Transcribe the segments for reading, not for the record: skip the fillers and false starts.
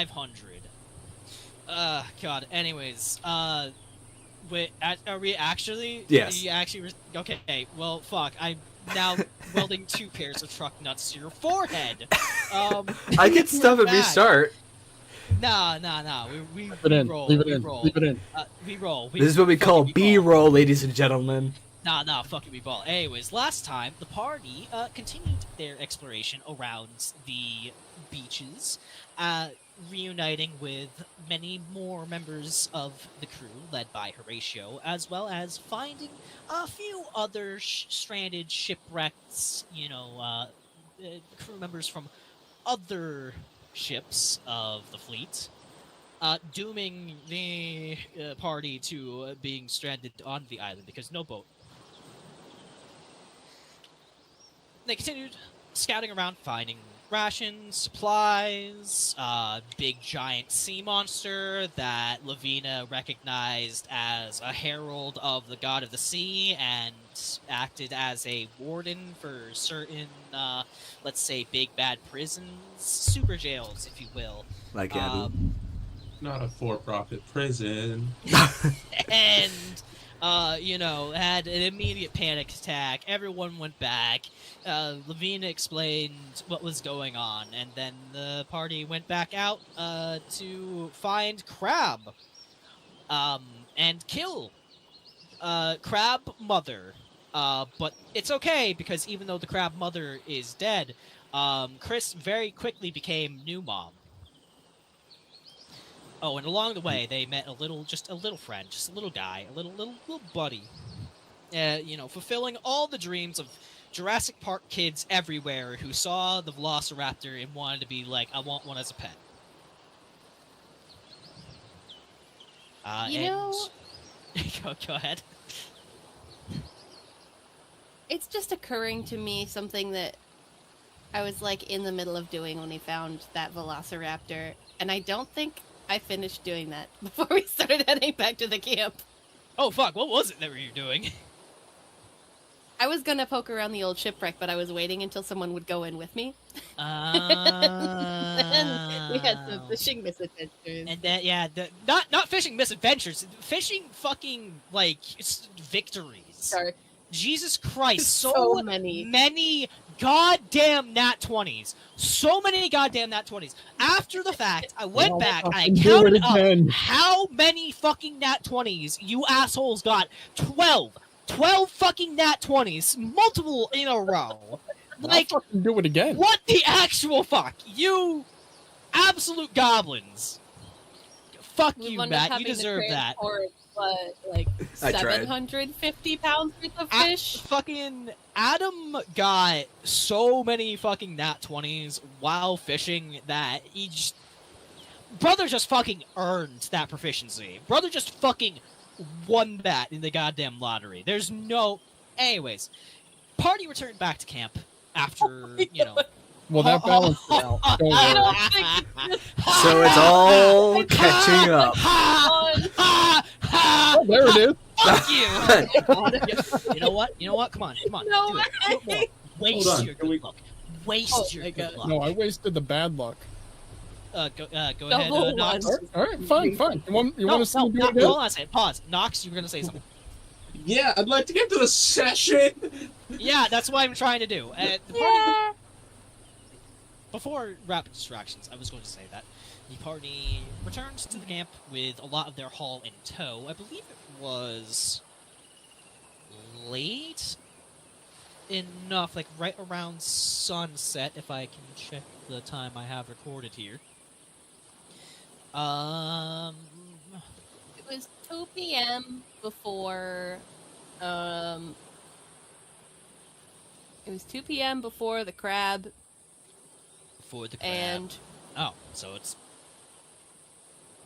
500. God. Anyways, wait, are we actually? Yes. You actually? Okay. Well, fuck. I'm now welding 2 pairs of truck nuts to your forehead. I get stuff and restart. Nah. We roll. Leave it We in. roll. Leave it in. We roll. This is what we call B-roll, ladies and gentlemen. Nah, fuck it, we ball. Anyways, last time, the party continued their exploration around the beaches, reuniting with many more members of the crew, led by Horatio, as well as finding a few other stranded shipwrecks, crew members from other ships of the fleet, dooming the party to being stranded on the island because no boat. They continued scouting around, finding rations, supplies, big giant sea monster that Levina recognized as a herald of the god of the sea and acted as a warden for certain, let's say, big bad prisons, super jails, if you will. Like Abby. Not a for-profit prison. And, had an immediate panic attack. Everyone went back. Levina explained what was going on, and then the party went back out to find Crab and kill Crab Mother. But it's okay, because even though the Crab Mother is dead, Chris very quickly became new mom. Oh, and along the way, they met a little friend, just a little guy, a little buddy. Fulfilling all the dreams of Jurassic Park kids everywhere who saw the Velociraptor and wanted to be like, I want one as a pet. Go ahead. It's just occurring to me something that I was like in the middle of doing when we found that Velociraptor, and I don't think I finished doing that before we started heading back to the camp. Oh, fuck, what was it that you were doing? I was gonna poke around the old shipwreck, but I was waiting until someone would go in with me. And we had some fishing misadventures. And then, not fishing misadventures, fishing fucking, victories. Sorry. Jesus Christ, So many goddamn nat 20s. So many goddamn nat 20s. After the fact, I went back and I counted up how many fucking nat 20s you assholes got. 12 fucking nat 20s, multiple in a row. I'll fucking do it again. What the actual fuck? You absolute goblins. Fuck you, Matt. You deserve that. 750 pounds worth of fish? Fucking Adam got so many fucking nat 20s while fishing that Brother just fucking earned that proficiency. Brother just fucking won that in the goddamn lottery. There's no... Anyways, party returned back to camp after, Well, that balanced out. So it's all catching up. Oh, there it is. Fuck you! You know what? Come on. No do it. Waste your good luck. Waste your good luck. No, I wasted the bad luck. Go ahead, Nox. All right, fine. You want to see me do it again? Hold on a second. Pause. Nox, you were going to say something. Yeah, I'd like to get to the session. Yeah, that's what I'm trying to do. The party... Before rapid distractions, I was going to say that the party returned to the camp with a lot of their haul in tow. I believe it was late enough, right around sunset, if I can check the time I have recorded here. It was 2 p.m. before, it was 2 p.m. before the crab. Before the crab. And... Oh, so it's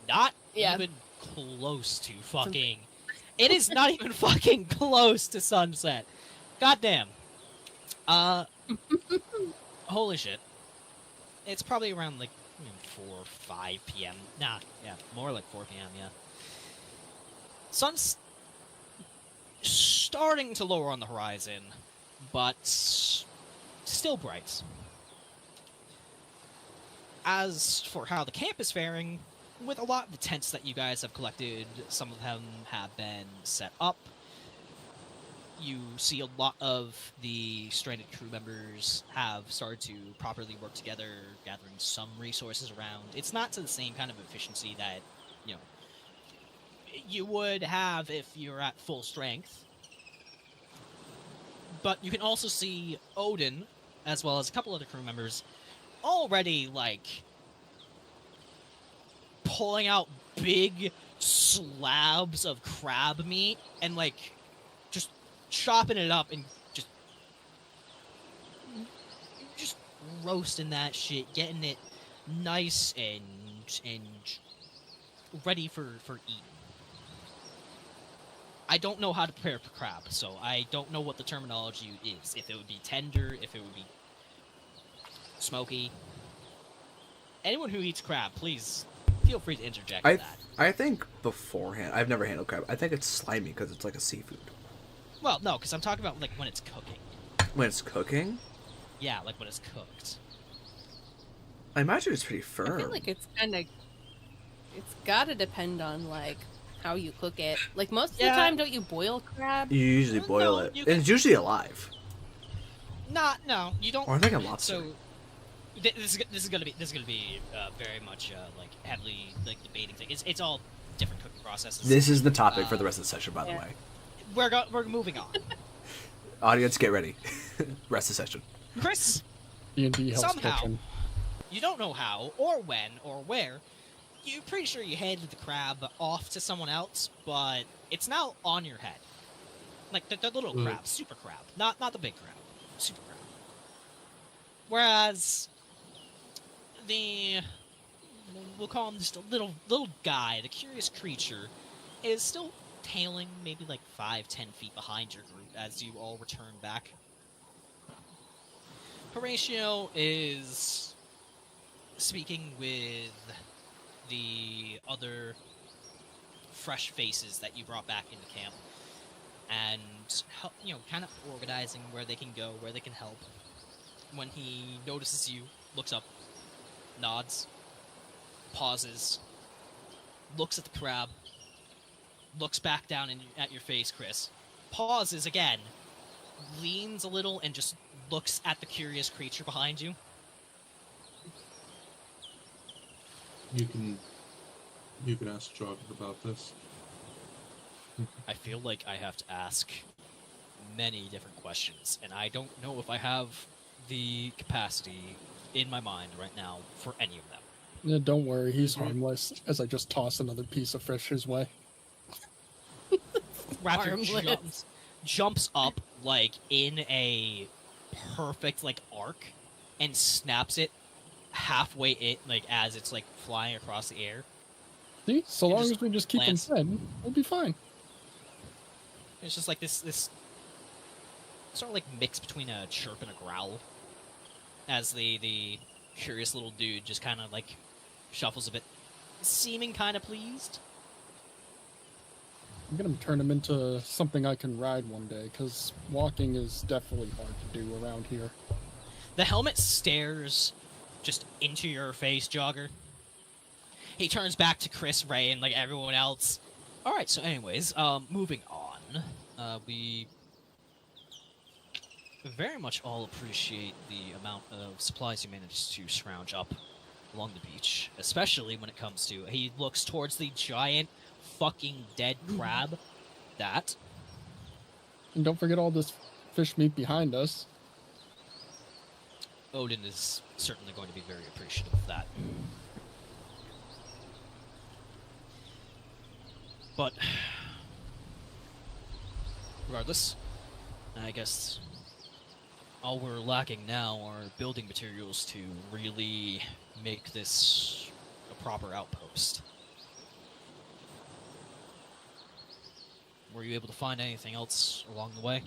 not even close to fucking... It is not even fucking close to sunset. Goddamn. Holy shit. It's probably around, 4 or 5 p.m. Nah, yeah, more like 4 p.m., yeah. Sun's starting to lower on the horizon, but still bright. as for how the camp is faring, with a lot of the tents that you guys have collected, some of them have been set up. You see a lot of the stranded crew members have started to properly work together, gathering some resources around. It's not to the same kind of efficiency that, you know, you would have if you're at full strength. But you can also see Odin, as well as a couple other crew members, already, like, pulling out big slabs of crab meat and, like, just chopping it up and just roasting that shit, getting it nice and ready for eating. I don't know how to prepare for crab, so I don't know what the terminology is. If it would be tender, if it would be smoky. Anyone who eats crab, please feel free to interject with that. I think beforehand, I've never handled crab. I think it's slimy because it's like a seafood. Well, no, because I'm talking about like when it's cooking. When it's cooking? Yeah, like when it's cooked. I imagine it's pretty I firm. feel like it's kind of. It's gotta depend on like how you cook it. Like most of the time, don't you boil crab? You usually Well, boil no, it. you And it's usually alive. No, you don't. Or I think a lobster. So this is gonna be very much like heavily like debating thing. It's all different cooking processes. This is the topic for the rest of the session, by the way. We're moving on. Audience, get ready. Rest of the session. Chris, D&D Hell's somehow, Kitchen. you don't know how or when or where. You're pretty sure you handed the crab off to someone else, but it's now on your head. Like the little crab, super crab, not the big crab, super crab. Whereas we'll call him just a little guy, the curious creature, is still tailing maybe like 5-10 feet behind your group as you all return back. Horatio is speaking with the other fresh faces that you brought back into camp, and kind of organizing where they can go, where they can help. When he notices you, looks up, nods, pauses, looks at the crab, looks back down at your face, Chris, pauses again, leans a little, and just looks at the curious creature behind you. You can ask Drauger about this. I feel like I have to ask many different questions, and I don't know if I have the capacity in my mind right now for any of them. Yeah, don't worry, he's harmless. As I just toss another piece of fish his way. Raptor Harmless. jumps up like in a perfect like arc and snaps it halfway as it's like flying across the air. See, so And long just as we just keep him lands. fed, we'll be fine. It's just like this sort of like mix between a chirp and a growl as the curious little dude just kind of like shuffles a bit, seeming kind of pleased. I'm gonna turn him into something I can ride one day, because walking is definitely hard to do around here. The helmet stares just into your face, Jogger. He turns back to Chris, Rae, and like everyone else. All right. So, anyways, moving on. We very much all appreciate the amount of supplies you managed to scrounge up along the beach, especially when it comes to. He looks towards the giant fucking dead crab. That. And don't forget all this fish meat behind us. Odin is certainly going to be very appreciative of that. But regardless, I guess all we're lacking now are building materials to really make this a proper outpost. Were you able to find anything else along the way?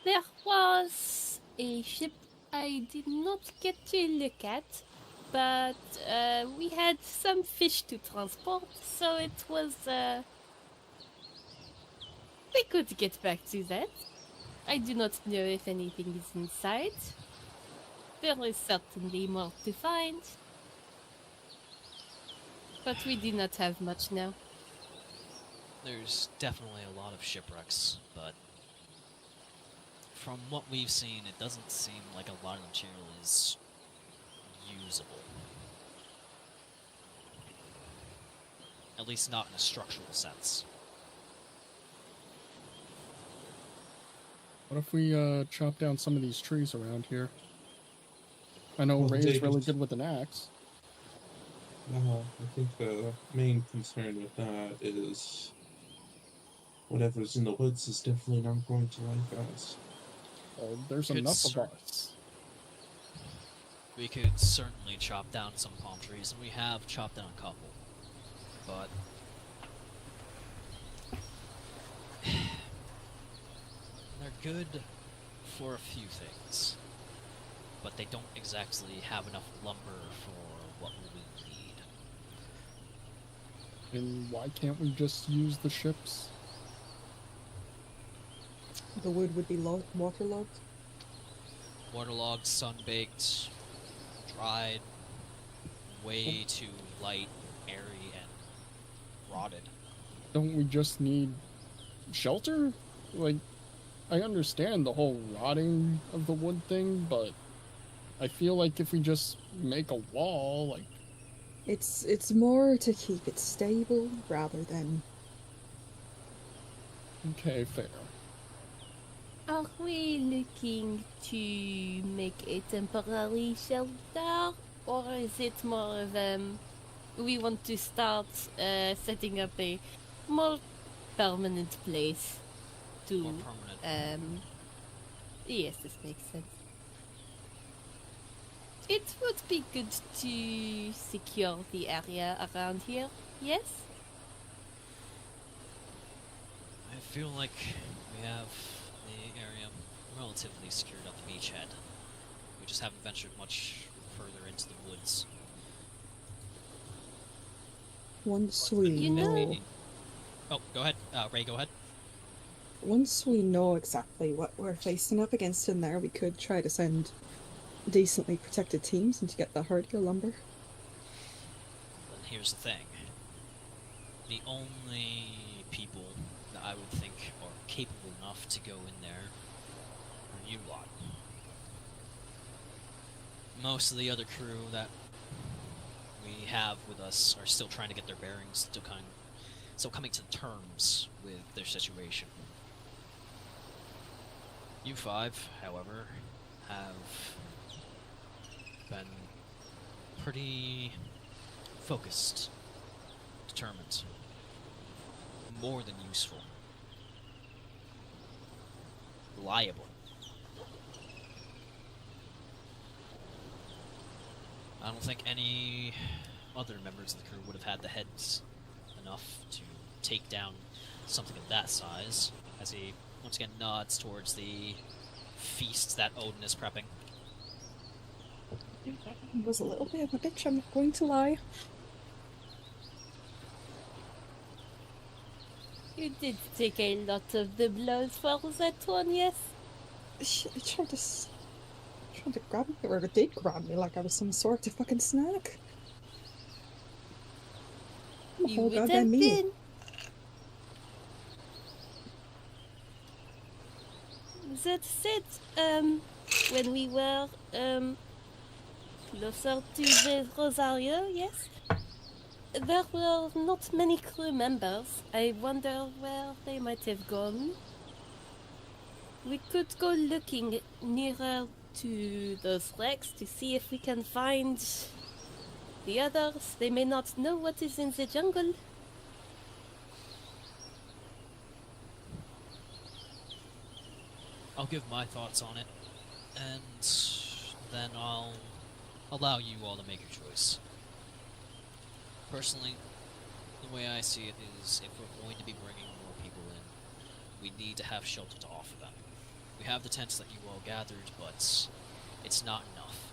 There was a ship I did not get to look at, but we had some fish to transport, so it was. We could get back to that. I do not know if anything is inside. There is certainly more to find. But we do not have much now. There's definitely a lot of shipwrecks, but from what we've seen, it doesn't seem like a lot of the material is usable. At least not in a structural sense. What if we chop down some of these trees around here? I know Well, Ray's David- really good with an axe. I think the main concern with that is whatever's in the woods is definitely not going to like us. There's Could enough of cer- us. We could certainly chop down some palm trees, and we have chopped down a couple. But they're good for a few things, but they don't exactly have enough lumber for what we need. And why can't we just use the ships? The wood would be waterlogged. Waterlogged, sun-baked, dried, way too light, airy, and rotted. Don't we just need shelter? Like, I understand the whole rotting of the wood thing, but I feel like if we just make a wall, like, It's more to keep it stable rather than. okay, fair. Are we looking to make a temporary shelter? Or is it more of we want to start setting up a more permanent place More to permanent. yes, this makes sense. It would be good to secure the area around here, yes? I feel like we have the area relatively secured up the beachhead. We just haven't ventured much further into the woods. Once we You know. know- Oh, go ahead. Ray, go ahead. Once we know exactly what we're facing up against in there, we could try to send decently protected teams and to get the hardier lumber. And here's the thing. The only people that I would think are capable enough to go in there are you lot. Most of the other crew that we have with us are still trying to get their bearings, still coming to terms with their situation. You five, however, have been pretty focused, determined, more than useful, reliable. I don't think any other members of the crew would have had the heads enough to take down something of that size, as he once again nods towards the feast that Odin is prepping. It was a little bit of a bitch, I'm not going to lie. You did take a lot of the blows for that one, yes? She tried to grab me, or it did grab me like I was some sort of fucking snack. I'm a You whole would have goddamn meal. been. That said, when we were closer to the Rosario, yes, there were not many crew members. I wonder where they might have gone. We could go looking nearer to those wrecks to see if we can find the others. They may not know what is in the jungle. I'll give my thoughts on it, and then I'll allow you all to make your choice. Personally, the way I see it is, if we're going to be bringing more people in, we need to have shelter to offer them. We have the tents that you all gathered, but it's not enough.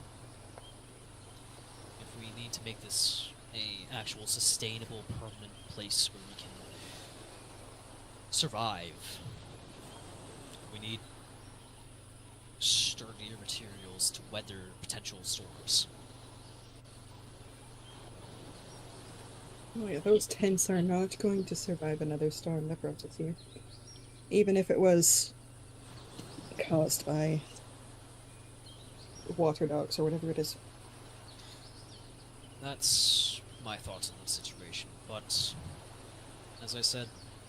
If we need to make this a actual sustainable, permanent place where we can survive, we need sturdier materials to weather potential storms. Oh yeah, those tents are not going to survive another storm that brought us here. Even if it was caused by water dogs or whatever it is. That's my thoughts on the situation, but as I said,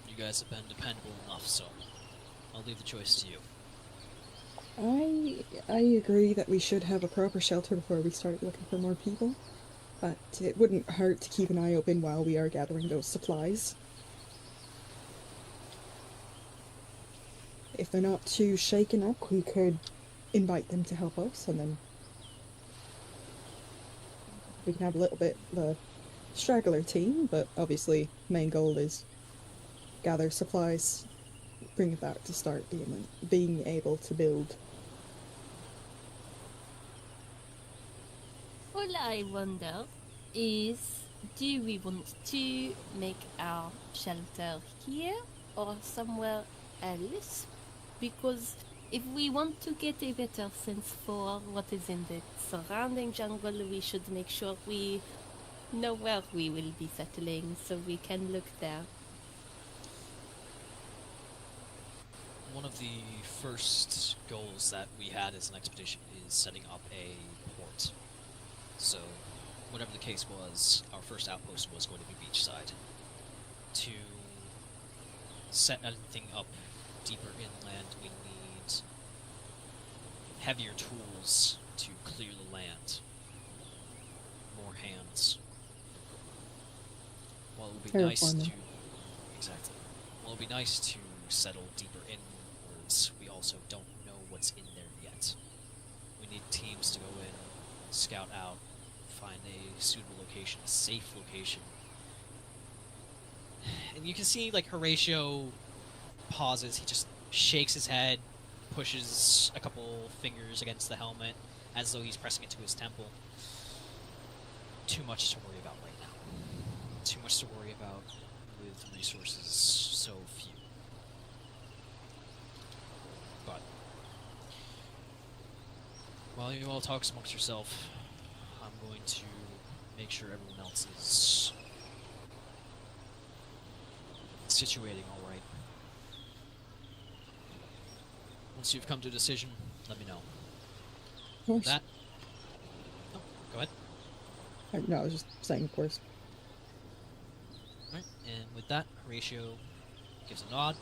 you guys have been dependable enough, so I'll leave the choice to you. I agree that we should have a proper shelter before we start looking for more people, but it wouldn't hurt to keep an eye open while we are gathering those supplies. If they're not too shaken up, we could invite them to help us, and then we can have a little bit of a straggler team, but obviously main goal is gather supplies, bring it back to start being able to build. All I wonder is, do we want to make our shelter here or somewhere else? Because if we want to get a better sense for what is in the surrounding jungle, we should make sure we know where we will be settling so we can look there. One of the first goals that we had as an expedition is setting up a port. So, whatever the case was, our first outpost was going to be beachside. To set anything up deeper inland, we need heavier tools to clear the land. More hands. While it would be nice to... Exactly. While it would be nice to settle deeper inwards, we also don't know what's in there yet. We need teams to go in, scout out, find a suitable location, a safe location. And you can see, like, Horatio pauses, he just shakes his head, pushes a couple fingers against the helmet, as though he's pressing it to his temple. Too much to worry about right now. Too much to worry about with resources so few. But while you all talk amongst yourself, I'm going to make sure everyone else is situating all right. Once you've come to a decision, let me know. Of course. That? Oh, go ahead. No, I was just saying, of course. Alright, and with that, Horatio gives a nod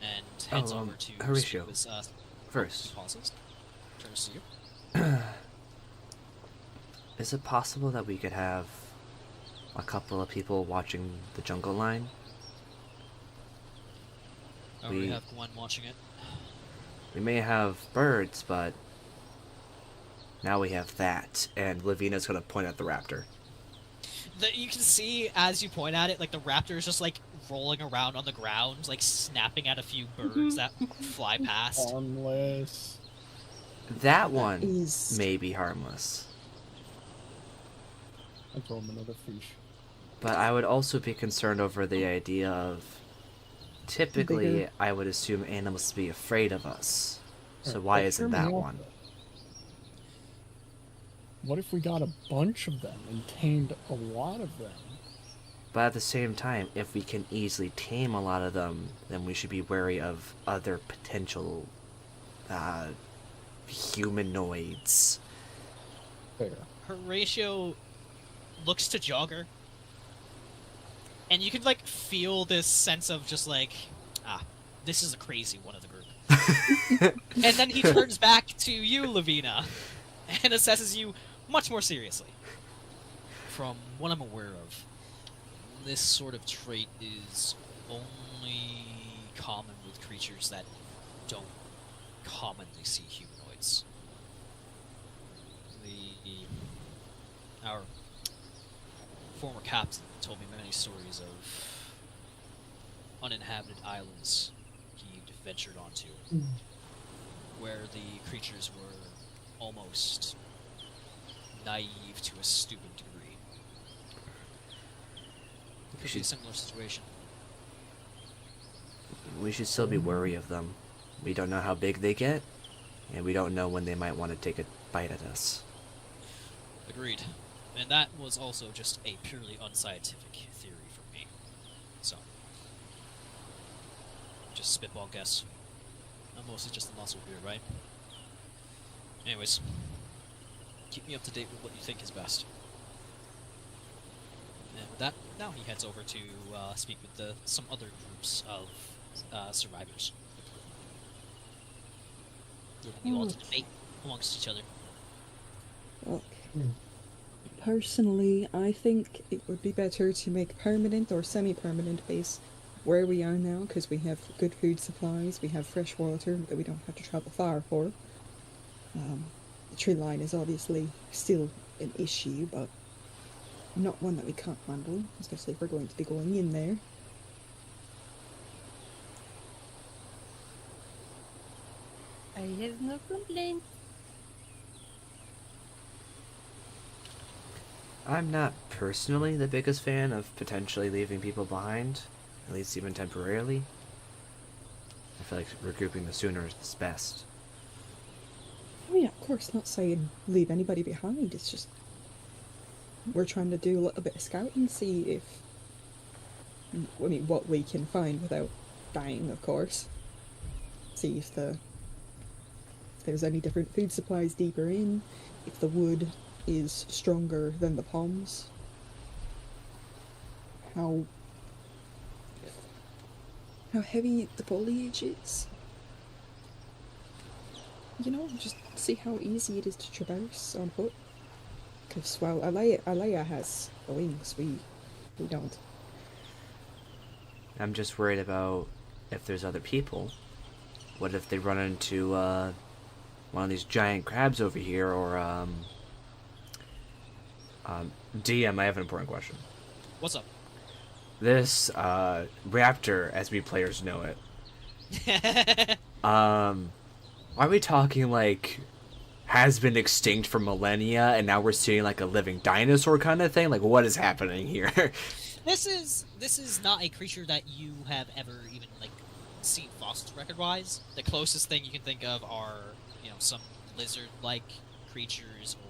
and heads over to Horatio, his, first. pauses. Turns to you. Is it possible that we could have a couple of people watching the jungle line? Oh, we have one watching it. We may have birds, but now we have that, and Levina's gonna point at the raptor. You can see, as you point at it, like, the raptor is just, like, rolling around on the ground, like, snapping at a few birds that fly past. Harmless. That one Is- may be harmless. I throw him another fish. But I would also be concerned over the idea of... Typically, Bigger. I would assume animals to be afraid of us. So why isn't that one? What if we got a bunch of them and tamed a lot of them? But at the same time, if we can easily tame a lot of them, then we should be wary of other potential humanoids. Fair. Horatio looks to Jogger, and you can, like, feel this sense of just, like, this is a crazy one of the group. And then he turns back to you, Levina, and assesses you much more seriously. From what I'm aware of, this sort of trait is only common with creatures that don't commonly see humanoids. Our former captain told me many stories of uninhabited islands he'd ventured onto, where the creatures were almost naive to a stupid degree. It could be a similar situation. We should still be wary of them. We don't know how big they get, and we don't know when they might want to take a bite at us. Agreed. And that was also just a purely unscientific theory for me. So, just spitball guess. Mostly just the muscle beard, right? Anyways, keep me up to date with what you think is best. And with that, now he heads over to speak with some other groups of survivors. You all to debate amongst each other. Look, personally, I think it would be better to make permanent or semi-permanent base where we are now, because we have good food supplies, we have fresh water that we don't have to travel far for. The tree line is obviously still an issue, but not one that we can't handle, especially if we're going to be going in there. I have no complaints. I'm not personally the biggest fan of potentially leaving people behind, at least even temporarily. I feel like regrouping the sooner is best. Oh yeah, of course, not saying leave anybody behind, it's just we're trying to do a little bit of scouting, see if, I mean, what we can find without dying, of course. See if there's any different food supplies deeper in, if the wood is stronger than the palms, how heavy the foliage is. You know, just see how easy it is to traverse on foot. Because, well, Aelea has wings, we don't. I'm just worried about if there's other people. What if they run into one of these giant crabs over here, or DM, I have an important question. What's up? This raptor, as we players know it, are we talking like has been extinct for millennia and now we're seeing like a living dinosaur kind of thing? Like, what is happening here? This is not a creature that you have ever even like seen fossils record-wise. The closest thing you can think of are, you know, some lizard-like creatures, or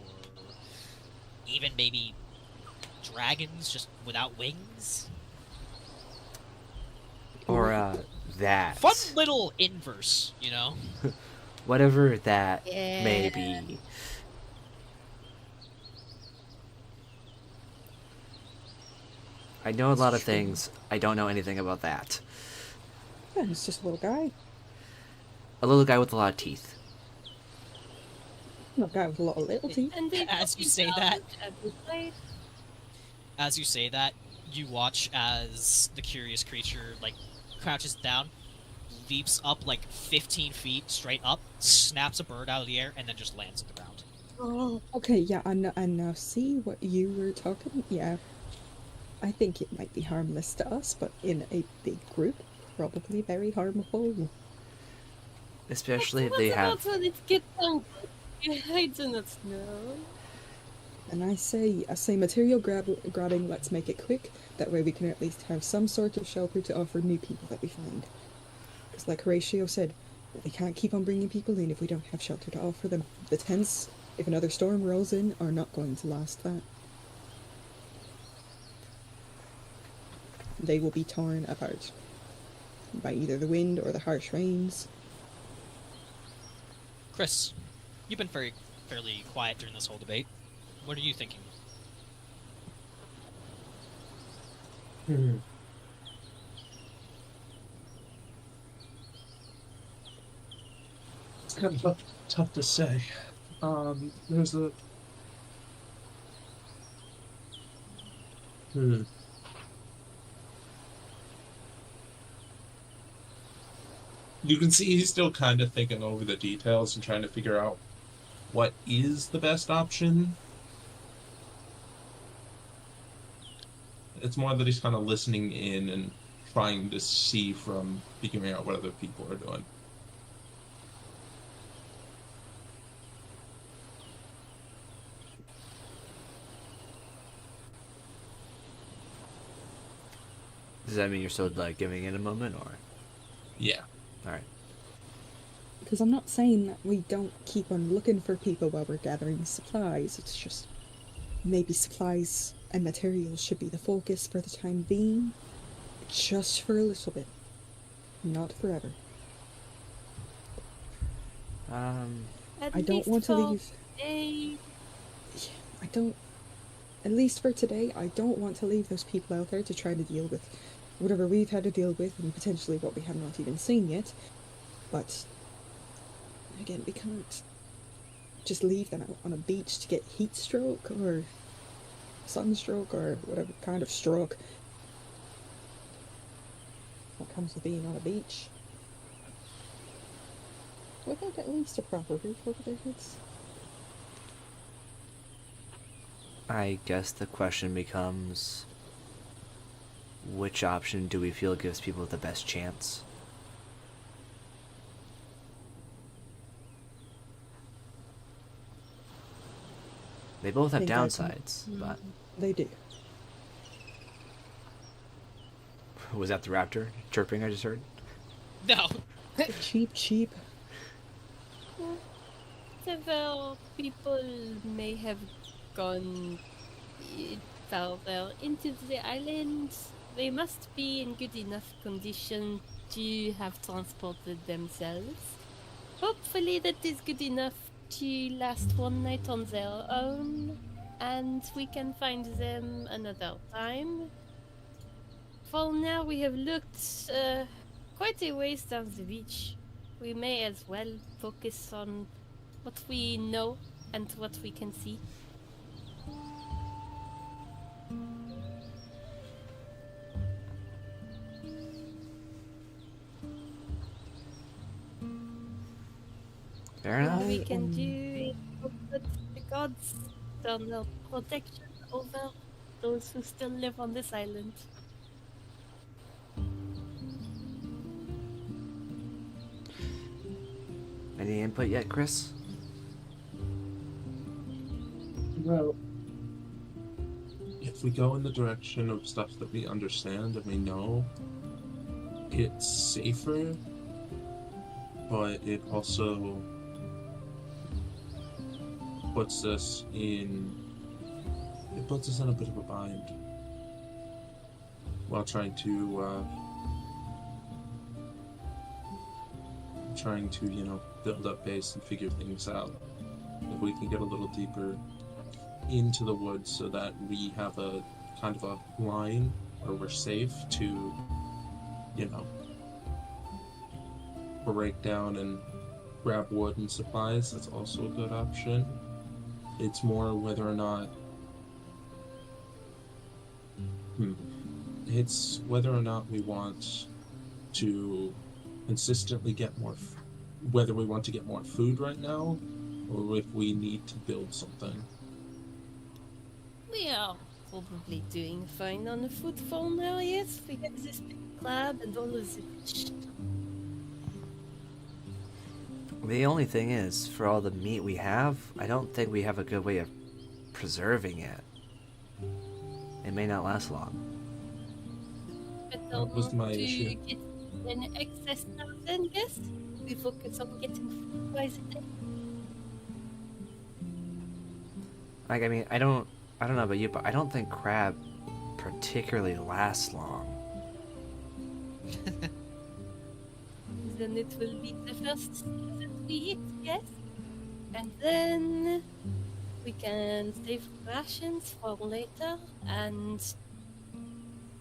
even maybe dragons just without wings. Or that. Fun little inverse, you know. Whatever that Yeah. may be. I know a lot of things. I don't know anything about that. Yeah, it's just a little guy. A little guy with a lot of teeth. Not a guy with a lot of little teeth. And they As you say that, you watch as the curious creature like crouches down, leaps up like 15 feet straight up, snaps a bird out of the air, and then just lands on the ground. Oh, okay, yeah, and now see what you were talking. Yeah, I think it might be harmless to us, but in a big group, probably very harmful. Especially if they have... When it gets hungry, it hides in the snow. And I say material grabbing, let's make it quick. That way we can at least have some sort of shelter to offer new people that we find. Because like Horatio said, we can't keep on bringing people in if we don't have shelter to offer them. The tents, if another storm rolls in, are not going to last that. They will be torn apart by either the wind or the harsh rains. Chris, you've been fairly quiet during this whole debate. What are you thinking? It's kind of tough to say. There's a... You can see he's still kind of thinking over the details and trying to figure out what is the best option. It's more that he's kind of listening in and trying to see from figuring out what other people are doing. Does that mean you're still like giving it a moment, or? Yeah. Alright. Because I'm not saying that we don't keep on looking for people while we're gathering supplies. It's just maybe supplies and materials should be the focus for the time being. Just for a little bit. Not forever. At I don't least want to for leave. today. I don't. At least for today, I don't want to leave those people out there to try to deal with whatever we've had to deal with and potentially what we have not even seen yet. But again, we can't just leave them out on a beach to get heat stroke or sunstroke or whatever kind of stroke that comes with being on a beach. Without at least a proper roof over their heads. I guess the question becomes, which option do we feel gives people the best chance? They both have Think I can- downsides, but They do. was that the raptor chirping I just heard? No. Cheap. Several people may have gone further into the island. They must be in good enough condition to have transported themselves. Hopefully that is good enough to last one night on their own, and we can find them another time. For now, we have looked quite a ways down the beach. We may as well focus on what we know and what we can see. Fair What enough. we can do is hope that the gods turn their protection over those who still live on this island. Any input yet, Chris? Well, if we go in the direction of stuff that we understand and we know, it's safer, but it also puts us in a bit of a bind while trying to build up base and figure things out. If we can get a little deeper into the woods so that we have a kind of a line where we're safe to break down and grab wood and supplies, that's also a good option. It's more whether or not it's whether or not we want to consistently get whether we want to get more food right now, or if we need to build something. We are probably doing fine on the food for now, yes? We have this big crab and all of this. The only thing is, for all the meat we have, I don't think we have a good way of preserving it. It may not last long. But That was my issue. get an excess now then, yes? We focus on getting food twice a day. Like, I mean, I don't know about you, but I don't think crab particularly lasts long. Then it will be the first thing that we eat, yes? And then we can save rations for later and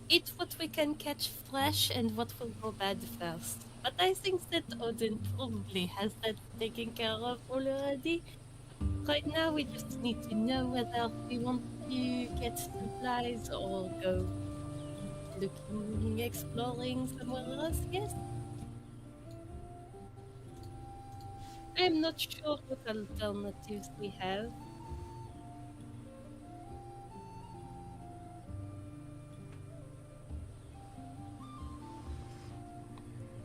eat what we can catch fresh and what will go bad first. But I think that Odin probably has that taken care of already. Right now we just need to know whether we want to get supplies or go looking, exploring somewhere else, yes? I'm not sure what alternatives we have.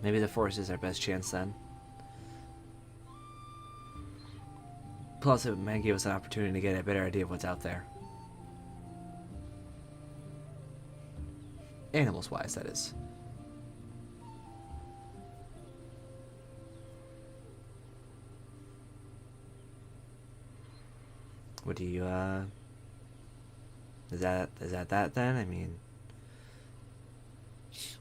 Maybe the forest is our best chance then. Plus, it might give us an opportunity to get a better idea of what's out there. Animals-wise, that is. What do you, is that then? I mean...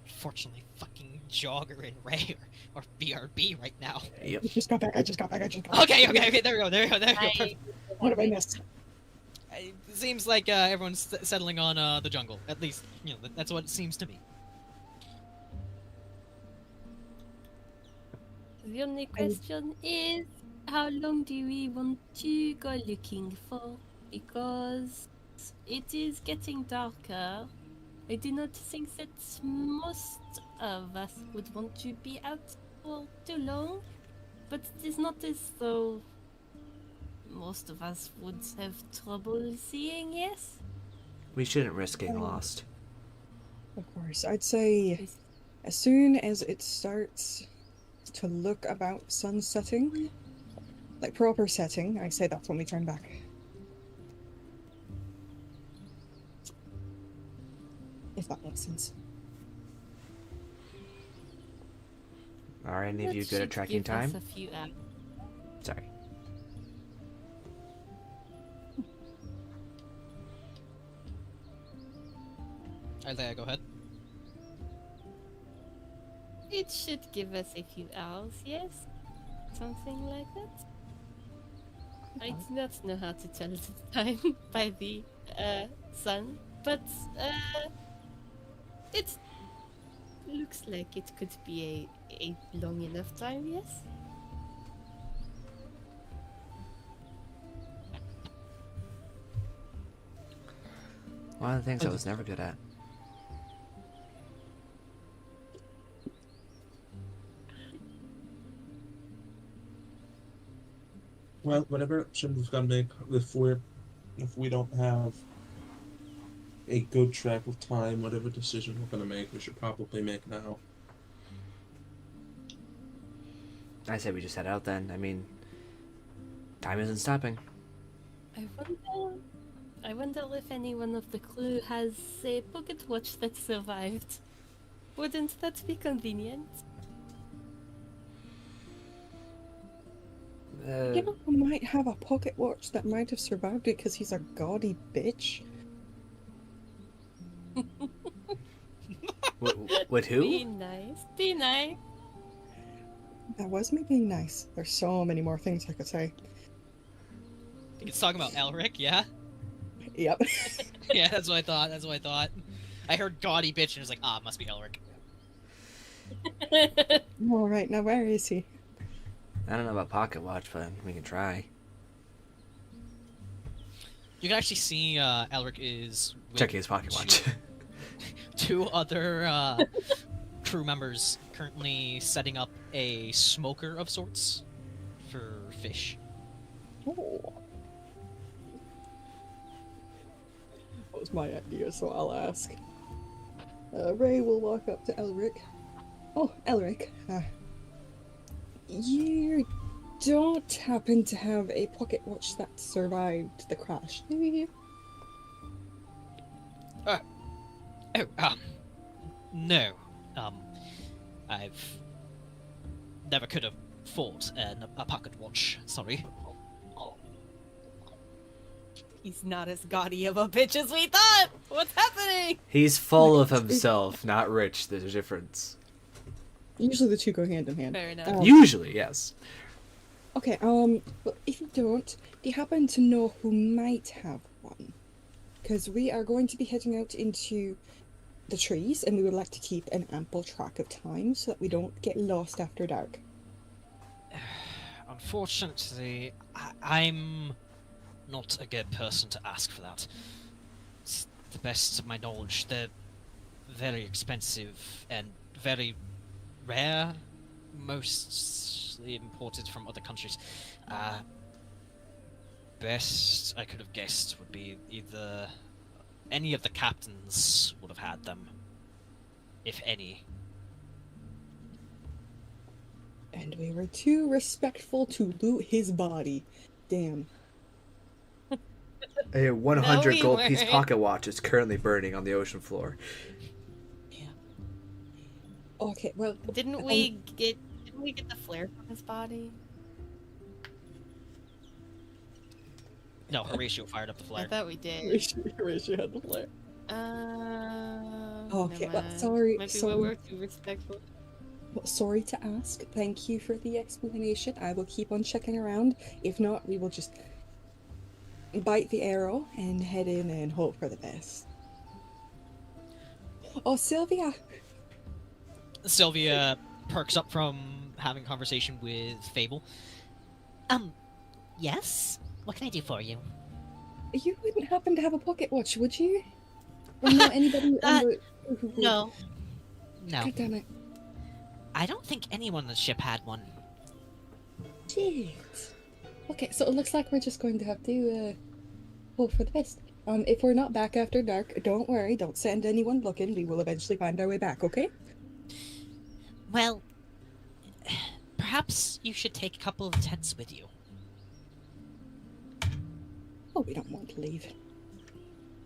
Unfortunately, fucking Jogger and Rae are BRB right now. Yep. I just got back. Okay, there we go. I, What have I missed? It seems like everyone's settling on the jungle. At least, you know, that's what it seems to me. the only question is, how long do we want to go looking for? Because it is getting darker. I do not think that most of us would want to be out for too long, but it is not as though most of us would have trouble seeing, yes? We shouldn't risk getting lost. Of course, I'd say as soon as it starts to look about sun setting, like proper setting, I say that's when we turn back. If that makes sense. Are any of That you good should at tracking give us time? a few hours. Sorry. Aelea, go ahead. It should give us a few hours, yes? Something like that? I do not know how to tell the time by the sun, but it looks like it could be a long enough time, yes? One of the things I was never good at. Well, whatever option we've got to make, if we don't have a good track of time, whatever decision we're going to make, we should probably make now. I say we just head out then. I mean, time isn't stopping. I wonder if any one of the crew has a pocket watch that survived. Wouldn't that be convenient? You know who might have a pocket watch that might have survived it because he's a gaudy bitch? With who? Be nice. Be nice. That was me being nice. There's so many more things I could say. I think it's talking about Elric, yeah? Yep. Yeah, that's what I thought. I heard gaudy bitch and I was like, it must be Elric. Alright, now where is he? I don't know about pocket watch, but we can try. You can actually see Elric is with Checking his pocket watch. two other crew members currently setting up a smoker of sorts for fish. Oh. That was my idea, so I'll ask. Rae will walk up to Elric. Oh, Elric, you don't happen to have a pocket watch that survived the crash, do you? No. I've never could have fought a pocket watch, sorry. He's not as gaudy of a bitch as we thought! What's happening? He's full of himself, not rich. There's a difference. Usually the two go hand in hand. Fair enough. Usually, yes. Okay, well, if you don't, do you happen to know who might have one? Because we are going to be heading out into the trees, and we would like to keep an ample track of time so that we don't get lost after dark. Unfortunately, I'm not a good person to ask for that. It's the best of my knowledge, they're very expensive and very rare, mostly imported from other countries. Best I could have guessed would be either any of the captains would have had them, if any. And we were too respectful to loot his body. Damn. A 100 No, we gold piece weren't. pocket watch is currently burning on the ocean floor. Okay, well, Didn't we get the flare from his body? No, Horatio fired up the I flare. thought we did. Horatio had the flare. Okay, never well, mind. sorry, Maybe sorry. we were too respectful. Well, sorry to ask. Thank you for the explanation. I will keep on checking around. If not, we will just bite the arrow and head in and hope for the best. Oh, Sylvia! Sylvia perks up from having a conversation with Fable. Yes? What can I do for you? You wouldn't happen to have a pocket watch, would you? Or not anybody on the... who would? No. No. God damn it. I don't think anyone on the ship had one. Shit. Okay, so it looks like we're just going to have to hope for the best. If we're not back after dark, don't worry, don't send anyone looking. We will eventually find our way back, okay? Well, perhaps you should take a couple of tents with you. Oh, we don't want to leave.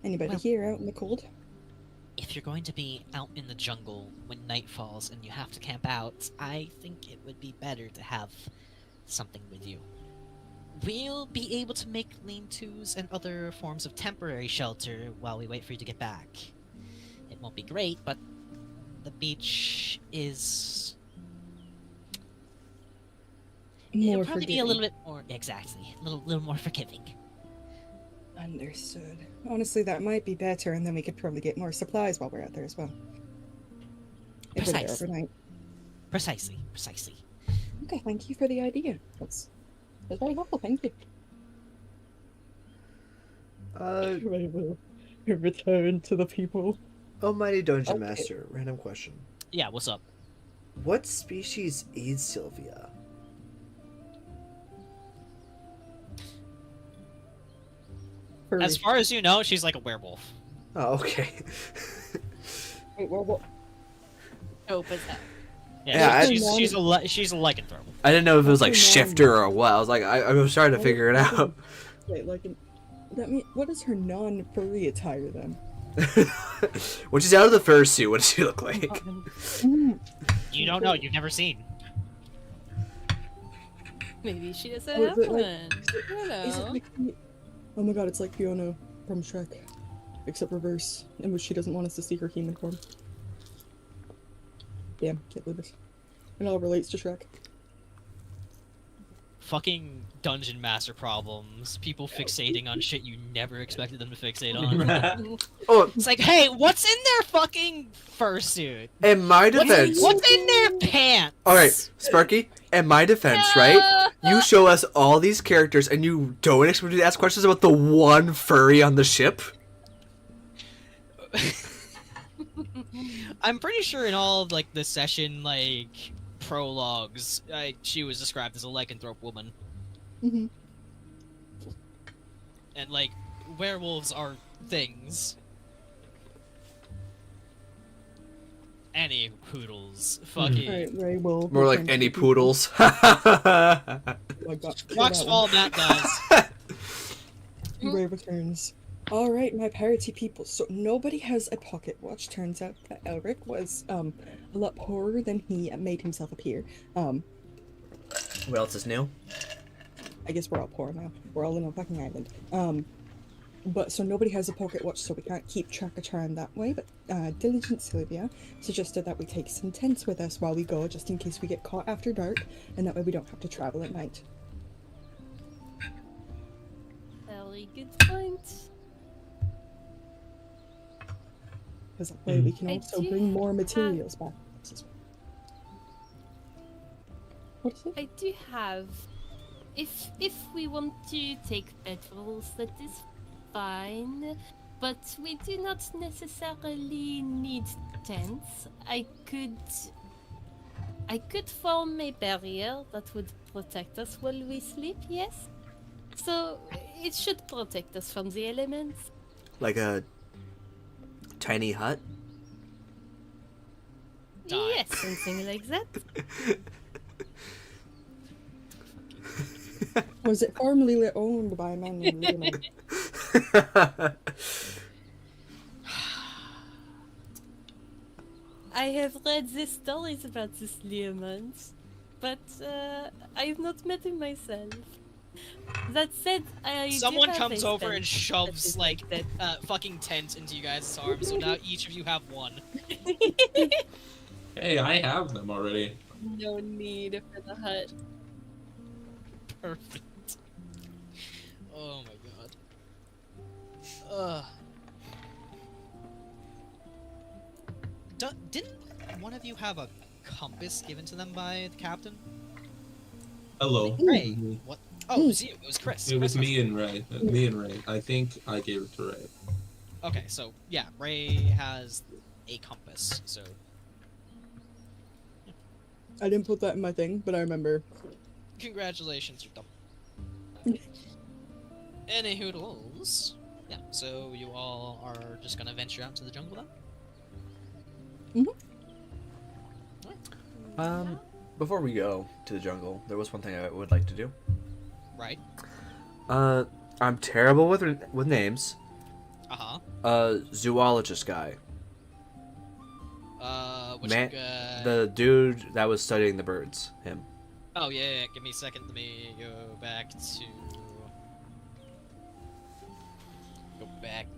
Anybody Well- here out in the cold? If you're going to be out in the jungle when night falls and you have to camp out, I think it would be better to have something with you. We'll be able to make lean-tos and other forms of temporary shelter while we wait for you to get back. It won't be great, but the beach is... It'll More probably be forgiving. a little bit more... Exactly. A little more forgiving. Understood. Honestly, that might be better, and then we could probably get more supplies while we're out there as well. If we're there Precise. overnight. Precisely. Okay, thank you for the idea. That's very helpful, thank you. I will return to the people. Almighty Dungeon Okay. Master, random question. Yeah, what's up? What species aids Sylvia? As far as you know, she's like a werewolf. Oh, okay. Wait, what? Hope is that. Yeah, she's a lycanthrope. I didn't know if it was like What's her shifter or what. I was like, I was trying to figure it out. Wait, that mean, what is her non-furry attire then? When she's out of the fursuit, what does she look like? You don't know. You've never seen. Maybe she doesn't Oh, have is it one. like- I don't Is it know. like oh my god, it's like Fiona from Shrek, except reverse, in which she doesn't want us to see her human form. Damn, can't believe this. It all relates to Shrek. Fucking dungeon master problems. People fixating on shit you never expected them to fixate on. Oh, It's like, hey, what's in their fucking fursuit? in my defense. What's in their pants? Alright, Sparky, in my defense, right? You show us all these characters and you don't expect me to ask questions about the one furry on the ship? I'm pretty sure in all of, like, the session, like, prologues, she was described as a lycanthrope woman. Mm-hmm. And, like, werewolves are things. Any poodles. Fucking... Alright, Ray will. More like return to any the people. poodles. Like that. Rocks that fall, that does. one. Ray returns. Alright, my parity people. So nobody has a pocket watch. Turns out that Elric was a lot poorer than he made himself appear. What else is new? I guess we're all poor now. We're all in a fucking island. But so nobody has a pocket watch, so we can't keep track of time that way. But Diligent Sylvia suggested that we take some tents with us while we go, just in case we get caught after dark, and that way we don't have to travel at night. Very good point. Because that way we can I also do bring more have- materials back. What is it? I do have. If we want to take bedrolls, that is fine. But we do not necessarily need tents. I could form a barrier that would protect us while we sleep, yes? So it should protect us from the elements. Like a tiny hut? Die. Yes, something like that. Was it formerly owned by a man named Levina? I have read the stories about this Leomund, but I have not met him myself. That said, you do Someone have comes a over and sense shoves that is like that. fucking tent into you guys' arms. So now each of you have one. Hey, I have them already. No need for the hut. Perfect. Oh my god. Didn't one of you have a compass given to them by the captain? Hello. Rae. Me. What? Oh, it was you. It was Chris. It was Chris me and Rae. Me and Rae. I think I gave it to Rae. Okay, so yeah, Rae has a compass. So I didn't put that in my thing, but I remember. congratulations, you're dumb. Any hoodles. Yeah, so you all are just gonna venture out to the jungle then? Before we go to the jungle, there was one thing I would like to do. Right. I'm terrible with names. Uh-huh. Zoologist guy. Which Man, guy? the dude that was studying the birds. Him. Oh, yeah, give me a second. Let me go back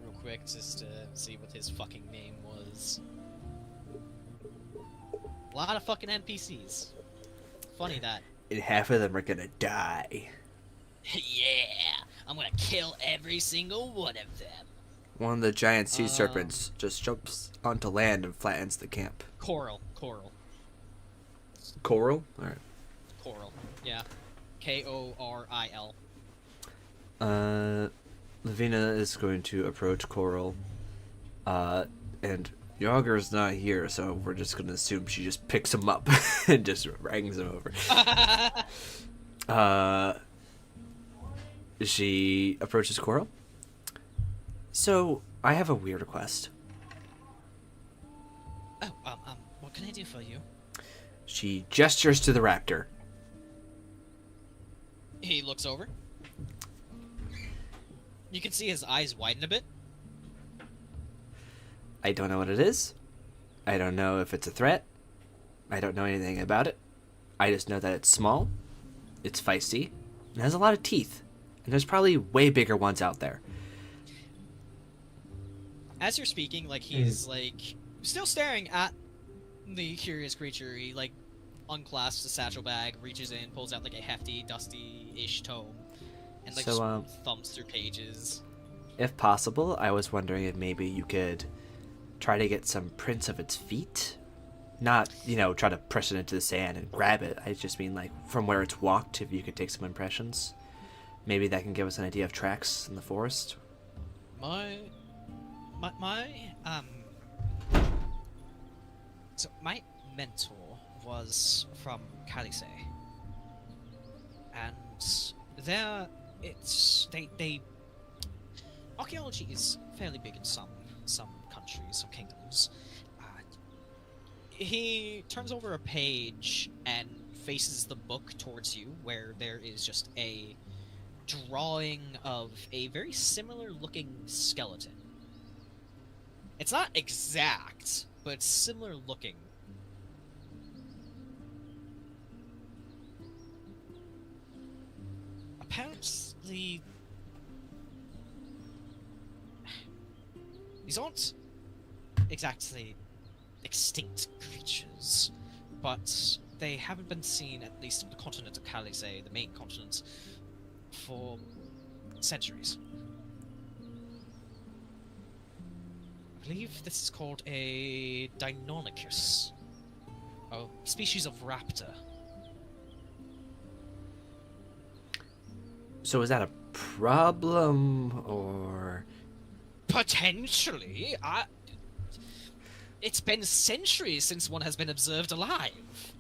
real quick just to see what his fucking name was. A lot of fucking NPCs. Funny that. And half of them are gonna die. Yeah, I'm gonna kill every single one of them. One of the giant sea serpents just jumps onto land and flattens the camp. Coral. Coral? Alright. Coral. Yeah. Koril. Levina is going to approach Coral. And Drauger is not here, so we're just gonna assume she just picks him up and just rangs him over. She approaches Coral. So, I have a weird request. Oh, what can I do for you? She gestures to the raptor. He looks over. You can see his eyes widen a bit. I don't know what it is. I don't know if it's a threat. I don't know anything about it. I just know that it's small, it's feisty, and has a lot of teeth. And there's probably way bigger ones out there. As you're speaking, like, he's, like, still staring at the curious creature. He, like, unclasps a satchel bag, reaches in, pulls out, like, a hefty, dusty-ish tome, and, like, So, just thumbs through pages. If possible, I was wondering if maybe you could try to get some prints of its feet. Not, try to press it into the sand and grab it. I just mean, like, from where it's walked, if you could take some impressions. Maybe that can give us an idea of tracks in the forest. So my mentor was from Calise, and archaeology is fairly big in some countries, some kingdoms. He turns over a page and faces the book towards you, where there is just a drawing of a very similar looking skeleton. It's not exact, but it's similar looking. Apparently, these aren't exactly extinct creatures, but they haven't been seen, at least on the continent of Calise, the main continent, for centuries. I believe this is called a Deinonychus, a species of raptor. So is that a problem, or... Potentially. It's been centuries since one has been observed alive.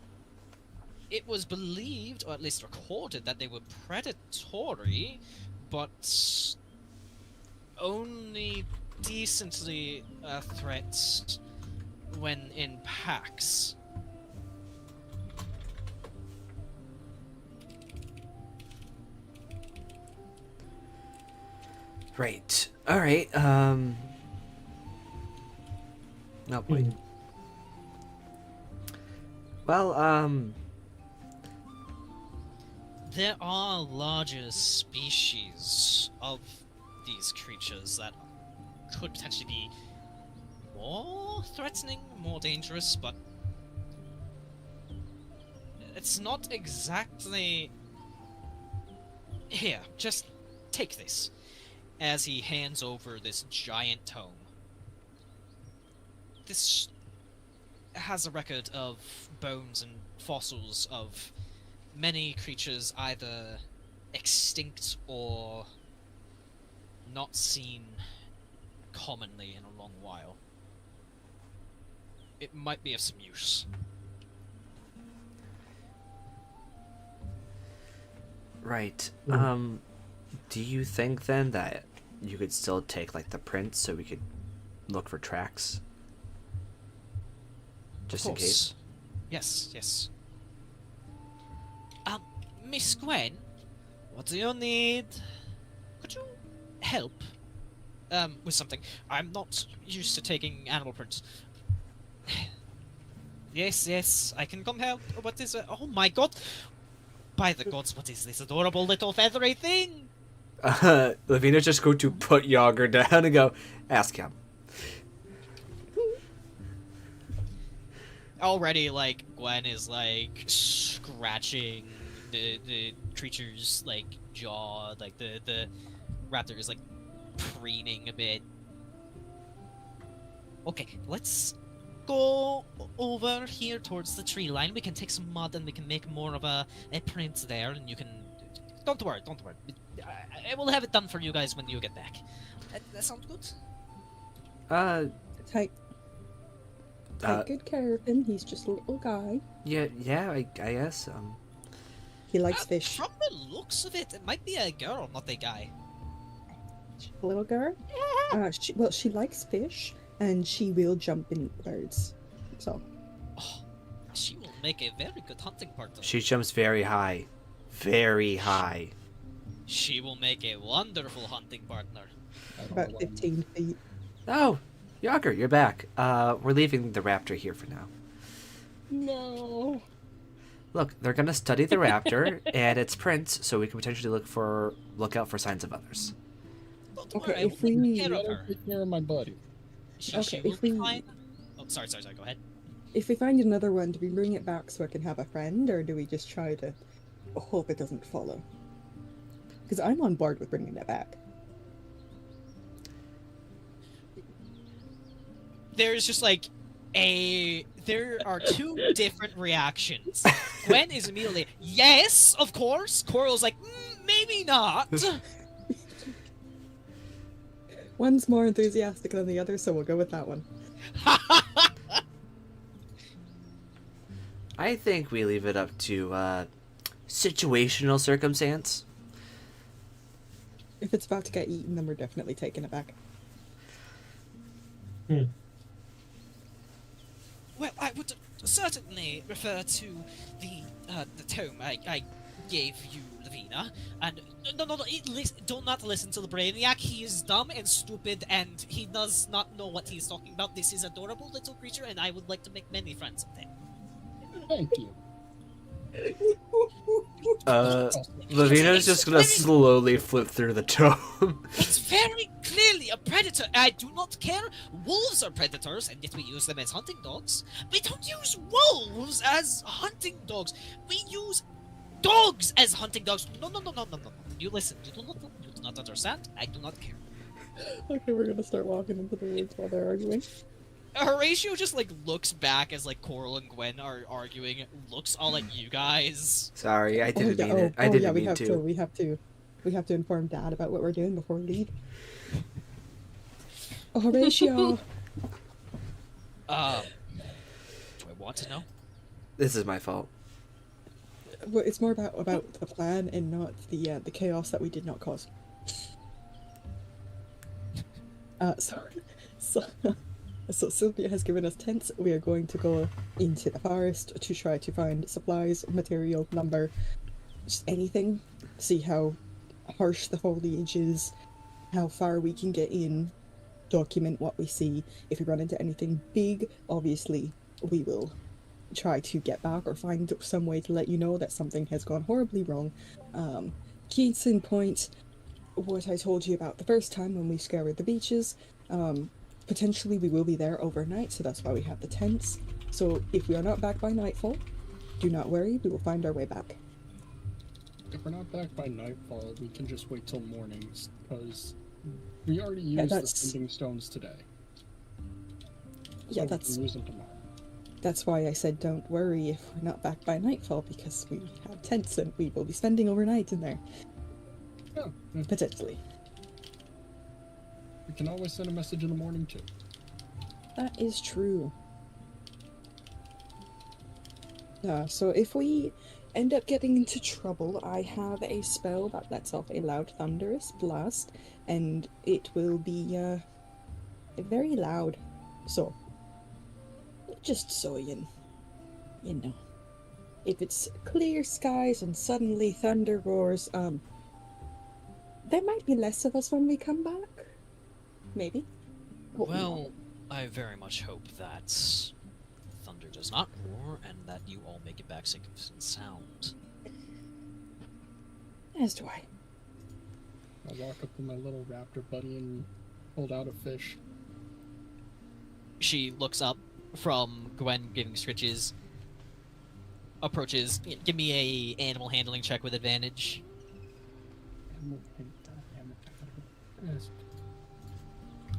It was believed, or at least recorded, that they were predatory, but only decently a threat when in packs. Right. Alright, No point. Well, there are larger species of these creatures that could potentially be more threatening, more dangerous, but it's not exactly... Here, just take this. As he hands over this giant tome. This has a record of bones and fossils of many creatures either extinct or not seen commonly in a long while. It might be of some use. Right. Do you think then that you could still take like the prints so we could look for tracks? Just in case? Yes, yes. Miss Gwen, what do you need? Could you help? With something. I'm not used to taking animal prints. Yes, I can come help. What is it? Oh my god! By the gods, what is this adorable little feathery thing? Levina's just going to put Yager down and go, ask him. Already, like, Gwen is, like, scratching the creature's, like, jaw. Like, the raptor is, like, preening a bit. Okay, let's go over here towards the tree line. We can take some mud and we can make more of a print there, and you can... Don't worry. I will have it done for you guys when you get back. That sounds good? Take good care of him. He's just a little guy. Yeah, I guess. He likes fish. From the looks of it, it might be a girl, not a guy. A little girl? She likes fish, and she will jump and eat birds. So. Oh, she will make a very good hunting partner. She jumps very high. Very high. She will make a wonderful hunting partner. About 15 feet. Oh, Yager, you're back. We're leaving the raptor here for now. No. Look, they're gonna study the raptor and its prints, so we can potentially look out for signs of others. Don't Okay, worry, if I will we- take care of Better her. take care of my buddy. She Okay, will if be we- fine. Oh, sorry, go ahead. If we find another one, do we bring it back so I can have a friend, or do we just try to hope it doesn't follow? Because I'm on board with bringing it back. There's just like there are two different reactions. Gwen is immediately, yes, of course. Coral's like, maybe not. One's more enthusiastic than the other, so we'll go with that one. I think we leave it up to situational circumstance. If it's about to get eaten, then we're definitely taking it back. Well, I would certainly refer to the tome I gave you, Levina. And no, do not listen to the Brainiac. He is dumb and stupid, and he does not know what he is talking about. This is adorable little creature, and I would like to make many friends of them. Thank you. Levina's just gonna slowly flip through the tome. It's very clearly a predator. I do not care. Wolves are predators, and yet we use them as hunting dogs. We don't use wolves as hunting dogs. We use dogs as hunting dogs. No. You listen. You do not understand. I do not care. Okay, we're gonna start walking into the woods while they're arguing. Horatio just like looks back as like Coral and Gwen are arguing. Looks all at you guys. Sorry, I didn't mean it. I yeah, didn't we mean have to. We have to inform Dad about what we're doing before we leave. Oh, Horatio! Do I want to know? This is my fault. Well, it's more about the plan and not the chaos that we did not cause. So Sylvia has given us tents. We are going to go into the forest to try to find supplies, material, lumber, just anything. See how harsh the foliage is, how far we can get in, document what we see. If we run into anything big, obviously we will try to get back or find some way to let you know that something has gone horribly wrong. Case in point, what I told you about the first time when we scoured the beaches. Potentially we will be there overnight, so that's why we have the tents. So if we are not back by nightfall, do not worry, we will find our way back. If we're not back by nightfall, we can just wait till mornings, because we already used the sending stones today. Yeah, So we can use them tomorrow. that's why I said don't worry if we're not back by nightfall, because we have tents and we will be spending overnight in there. Yeah, Potentially. we can always send a message in the morning too. That is true. So if we end up getting into trouble, I have a spell that lets off a loud thunderous blast, and it will be very loud. So just so you know, if it's clear skies and suddenly thunder roars, there might be less of us when we come back. Maybe. Well, I very much hope that thunder does not roar and that you all make it back safe and sound. As do I. I'll walk up to my little raptor buddy and hold out a fish. She looks up from Gwen giving scritches, approaches. Give me a animal handling check with advantage.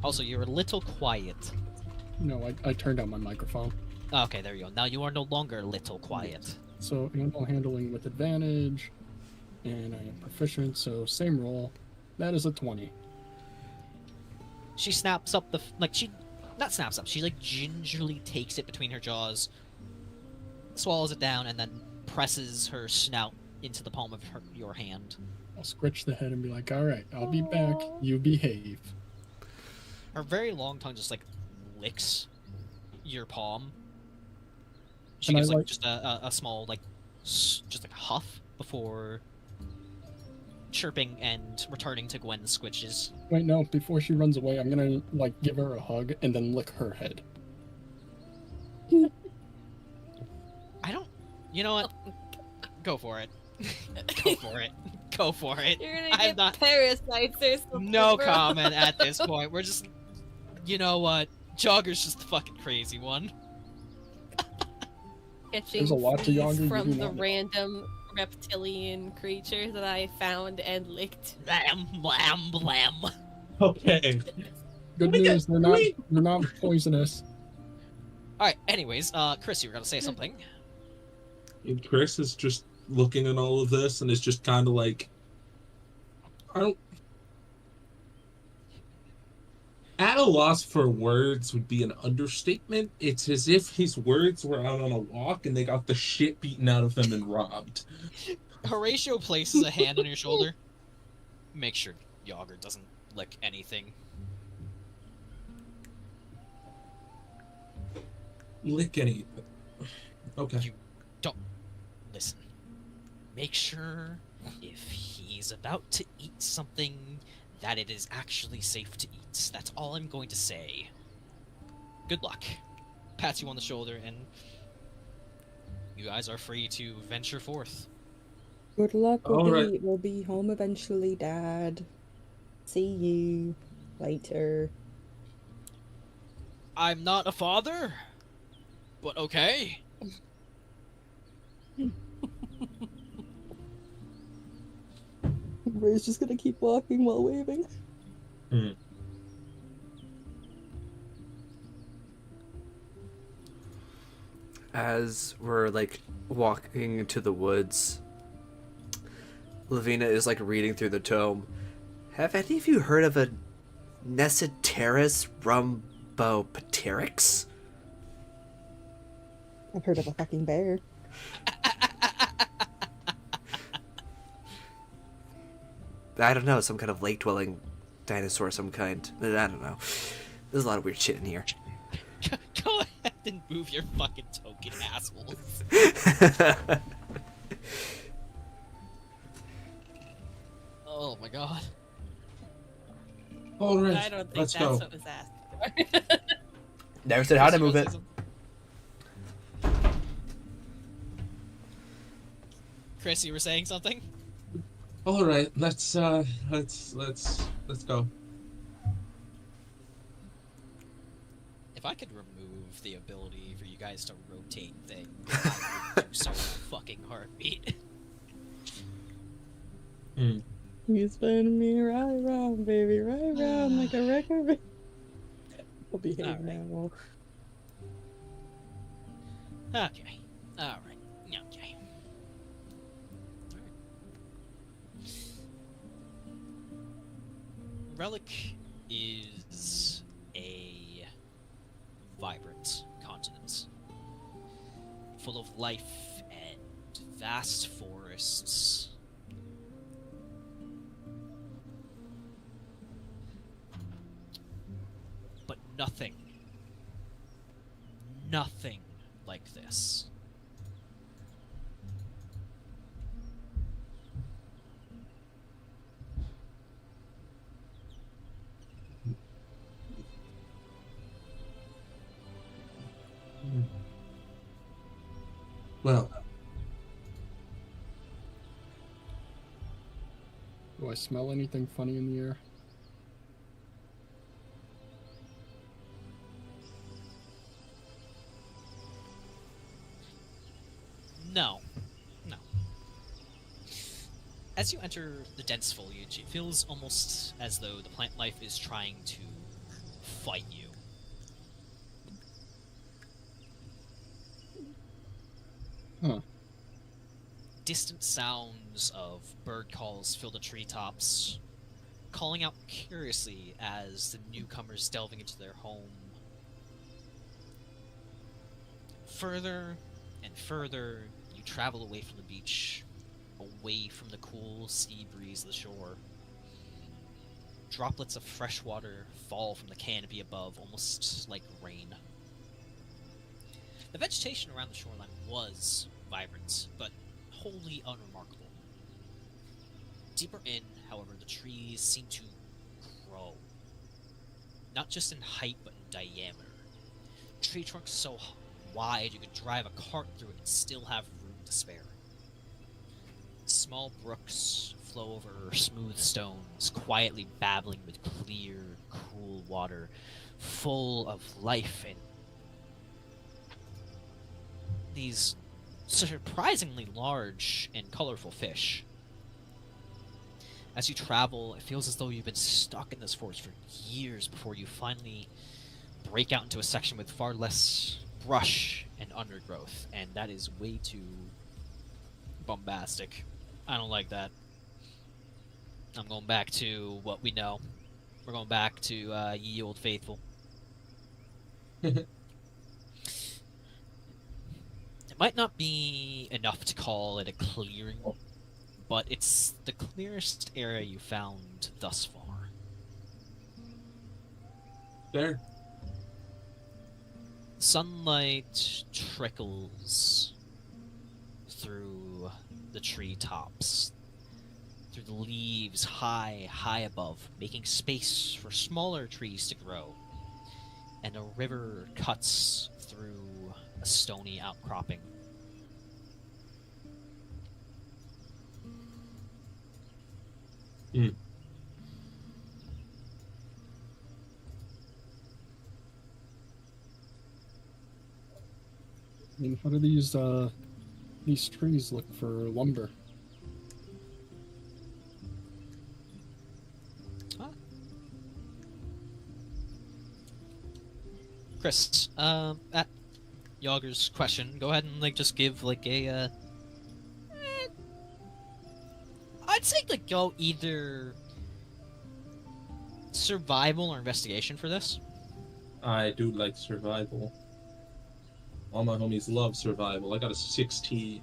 Also, you're a little quiet. No, I turned down my microphone. Okay, there you go. Now you are no longer little quiet. So animal handling with advantage, and I am proficient, so same roll. That is a 20. She snaps up not snaps up, she gingerly takes it between her jaws, swallows it down, and then presses her snout into the palm of your hand. I'll scratch the head and be like, alright, I'll be back, you behave. Her very long tongue just licks your palm. She And gives just a small just a huff before chirping and returning to Gwen's squitches. Wait, no, before she runs away, I'm gonna give her a hug and then lick her head. I don't. You know what? Go for it. Go for it. Go for it. You're gonna I'm get not. parasites or something. No bro. comment at this point. We're just. You know what? Jogger's just the fucking crazy one. Catching There's a lot to fleas Jogger you from do the not know. random reptilian creatures that I found and licked. Blam, blam, blam. Okay. Good We got- news, they're not poisonous. Alright, anyways, Chris, you were gonna say something. And Chris is just looking at all of this and is just kind of like, I don't. At a loss for words would be an understatement. It's as if his words were out on a walk and they got the shit beaten out of them and robbed. Horatio places a hand on your shoulder. Make sure Jogger doesn't lick anything. Lick anything. Okay. You don't listen. Make sure if he's about to eat something that it is actually safe to eat. That's all I'm going to say. Good luck. Pats you on the shoulder, and you guys are free to venture forth. Good luck. Alright. We'll be home eventually, Dad. See you later. I'm not a father, but okay. Ray's just gonna keep walking while waving. As we're walking into the woods, Levina is reading through the tome. Have any of you heard of a Necitaris rhombopaterix? I've heard of a fucking bear. I don't know, some kind of lake-dwelling dinosaur of some kind. I don't know. There's a lot of weird shit in here. Go ahead and move your fucking token, assholes. Oh my god. All right. I don't think let's that's go. what was asked for. Never said how to move it. Chris, you were saying something? All right, let's go. If I could remove the ability for you guys to rotate things, I would do so in a fucking heartbeat. You spin me right round, baby, right round like a record. I'll behave Alright. now. Okay. Alright. Okay. Relic is a vibrant continent, full of life and vast forests. But nothing like this. Well, Do I smell anything funny in the air? No. No. As you enter the dense foliage, it feels almost as though the plant life is trying to fight you. Huh. Distant sounds of bird calls fill the treetops, calling out curiously as the newcomers delving into their home. Further and further, you travel away from the beach, away from the cool sea breeze of the shore. Droplets of fresh water fall from the canopy above, almost like rain. The vegetation around the shoreline was vibrant, but wholly unremarkable. Deeper in, however, the trees seem to grow. Not just in height, but in diameter. Tree trunks so wide you could drive a cart through it and still have room to spare. Small brooks flow over smooth stones, quietly babbling with clear, cool water, full of life and these surprisingly large and colorful fish. As you travel, it feels as though you've been stuck in this forest for years before you finally break out into a section with far less brush and undergrowth, and that is way too bombastic. I don't like that. I'm going back to what we know. We're going back to ye old faithful. It might not be enough to call it a clearing, but it's the clearest area you found thus far. there. Sunlight trickles through the treetops, through the leaves high above, making space for smaller trees to grow. And a river cuts through a stony outcropping. Mm. I mean, how do these trees look for lumber? Chris, at Yager's question, go ahead and just give a I'd say go either survival or investigation for this. I do like survival. All my homies love survival. I got a 16.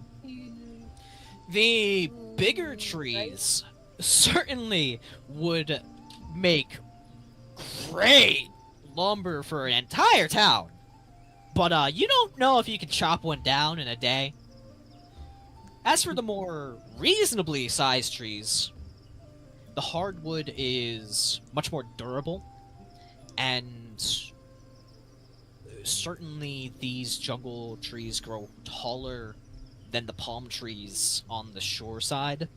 The bigger trees certainly would make great lumber for an entire town. But you don't know if you can chop one down in a day. As for the more reasonably sized trees, the hardwood is much more durable, and certainly these jungle trees grow taller than the palm trees on the shore side.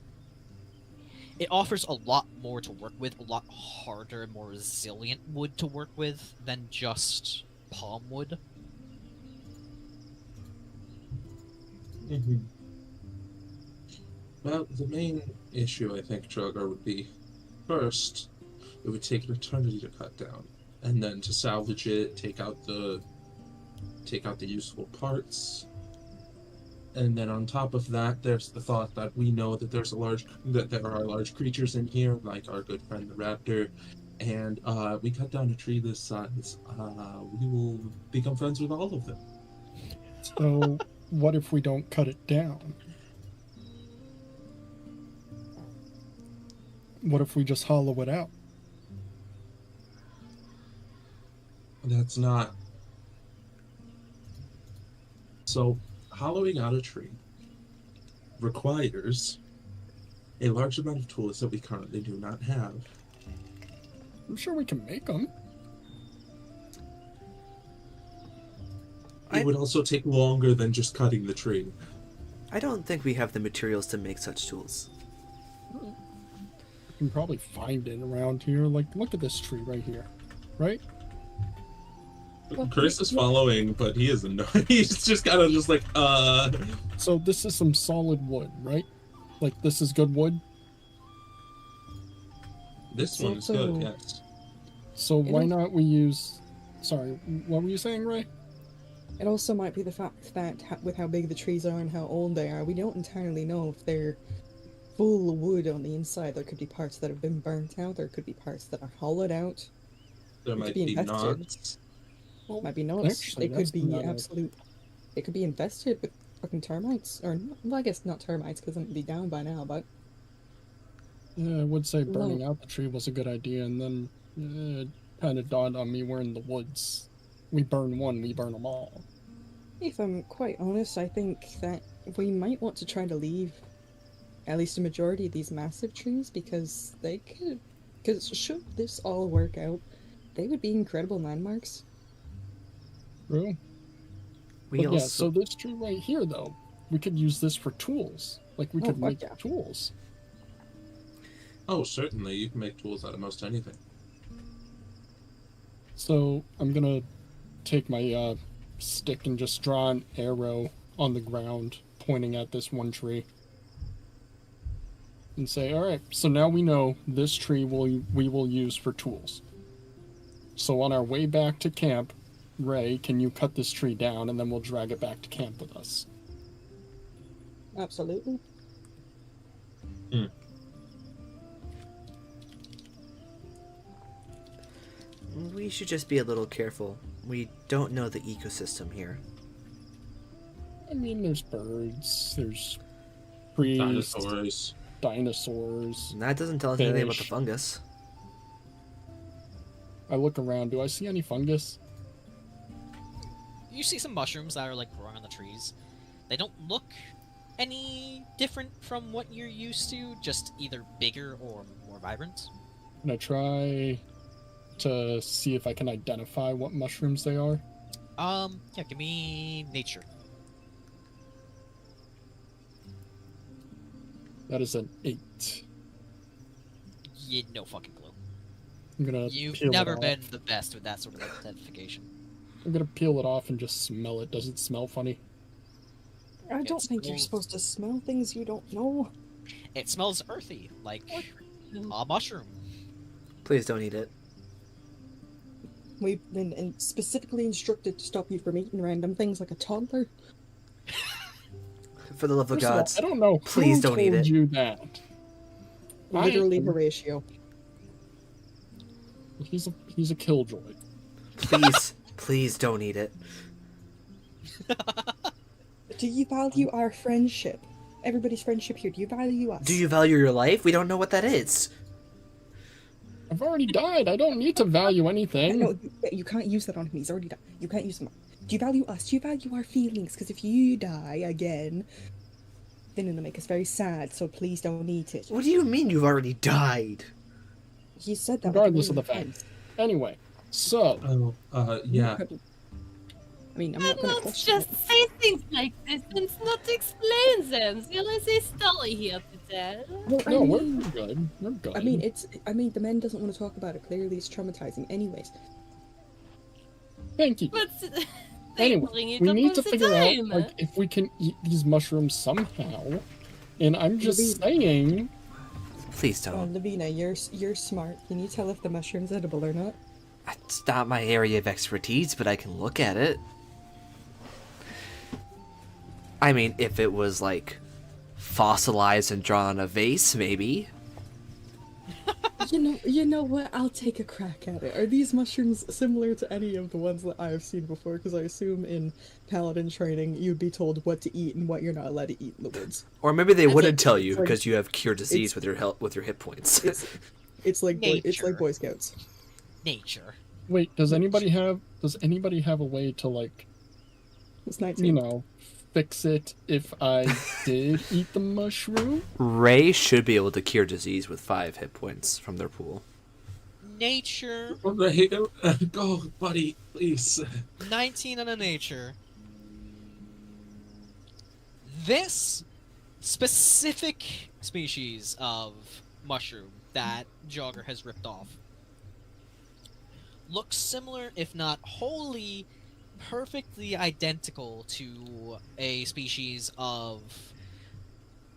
It offers a lot more to work with, a lot harder and more resilient wood to work with than just palm wood. Mm-hmm. Well, the main issue, I think, Drauger, would be, first, it would take an eternity to cut down, and then to salvage it, take out the useful parts, and then on top of that, there's the thought that we know that there are large creatures in here, like our good friend the raptor, and we cut down a tree this size, we will become friends with all of them. So, what if we don't cut it down? What if we just hollow it out? That's not... So, hollowing out a tree requires a large amount of tools that we currently do not have. I'm sure we can make them. It would also take longer than just cutting the tree. I don't think we have the materials to make such tools. You can probably find it around here. Like, look at this tree right here. Right? Well, Chris is following, but he is annoyed. He's just kind of just like, So this is some solid wood, right? Like, this is good wood? This one is good, yes. So why not we use... Sorry, what were you saying, Rae? It also might be the fact that with how big the trees are and how old they are, we don't entirely know if they're full of wood on the inside. There could be parts that have been burnt out, there could be parts that are hollowed out. There might be knots. Might be knots. Actually, They could be not absolute... They could be infested with fucking termites. Or, well, I guess not termites, because they'd be down by now, but... Yeah, I would say burning out the tree was a good idea, and then it kind of dawned on me we're in the woods. We burn one, we burn them all. If I'm quite honest, I think that we might want to try to leave at least a majority of these massive trees, because they could... Because should this all work out, they would be incredible landmarks. True. We Yeah, so this tree right here, though, we could use this for tools. Like, we could make tools. Oh, certainly. You can make tools out of most anything. So, I'm gonna take my stick and just draw an arrow on the ground, pointing at this one tree. And say, alright, so now we know this tree we will use for tools. So on our way back to camp, Rae, can you cut this tree down, and then we'll drag it back to camp with us? Absolutely. We should just be a little careful. We don't know the ecosystem here. I mean, there's birds, there's trees, dinosaurs. And that doesn't tell us anything about the fungus. I look around, do I see any fungus? You see some mushrooms that are like growing on the trees. They don't look any different from what you're used to, just either bigger or more vibrant. Can I try to see if I can identify what mushrooms they are? Yeah, give me nature. That is an 8. You no fucking clue. I'm gonna You've peel never it off. been the best with that sort of identification. I'm gonna peel it off and just smell it. Does it smell funny? I don't think you're smells- supposed to smell things you don't know. It smells earthy, like a mushroom. Please don't eat it. We've been specifically instructed to stop you from eating random things like a toddler. For the love of First of all, gods. I don't know Please who don't told eat it. you that. Literally I am- Horatio. He's a killjoy. Please, please don't eat it. Do you value our friendship? Everybody's friendship here. Do you value us? Do you value your life? We don't know what that is. I've already died. I don't need to value anything. No, you can't use that on him. He's already died. You can't use them. Do you value us? Do you value our feelings? Because if you die again, then it'll make us very sad. So please don't eat it. What do you mean you've already died? He said that. Regardless of the with fact. Anyway, so Oh, yeah. I mean, I'm Do not going to not question just it. say things like this and not explain them. There is a story here to tell. Well, I No, we're mean, good. We're good. I mean, the man doesn't want to talk about it. Clearly, it's traumatizing. Anyways, Thank you. But Anyway, we need to figure out like if we can eat these mushrooms somehow. And I'm just saying. Please don't. Levina, you're smart. Can you tell if the mushroom's edible or not? It's not my area of expertise, but I can look at it. I mean, if it was, like, fossilized and drawn on a vase, maybe. You know what? I'll take a crack at it. Are these mushrooms similar to any of the ones that I have seen before? Because I assume in paladin training you'd be told what to eat and what you're not allowed to eat in the woods. Or maybe they wouldn't tell you like- because you have cure disease with your hit points. It's like it's Nature. like Boy Scouts. Nature. Wait, does anybody have a way to like, It's 19. you know, fix it if I did eat the mushroom? Rae should be able to cure disease with 5 hit points from their pool. Nature. Go, buddy, please. 19 on a nature. This specific species of mushroom that Drauger has ripped off looks similar, if not wholly perfectly identical to a species of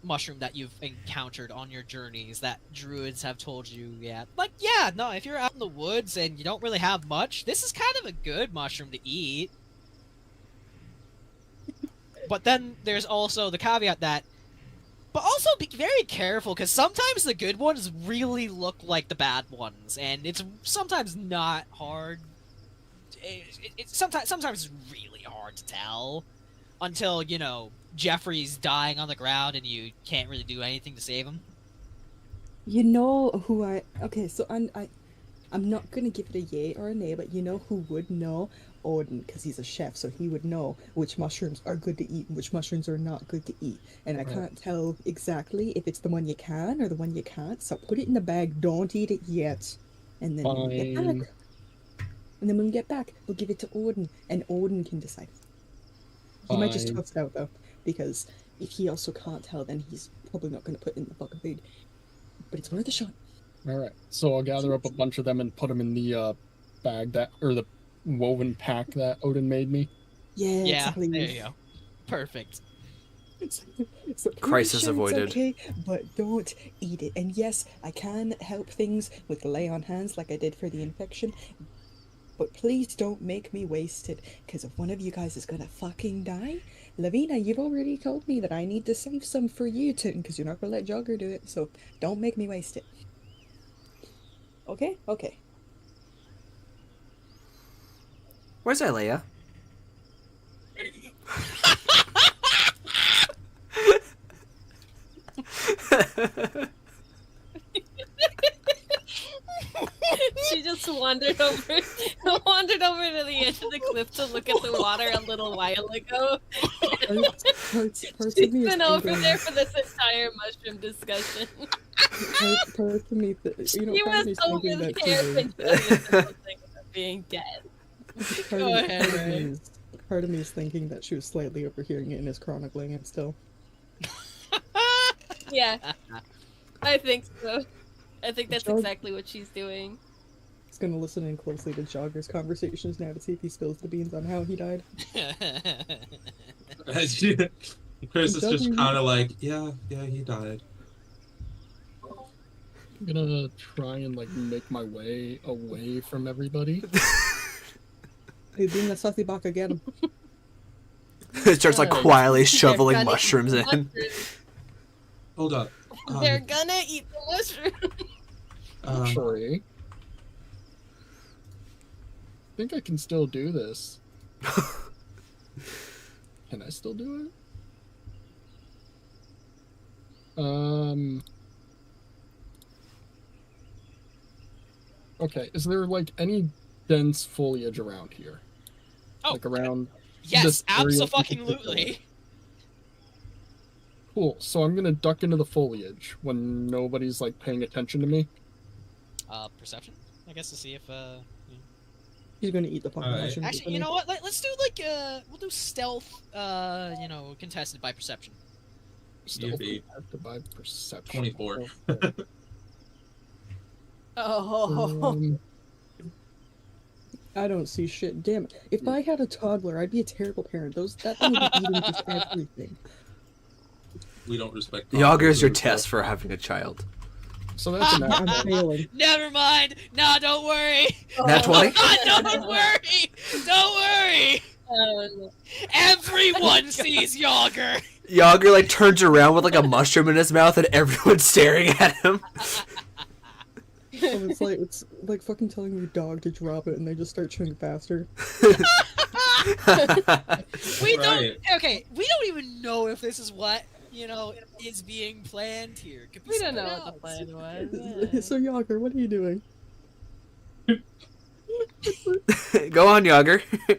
mushroom that you've encountered on your journeys that druids have told you, if you're out in the woods and you don't really have much, this is kind of a good mushroom to eat. But then there's also the caveat that, but also be very careful, because sometimes the good ones really look like the bad ones, and it's sometimes not hard. Sometimes it's really hard to tell until, you know, Jeffrey's dying on the ground and you can't really do anything to save him. You know who okay, so I'm not gonna give it a yay or a nay, but you know who would know? Odin, because he's a chef, so he would know which mushrooms are good to eat and which mushrooms are not good to eat. And I can't tell exactly if it's the one you can or the one you can't, so put it in the bag, don't eat it yet. And then when we get back, we'll give it to Odin, and Odin can decide. He might just toss it out, though, because if he also can't tell, then he's probably not going to put it in the fucking food. But it's worth a shot. Alright, so I'll gather up a bunch of them and put them in the bag or the woven pack that Odin made me. Yeah, exactly. There you go. Perfect. So Crisis sure avoided. It's okay, but don't eat it. And yes, I can help things with lay on hands like I did for the infection, but please don't make me waste it, because if one of you guys is gonna fucking die, Levina, you've already told me that I need to save some for you, because you're not gonna let Drauger do it, so don't make me waste it. Okay? Okay. Where's Aelea? She just wandered over to the edge of the cliff to look at the water a little while ago. Parts of She's me is been over thinking- there for this entire mushroom discussion. Part of me, She part of me was is over thinking that there too. when she was something about being dead. Part of me is thinking that she was slightly overhearing it and is chronicling it still. Yeah, I think so. I think that's Drauger- exactly what she's doing. He's gonna listen in closely to Drauger's conversations now to see if he spills the beans on how he died. Chris is just kind of like, yeah, he died. I'm gonna try and like make my way away from everybody. He's being a sussy baka, get him. It starts like quietly shoveling gonna eat mushrooms the in. mushrooms. Hold up. They're gonna eat the mushroom. Actually, I think I can still do this. Can I still do it? Okay, is there like any dense foliage around here? Oh, Like around yes, this area in absolutely. particular? Cool, so I'm gonna duck into the foliage when nobody's like paying attention to me. Perception, I guess, to see if He's gonna eat the fucking Alright. mushroom. Actually, you know what? Let's do like we'll do stealth. Contested by perception. Stealth be by perception. 24. Oh. I don't see shit. Damn it. If I had a toddler, I'd be a terrible parent. That thing would be eating just everything. We don't respect. Yager's your test for having a child. So that's an I'm failing. Never mind. No, don't worry. Nat 20? Don't worry. Don't worry. Everyone sees Yager. Yager like turns around with like a mushroom in his mouth and everyone's staring at him. And it's like fucking telling your dog to drop it and they just start chewing faster. We don't. Right. Okay, we don't even know if this is what is being planned here. Could be We don't know something what the else. plan was. So Yager, what are you doing? Go on, Yager. I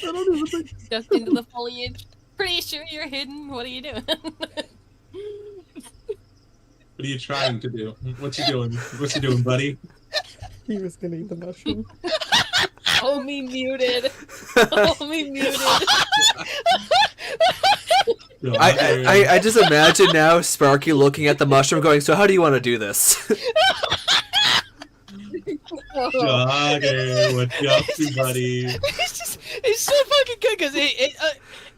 don't even think. Just into the foliage. Pretty sure you're hidden. What are you doing? What are you trying to do? What you doing? What you doing, buddy? He was gonna eat the mushroom. Homie muted. Homie muted. I just imagine now Sparky looking at the mushroom going, so how do you want to do this? Drauger, what you up to, buddy? It's so fucking good because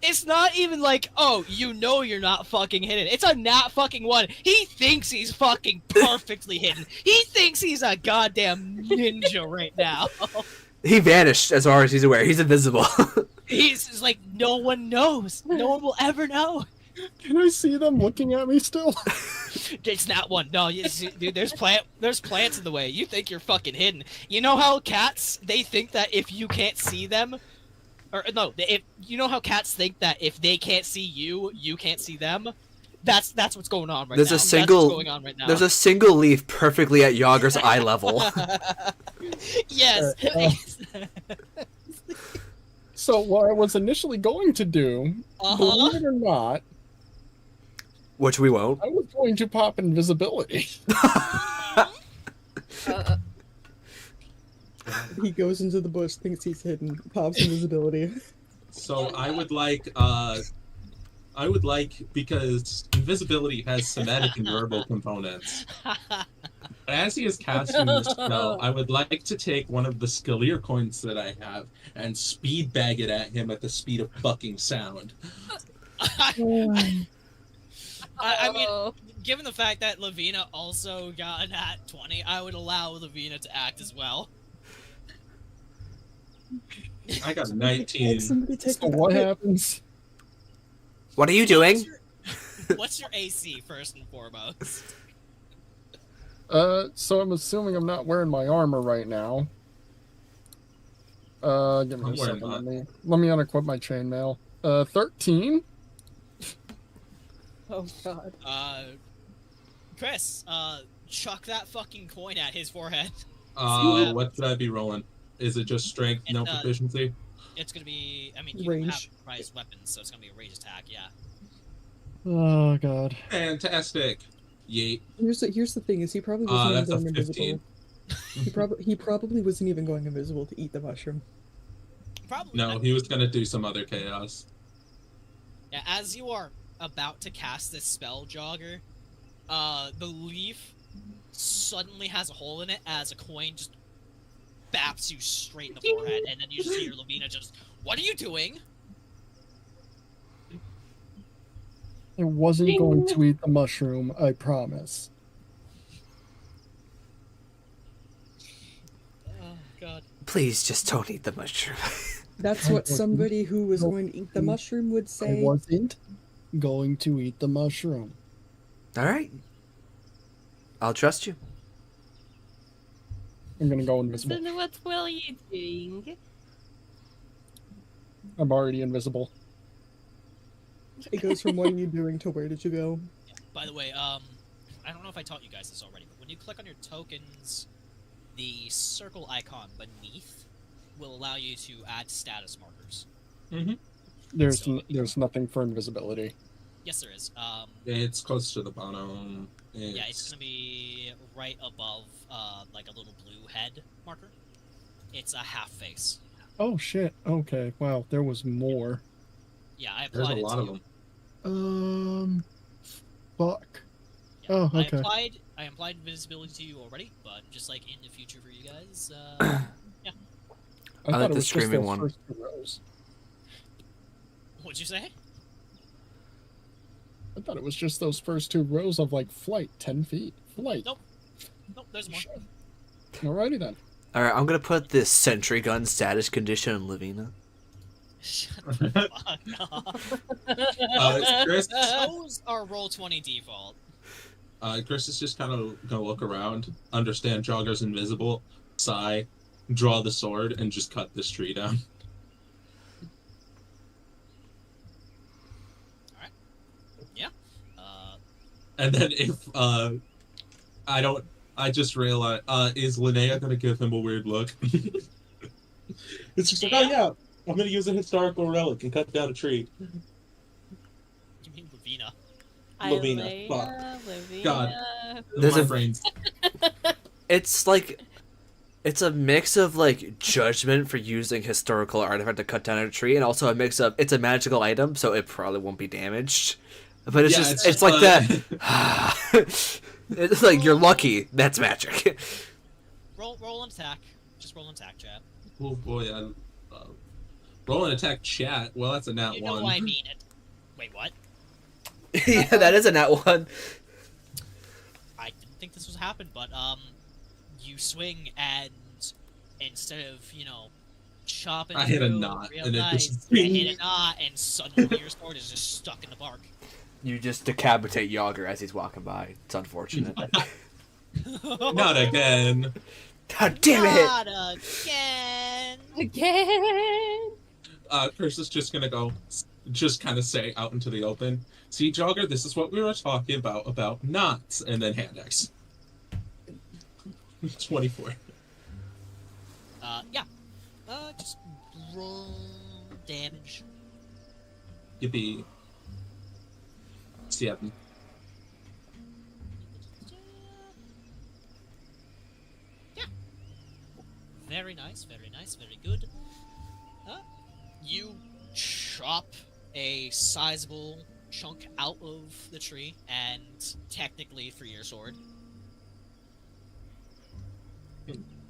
it's not even like, oh, you're not fucking hidden. It's a nat fucking one. He thinks he's fucking perfectly hidden. He thinks he's a goddamn ninja right now. He vanished as far as he's aware. He's invisible. He's just like, no one knows. No one will ever know. Can I see them looking at me still? It's not one. No, dude, there's plants in the way. You think you're fucking hidden. You know how cats, they think that if you can't see them, you know how cats think that if they can't see you, you can't see them? That's what's going on right now. That's what's going on right now. There's a single leaf perfectly at Yager's eye level. Yes. So what I was initially going to do, believe it or not, Which we won't. I was going to pop invisibility. He goes into the bush, thinks he's hidden, pops invisibility. So I would like, because invisibility has somatic and verbal components. As he is casting this spell, I would like to take one of the Skillier coins that I have and speed bag it at him at the speed of fucking sound. I mean, given the fact that Levina also got a nat 20, I would allow Levina to act as well. I got a 19. Somebody take So what happens? What are you doing? What's your AC, first and foremost? So I'm assuming I'm not wearing my armor right now. Give me I'm a wearing second. Let me unequip my chainmail. 13? Oh god. Chris, chuck that fucking coin at his forehead. What should I be rolling? Is it just strength, no proficiency? It's gonna be, I mean, you Range. have prized weapons, so it's gonna be a range attack, yeah. Oh god. Fantastic. Yeet. Here's the thing: is he probably wasn't That's a even going 15. invisible. He probably wasn't even going invisible to eat the mushroom. Probably No, not. he was gonna do some other chaos. Yeah, as you are about to cast this spell, Jogger, the leaf suddenly has a hole in it as a coin just baps you straight in the forehead, and then you just hear Levina just, "What are you doing?" I wasn't going to eat the mushroom, I promise. Oh, God. Please just don't eat the mushroom. That's what somebody who was going to eat the mushroom would I say. wasn't going to eat the mushroom. Alright. I'll trust you. I'm gonna go invisible. So what will you doing? I'm already invisible. It goes from what are you doing to where did you go? By the way, I don't know if I taught you guys this already, but when you click on your tokens, the circle icon beneath will allow you to add status markers. Mm-hmm. There's nothing for invisibility. Yes, there is. It's close to the bottom. Yeah, it's gonna be right above, like a little blue head marker. It's a half face. Oh shit. Okay. Wow, there was more. Yeah, I There's applied a it lot to of you. them. Fuck. Yeah, Oh, I okay. applied invisibility to you already, but just like in the future for you guys, yeah. I like thought it the was just screaming those one. first 2 rows. What'd you say? I thought it was just those first 2 rows of like flight, 10 feet. Flight. Nope. Nope, there's more. Shit. Alrighty then. Alright, I'm gonna put this sentry gun status condition on Levina. Shut the fuck up. Chris, Those are roll 20 default. Chris is just kind of gonna look around, understand Drauger's invisible, sigh, draw the sword, and just cut this tree down. Alright. Yeah. And then if I just realized, is Linnea gonna give him a weird look? It's just like, oh yeah, I'm gonna use a historical relic and cut down a tree. You mean Levina? Levina, Aelea, fuck. Levina. God. There's My a- brain's It's like, it's a mix of like judgment for using historical artifact to cut down a tree, and also a mix of it's a magical item, so it probably won't be damaged. But it's Yeah, just it's it's like just, that. It's like you're lucky. That's magic. Roll an attack. Just roll an attack, chat. oh boy, roll an attack chat. Well, that's a nat You one. know I mean it. Wait, what? Yeah, that is a nat one. I didn't think this was happen, but you swing and instead of chopping I hit a through knot, real and it nice, just- you hit a knot, and suddenly your sword is just stuck in the bark. You just decapitate Yager as he's walking by. It's unfortunate. Not again. God damn it! Not again. Again. Chris is just gonna go, just kind of say out into the open. See, Drauger, this is what we were talking about knots, and then hand X. 24. Yeah. Just roll damage. Yippee. 7. Yeah. Very nice, very good. You chop a sizable chunk out of the tree, and technically free your sword.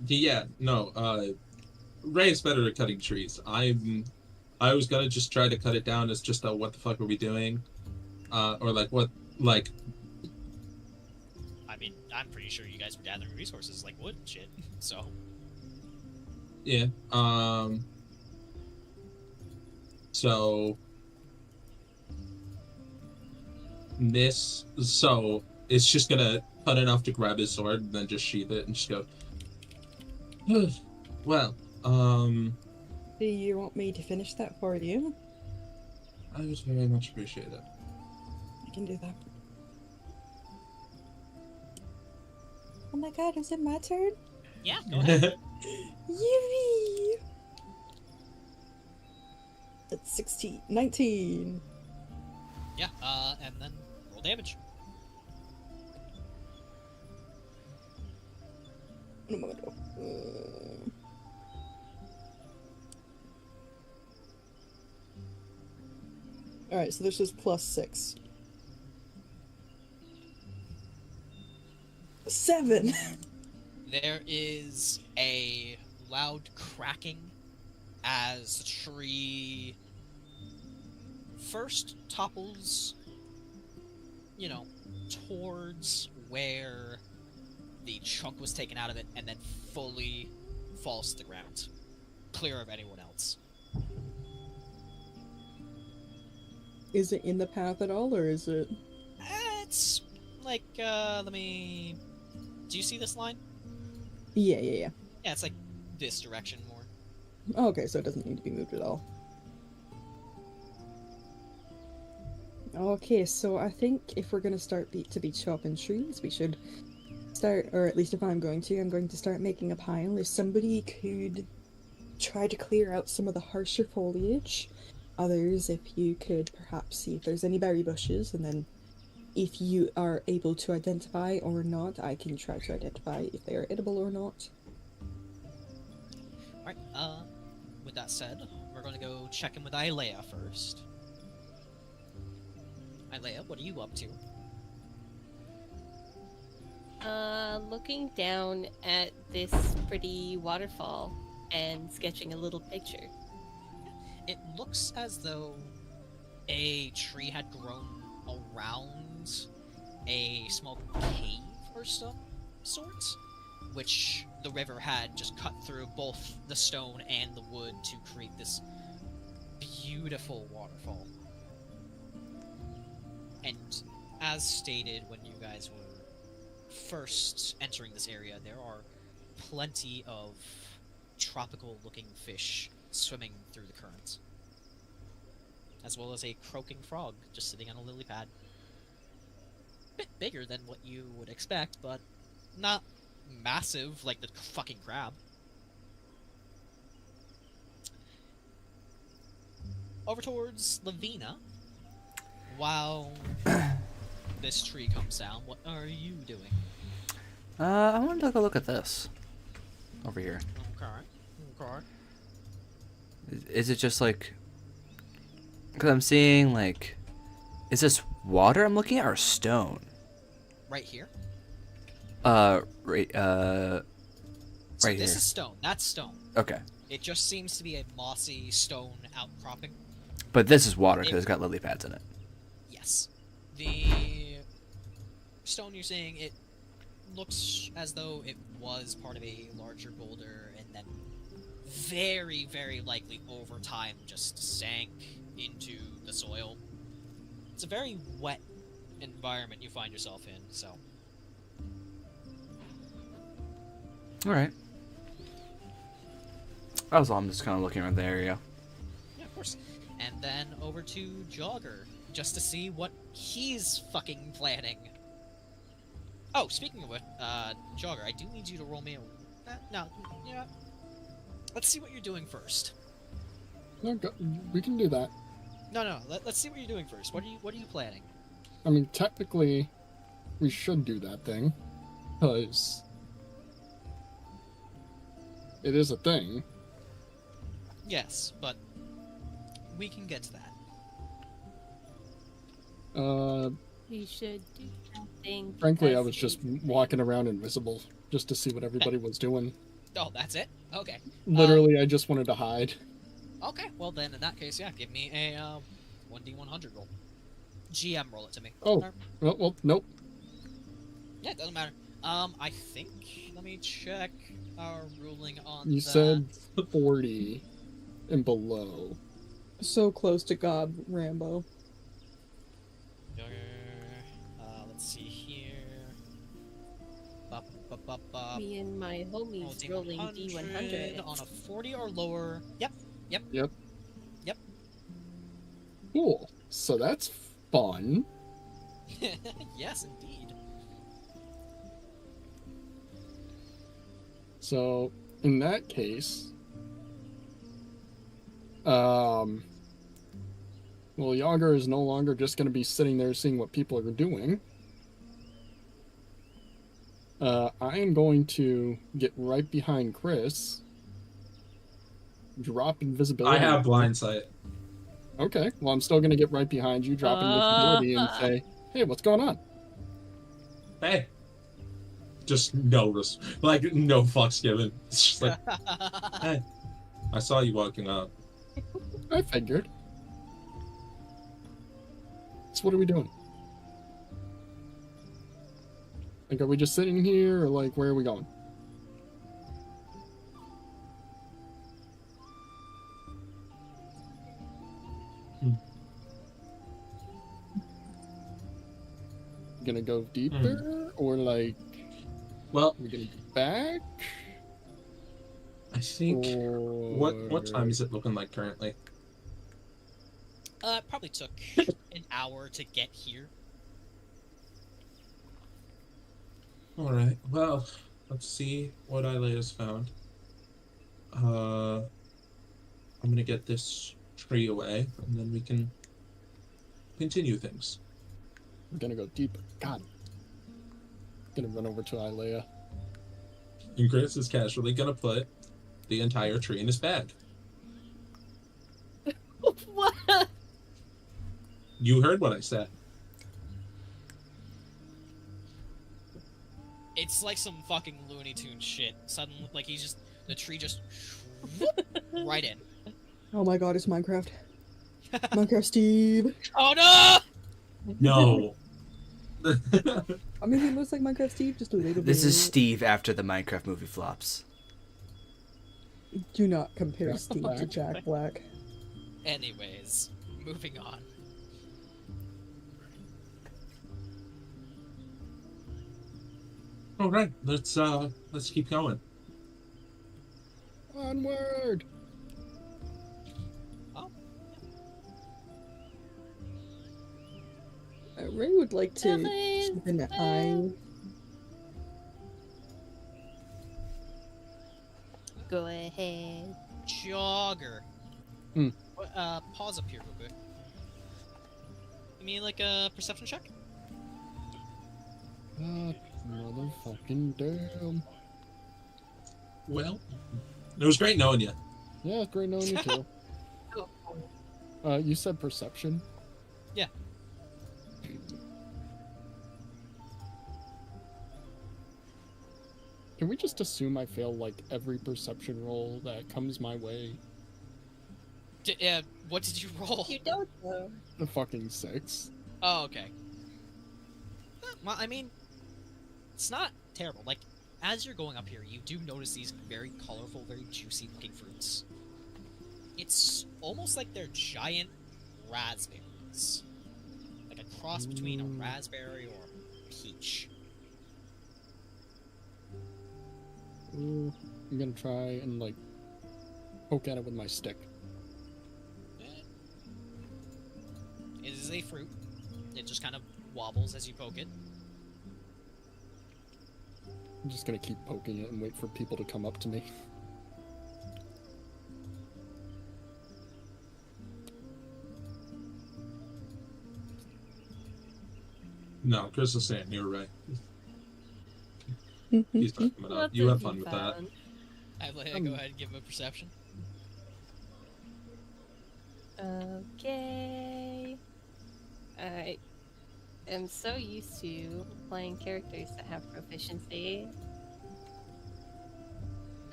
Yeah, no, Ray's better at cutting trees. I was gonna just try to cut it down as just a what the fuck are we doing? Or like what, like, I mean, I'm pretty sure you guys were gathering resources like wood and shit, so... yeah, so it's just gonna cut enough to grab his sword and then just sheath it and just go, well, Do you want me to finish that for you? I would very much appreciate it. I can do that. Oh my god, is it my turn? Yeah, go ahead. Yippee! That's 19. Yeah, and then roll damage. No moment. Alright, so this is +6. 7! There is a loud cracking as the tree first topples, towards where the chunk was taken out of it, and then fully falls to the ground, clear of anyone else. Is it in the path at all, or is it... It's like, let me... Do you see this line? Yeah. Yeah, it's like this direction more. Okay, so it doesn't need to be moved at all. Okay, so I think if we're gonna start to be chopping trees, we should start, or at least if I'm going to start making a pile. If somebody could try to clear out some of the harsher foliage, others if you could perhaps see if there's any berry bushes, and then if you are able to identify or not, I can try to identify if they are edible or not. Alright, with that said, we're going to go check in with Aelea first. Aelea, what are you up to? Looking down at this pretty waterfall and sketching a little picture. It looks as though a tree had grown around a small cave or some sort, which the river had just cut through both the stone and the wood to create this beautiful waterfall. And as stated when you guys were first entering this area, there are plenty of tropical-looking fish swimming through the current, as well as a croaking frog just sitting on a lily pad. Bit bigger than what you would expect, but not massive like the fucking crab. Over towards Levina, while this tree comes down, what are you doing? I want to take a look at this over here. Okay. Is it just like? Because I'm seeing like, is this water I'm looking at or stone? Right here? Right. So Right this here. is stone. That's stone. Okay. It just seems to be a mossy stone outcropping. But this is water because it's got lily pads in it. Yes. The stone you're seeing, it looks as though it was part of a larger boulder and then very, very likely over time just sank into the soil. It's a very wet environment you find yourself in, so. Alright. That was all. I'm just kind of looking around the area. Yeah, of course. And then over to Drauger, just to see what he's fucking planning. Oh, speaking of what, Drauger, I do need you to roll me a... no, yeah. Let's see what you're doing first. No, we can do that. No, let's see what you're doing first. What are you planning? I mean, technically, we should do that thing, because it is a thing. Yes, but we can get to that. We should do something. Frankly, I because was just walking around invisible, just to see what everybody was doing. Oh, that's it? Okay. Literally, I just wanted to hide. Okay, well then, in that case, yeah, give me a 1d100 roll. GM roll it to me. Oh, Or- well, nope. Yeah, it doesn't matter. I think, let me check our ruling on You that. said 40 and below. So close to God, Rambo. Let's see here. Bop, bop, bop, bop. me and my homies rolling D100. on a 40 or lower. Yep. Cool. So that's fun. Yes, indeed. So, in that case, well, Yager is no longer just going to be sitting there seeing what people are doing. I am going to get right behind Chris, drop invisibility. I have blind sight. Okay, well, I'm still going to get right behind you, drop invisibility, and say, hey, what's going on? Hey. Just no fucks given. It's just like, hey, I saw you walking up. I figured. So what are we doing? Like, are we just sitting here, or like, where are we going? Gonna go deeper, or like, Well, we're gonna go back? I think what time is it looking like currently? It probably took an hour to get here. All right. Well, let's see what Aelea's found. I'm gonna get this tree away, and then we can continue things. We're gonna go deeper. God. Gonna run over to Aelea. And Chris is casually gonna put the entire tree in his bag. What? You heard what I said. It's like some fucking Looney Tunes shit. Suddenly, like the tree just right in. Oh my god, it's Minecraft. Minecraft Steve. Oh no! No. I mean, he looks like Minecraft Steve just a little bit. This is Steve after the Minecraft movie flops. Do not compare Steve to Jack Black. Anyways, moving on. All right, let's keep going. Onward! Oh, Rae would like to Nothing. keep an eye. Go ahead. Jogger. Hmm. Pause up here real quick. You mean like a perception check? Motherfucking damn. Well, it was great knowing you. Yeah, great knowing you too. You said perception? Yeah. Can we just assume I fail like every perception roll that comes my way? What did you roll? You don't know. The fucking 6. Oh, okay. Well, I mean, it's not terrible. Like, as you're going up here, you do notice these very colorful, very juicy-looking fruits. It's almost like they're giant raspberries. Like a cross between a raspberry or a peach. Ooh, I'm gonna try and like poke at it with my stick. It is a fruit. It just kind of wobbles as you poke it. I'm just gonna keep poking it and wait for people to come up to me. No, Chris is saying you're right. He's not coming up. You have fun with that. Aelea, go ahead and give him a perception. Okay. I am so used to playing characters that have proficiency.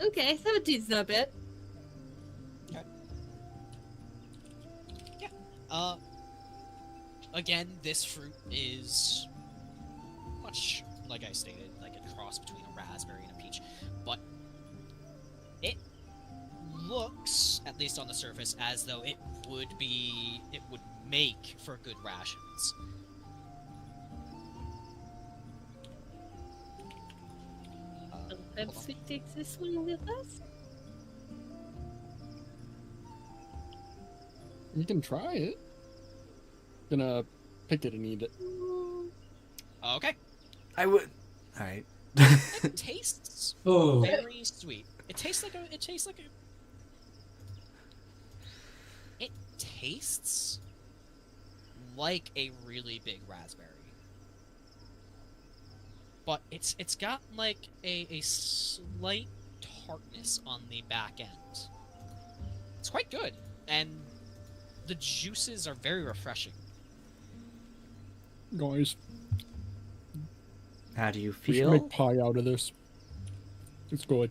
Okay, 17's not bad. Again, this fruit is much like I stated, like a cross between a raspberry and a peach, but it looks, at least on the surface, as though it would make for good rations. Perhaps we take this one with us? You can try it. Gonna pick it and eat it. Okay. I would. All right. It tastes Oh, very sweet. It tastes like a. It tastes like a really big raspberry, but it's got like a slight tartness on the back end. It's quite good, and the juices are very refreshing. Guys, How do you we should feel? make pie out of this. It's good.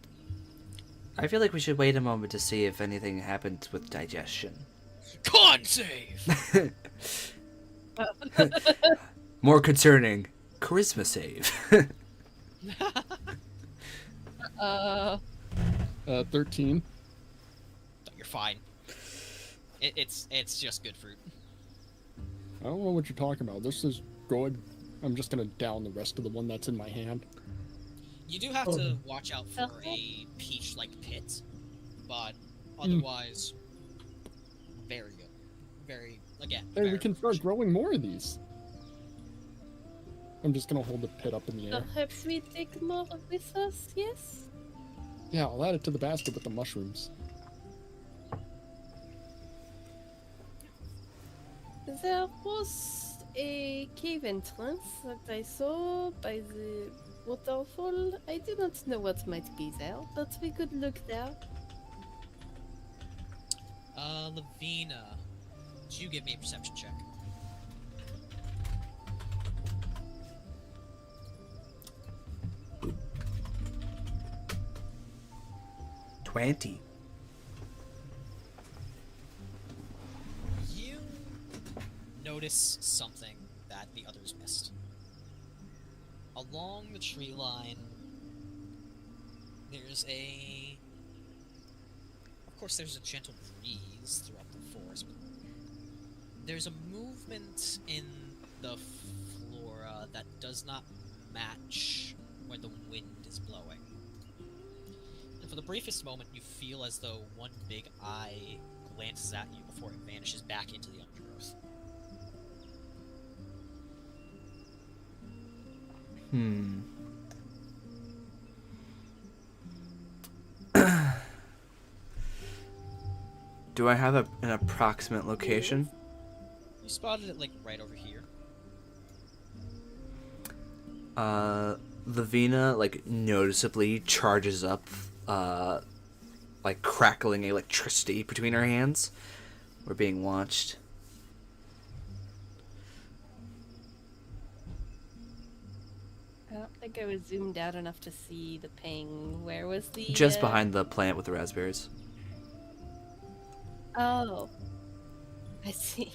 I feel like we should wait a moment to see if anything happens with digestion. Con save. More concerning, charisma save. 13. You're fine. It's just good fruit. I don't know what you're talking about. This is good. I'm just gonna down the rest of the one that's in my hand. You do have to watch out for a peach-like pit, but otherwise, very good. Very, again. Hey, very we can start refreshing. growing more of these. I'm just gonna hold the pit up in the air. Perhaps we take more with us, yes? Yeah, I'll add it to the basket with the mushrooms. There was a cave entrance that I saw by the waterfall. I do not know what might be there, but we could look there. Levina, you give me a perception check. $20. You notice something that the others missed. Along the tree line, there's a... Of course, there's a gentle breeze throughout the forest, but there's a movement in the flora that does not match where the wind is blowing. And for the briefest moment, you feel as though one big eye glances at you before it vanishes back into the undergrowth. Do I have an approximate location? You spotted it, like, right over here. Levina, like, noticeably charges up, like, crackling electricity between her hands. We're being watched. I don't think I was zoomed out enough to see the ping. Where was the... Just behind the plant with the raspberries. Oh. I see.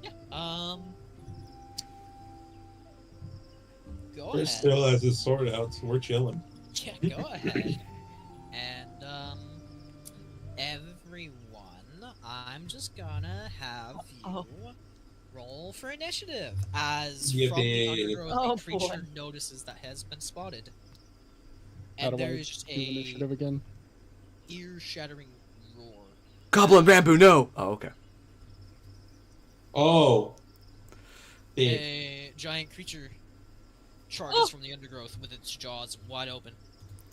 Yeah, go Chris ahead. still has his sword out, so we're chilling. Yeah, go ahead. And, everyone, I'm just gonna have you roll for initiative, as from the Yippee. undergrowth, Oh, a creature boy. notices that has been spotted. How And do I there's do initiative a again? ear-shattering roar. Goblin bamboo, no! Oh, okay. Oh. Big. A giant creature charges from the undergrowth with its jaws wide open.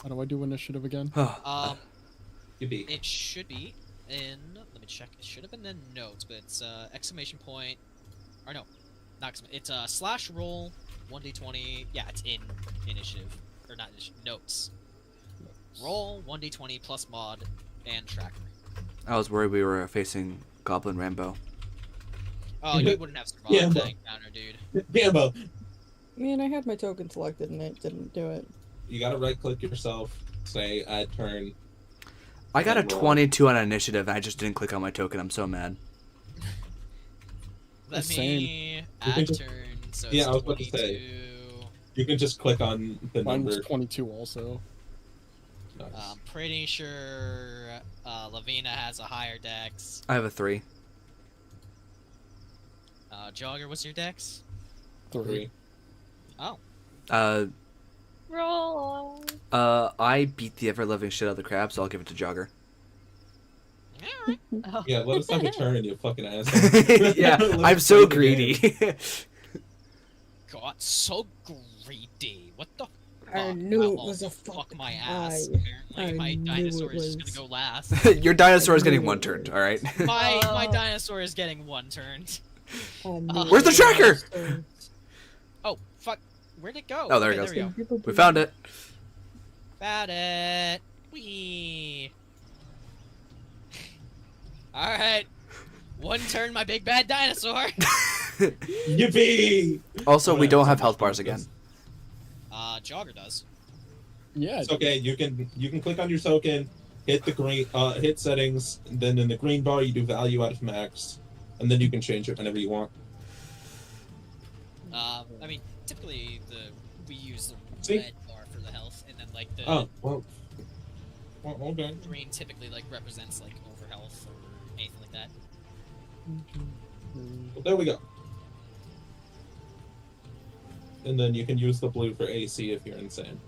How do I do initiative again? Yippee. It should be in. Let me check. It should have been in notes, but it's exclamation point. Or no, not exclamation. It's slash roll 1d20. Yeah, it's in initiative or not initiative. Notes. Roll 1d20 plus mod and tracker. I was worried we were facing Goblin Rambo. Oh, you wouldn't have survived Yeah, that but- encounter, dude. Gambo. I mean, I had my token selected and it didn't do it. You gotta right click yourself, say add turn. I got a And roll. 22 on initiative and I just didn't click on my token. I'm so mad. Let Same. me You can add just- turn. So Yeah, it's I was about to say. 22. You can just click on the Mine number. was 22 also. Nice. I'm pretty sure Levina has a higher dex. I have a 3. Jogger, what's your dex? 3. Oh. Roll. I beat the ever-living shit out of the crab, so I'll give it to Jogger. Alright. Oh. Yeah, let us have a turn, you fucking asshole. Yeah, Let's I'm so play the game. greedy. God, so greedy. What the fuck? I knew it I'll was a fuck fucking my ass. lie. Apparently, my I knew dinosaur it is just was. gonna go last. Your dinosaur is I getting knew one it turned, was. alright? My Oh. dinosaur is getting one turned. Where's the tracker? Oh, fuck. Where'd it go? Oh, there it Okay, goes. we go. We found it. Found it. Whee. Alright. One turn, my big bad dinosaur. Yippee! Also, we Whatever, don't have it's health bars focus. again. Jogger does. Yeah. It's okay. You can click on your token, hit the green, hit settings, and then in the green bar you do value out of max, and then you can change it whenever you want. I mean, typically we use the See? red bar for the health, and then like the Oh well. Well, okay. green typically like represents like over health or anything like that. Well, there we go. And then you can use the blue for AC if you're insane.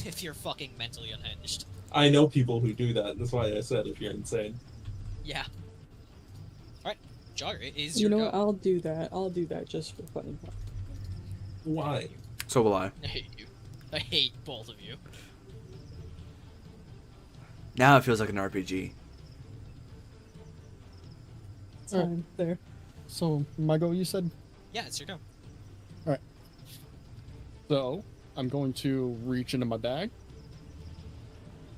If you're fucking mentally unhinged. I know people who do that. That's why I said if you're insane. Yeah. Alright, Jogger, it is You your know what? go. I'll do that. I'll do that just for fun. Why? So will I. I hate you. I hate both of you. Now it feels like an RPG. Time there. So, my go, you said? Yeah, it's your go. So, I'm going to reach into my bag.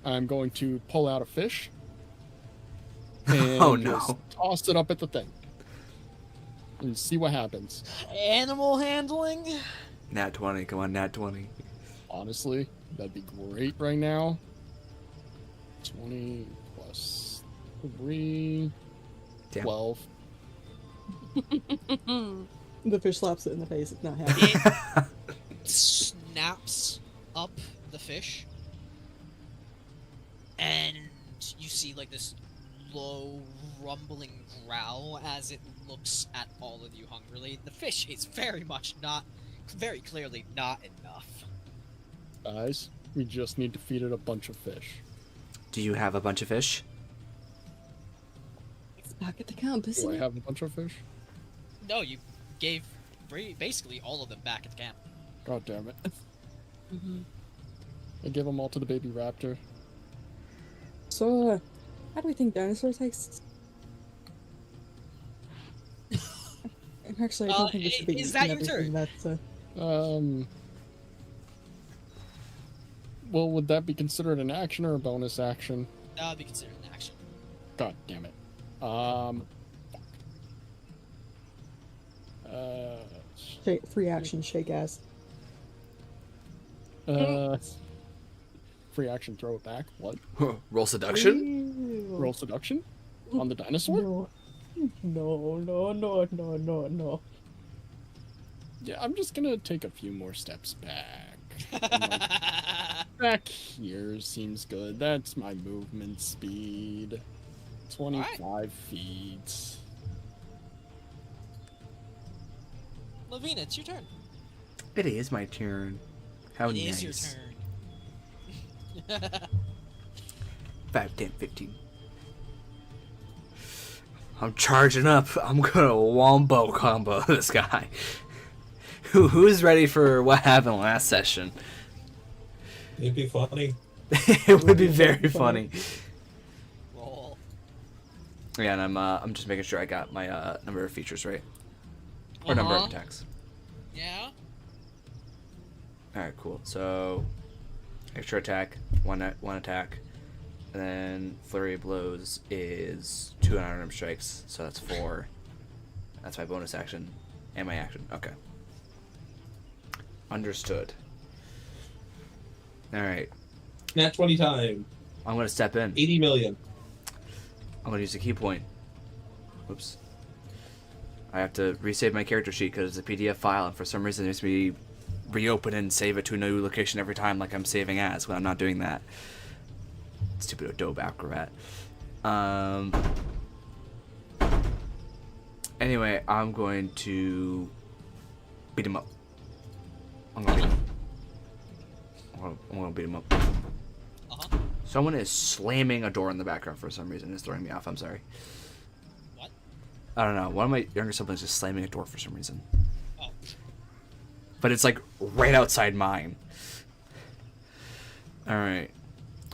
I'm going to pull out a fish. And Oh, no. just toss it up at the thing. And see what happens. Animal handling? Nat 20, come on, Nat 20. Honestly, that'd be great right now. 20 plus 3, Damn. 12. The fish slaps it in the face. It's not happy. It snaps up the fish, and you see like this low rumbling growl as it looks at all of you hungrily. The fish is very clearly not enough. Guys, we just need to feed it a bunch of fish. Do you have a bunch of fish? It's back at the camp, Do isn't I it? have a bunch of fish? No, you gave basically all of them back at the camp. God damn it. Mm-hmm. I give them all to the baby raptor. So, how do we think dinosaur tastes? Actually, I don't think we should be is eating that your everything turn? That's, Well, would that be considered an action or a bonus action? That would be considered an action. God damn it. free action, shake ass. Free action, throw it back. What? Roll seduction? Roll seduction? On the dinosaur? No. No. Yeah, I'm just gonna take a few more steps back. Back here seems good. That's my movement speed. 25 feet. Levina, it's your turn. It is my turn. How It nice. is your turn. 5, 10, 15. I'm charging up. I'm gonna wombo combo this guy. Who's ready for what happened last session? It'd be funny. It would be very funny. Roll. Yeah, and I'm just making sure I got my number of features right, or number of attacks. Yeah. All right, cool. So, extra attack, one attack, and then flurry of blows is 2 unarmed strikes, so that's 4. That's my bonus action and my action. Okay. Understood. All right. Nat 20 time. I'm gonna step in. 80 million. I'm gonna use a key point. Whoops. I have to resave my character sheet because it's a PDF file, and for some reason it makes me reopen and save it to a new location every time, like I'm saving as, when I'm not doing that. Stupid Adobe Acrobat. Anyway, I'm going to beat him up. I'm gonna beat him up. Uh-huh. Someone is slamming a door in the background for some reason. It's throwing me off. I'm sorry. What? I don't know. One of my younger siblings is slamming a door for some reason. Oh. But it's like right outside mine. Alright.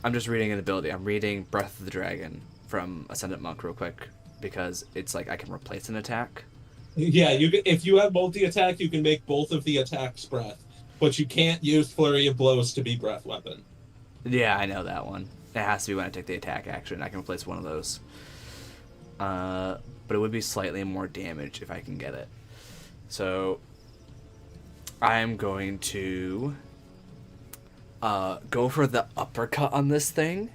I'm just reading an ability. I'm reading Breath of the Dragon from Ascendant Monk real quick because it's like I can replace an attack. Yeah, you can, if you have multi-attack, you can make both of the attacks breath, but you can't use Flurry of Blows to be breath weapon. Yeah, I know that one. It has to be when I take the attack action. I can replace one of those. But it would be slightly more damage if I can get it. So I'm going to go for the uppercut on this thing.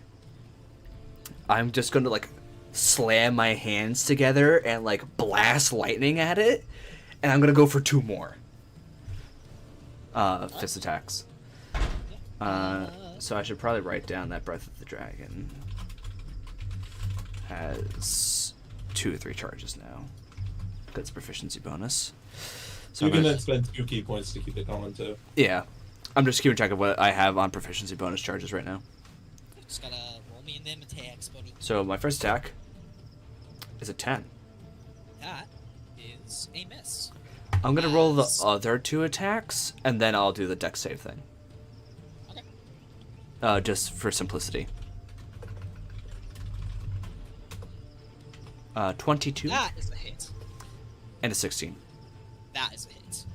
I'm just going to like slam my hands together and like blast lightning at it, and I'm going to go for 2 more fist attacks. So I should probably write down that Breath of the Dragon has 2 or 3 charges now. That's proficiency bonus. So You I'm can gonna- then spend 2 key points to keep it going too. Yeah. I'm just keeping track of what I have on proficiency bonus charges right now. Just gotta roll me in them attacks, buddy. So my first attack is a 10. That is a miss. I'm going to roll the other 2 attacks, and then I'll do the dex save thing. Okay. Just for simplicity. 22 That is a hit. and a 16. That is a hit.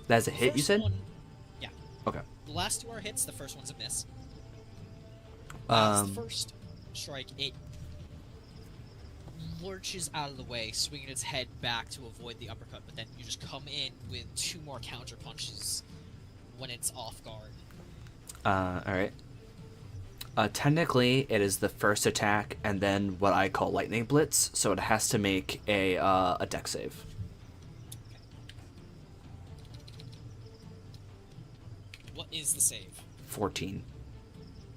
That's a hit, you First said? one- yeah. Okay. The last 2 are hits. The first one's a miss. As the first strike, it lurches out of the way, swinging its head back to avoid the uppercut, but then you just come in with 2 more counter punches when it's off guard. Alright. Technically, it is the first attack and then what I call lightning blitz, so it has to make a dex save. What is the save? 14.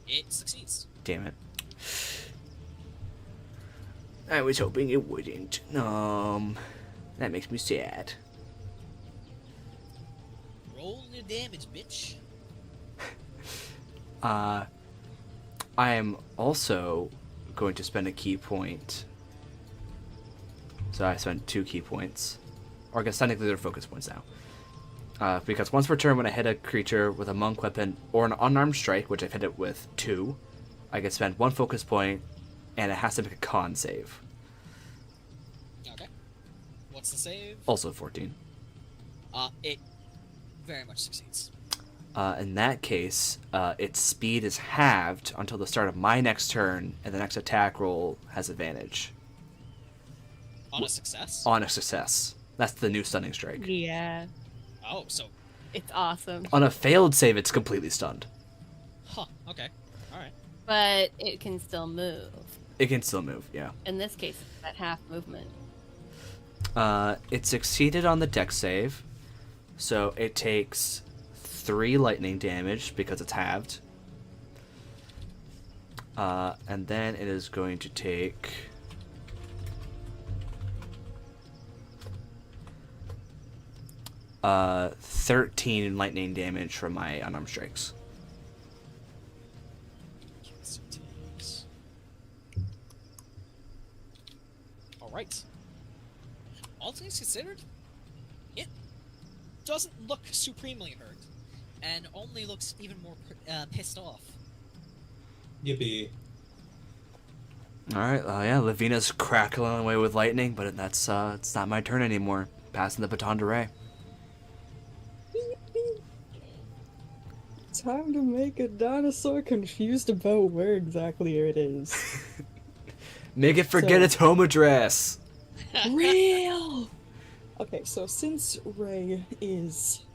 It succeeds. Damn it. I was hoping it wouldn't. That makes me sad. Roll the damage, bitch. I am also going to spend a key point. So I spent 2 key points. Or I guess technically they're focus points now. Because once per turn when I hit a creature with a monk weapon or an unarmed strike, which I've hit it with 2, I can spend 1 focus point, and it has to make a con save. Okay. What's the save? Also 14. It very much succeeds. In that case, its speed is halved until the start of my next turn, and the next attack roll has advantage. On a success? On a success. That's the new stunning strike. Yeah. Oh, so... It's awesome. On a failed save, it's completely stunned. Huh, okay. Alright. But it can still move. It can still move, yeah. In this case, it's that half movement. It succeeded on the dex save, so it takes 3 lightning damage because it's halved. And then it is going to take... 13 lightning damage from my unarmed strikes. Alright. All things considered, it doesn't look supremely hurt, and only looks even more pissed off. Yippee. Alright, yeah, Levina's crackling away with lightning, but that's it's not my turn anymore. Passing the baton to Rae. Time to make a dinosaur confused about where exactly it is. Make it forget So- its home address! Real! Okay, so since Rae is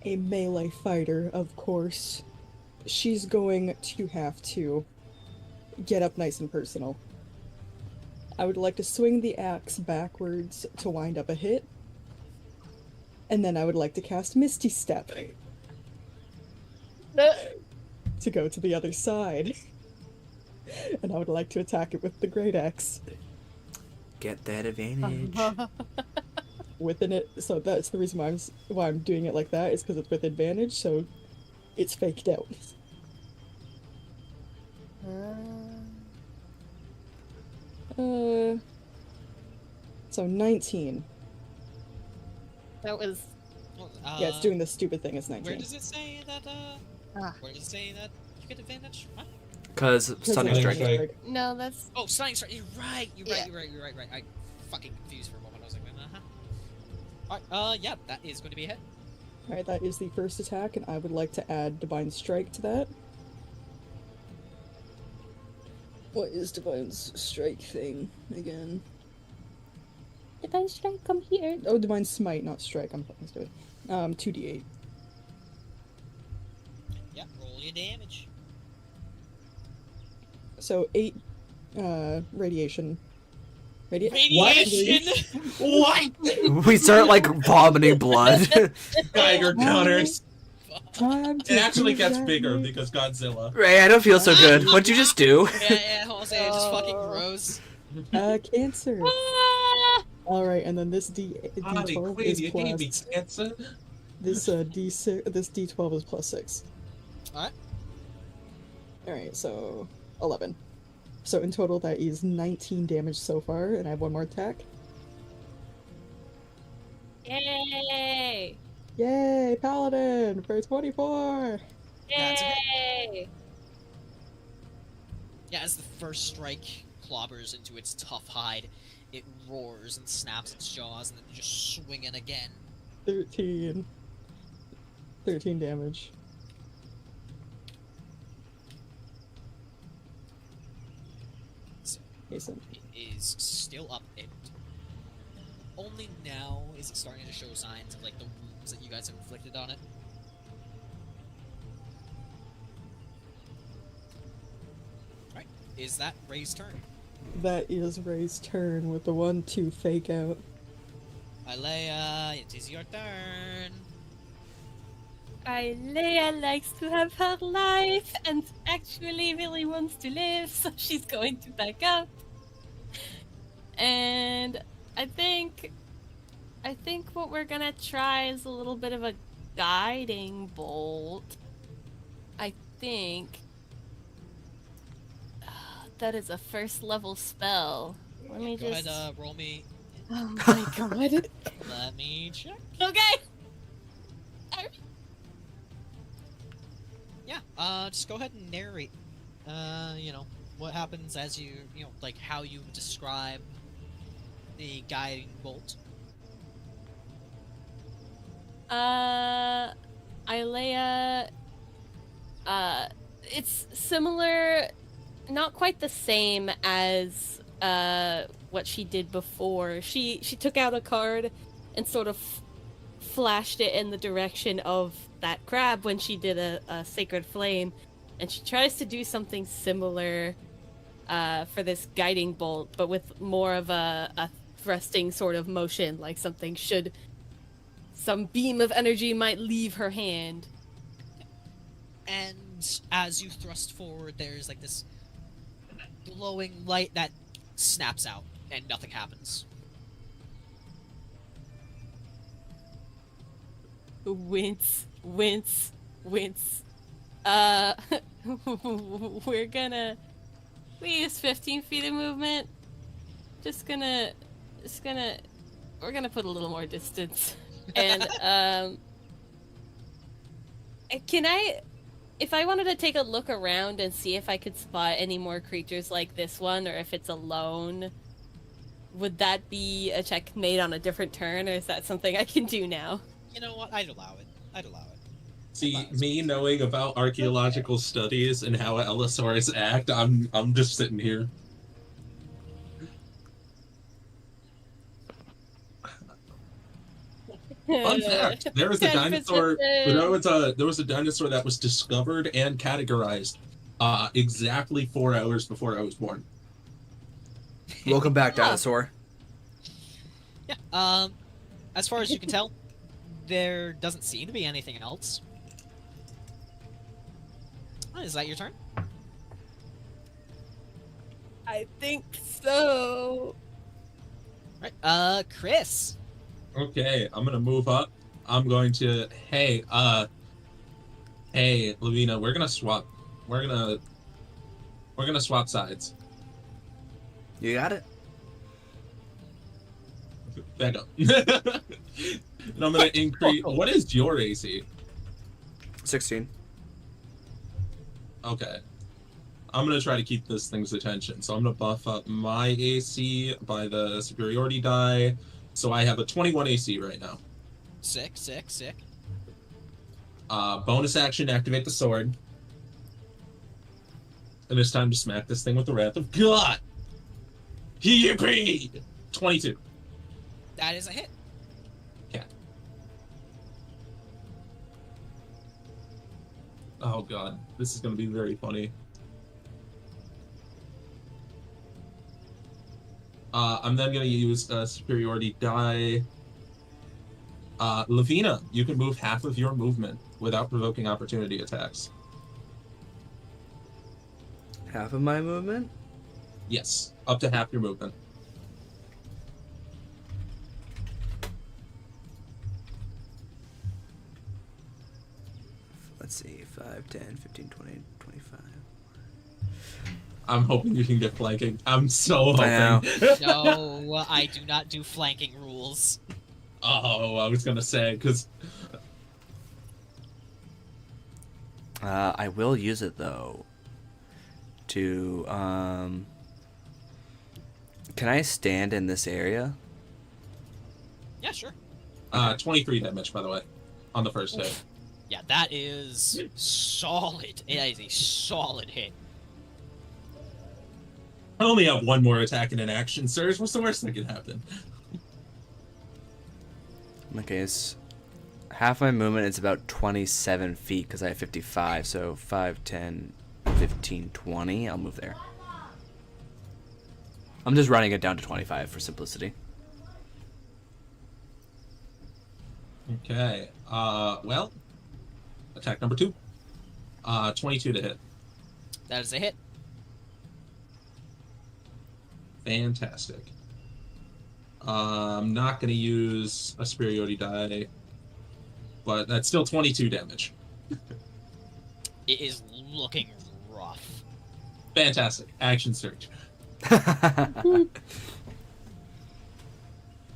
a melee fighter, of course, she's going to have to get up nice and personal. I would like to swing the axe backwards to wind up a hit, and then I would like to cast Misty Step to go to the other side. And I would like to attack it with the Great Axe. Get that advantage. Within it, so that's the reason why I'm doing it like that, is because it's with advantage, so it's faked out. So 19. That was... Yeah, it's doing this stupid thing, it's 19. Where does it say that, Where does it say that you get advantage? What? Because stunning Stunning strike. strike. No, that's... Oh, stunning strike. You're right. You're Yeah. right. I fucking confused for a moment. I was like, Alright, yeah, that is going to be a hit. Alright, that is the first attack, and I would like to add Divine Strike to that. What is Divine Strike thing again? Divine Strike, come here. Oh, Divine Smite, not Strike. I'm fucking stupid. 2d8. Yeah, roll your damage. So 8 radiation. Radiation! What? We start like vomiting blood. Geiger counters. Time to It actually do gets that, bigger mate. because Godzilla. Rae, I don't feel so good. What'd you just do? yeah, hold on a second, it just fucking grows. Cancer. Alright, and then this Holly D12 Queen, is you gave me plus... cancer. This D12 is plus 6. Alright. Alright, so 11. So in total that is 19 damage so far, and I have one more attack. Yay! Yay, Paladin for 24! That's a Yay! Yeah, as the first strike clobbers into its tough hide, it roars and snaps its jaws and then just swinging again. 13. 13 damage. Isn't. It is still up, and only now is it starting to show signs of like the wounds that you guys have inflicted on it. Alright, is that Ray's turn? That is Ray's turn with the 1-2 fake out. Aelea, it is your turn. Aelea likes to have her life and actually really wants to live, so she's going to back up. And I think what we're gonna try is a little bit of a guiding bolt. I think that is a first level spell. Let me Go just. ahead, roll me. Oh my god. Let me check. Okay. Yeah, just go ahead and narrate, what happens as you like how you describe the guiding bolt. Aelea, it's similar, not quite the same as, what she did before. She took out a card and sort of flashed it in the direction of that crab when she did a sacred flame, and she tries to do something similar for this guiding bolt, but with more of a thrusting sort of motion, like some beam of energy might leave her hand. And as you thrust forward, there's like this glowing light that snaps out, and nothing happens. Wince. We use 15 feet of movement. We're gonna put a little more distance. And, if I wanted to take a look around and see if I could spot any more creatures like this one, or if it's alone, would that be a check made on a different turn, or is that something I can do now? You know what? I'd allow it. See, me knowing about archaeological studies and how Allosaurus act, I'm just sitting here. Fun fact: there was a dinosaur. There was a dinosaur that was discovered and categorized exactly 4 hours before I was born. Welcome back, dinosaur. Yeah. As far as you can tell, there doesn't seem to be anything else. Oh, is that your turn? I think so. Right. Chris. Okay, I'm gonna move up. I'm going to hey, Levina, we're gonna swap sides. You got it? Back up. And I'm gonna increase. What is your AC? 16. Okay. I'm gonna try to keep this thing's attention. So I'm gonna buff up my AC by the superiority die. So I have a 21 AC right now. Sick. Bonus action, activate the sword. And it's time to smack this thing with the Wrath of God. Yippee! 22. That is a hit. Yeah. Oh god, this is gonna be very funny. I'm then gonna use a superiority die. Levina, you can move half of your movement without provoking opportunity attacks. Half of my movement? Yes, up to half your movement. Let's see, 5, 10, 15, 20, 25. I'm hoping you can get flanking. I'm so hoping. I know. No, I do not do flanking rules. Oh, I was gonna say, because... I will use it, though, to, Can I stand in this area? Yeah, sure. 23 damage, by the way, on the first hit. Yeah, that is solid. It is a solid hit. I only have one more attack and an action surge. What's the worst that could happen? Okay, it's half my movement is about 27 feet because I have 55, so 5, 10, 15, 20. I'll move there. I'm just running it down to 25 for simplicity. Okay. Well, attack number 2. 22 to hit. That is a hit. Fantastic. I'm not going to use a superiority die, but that's still 22 damage. It is looking rough. Fantastic. Action surge.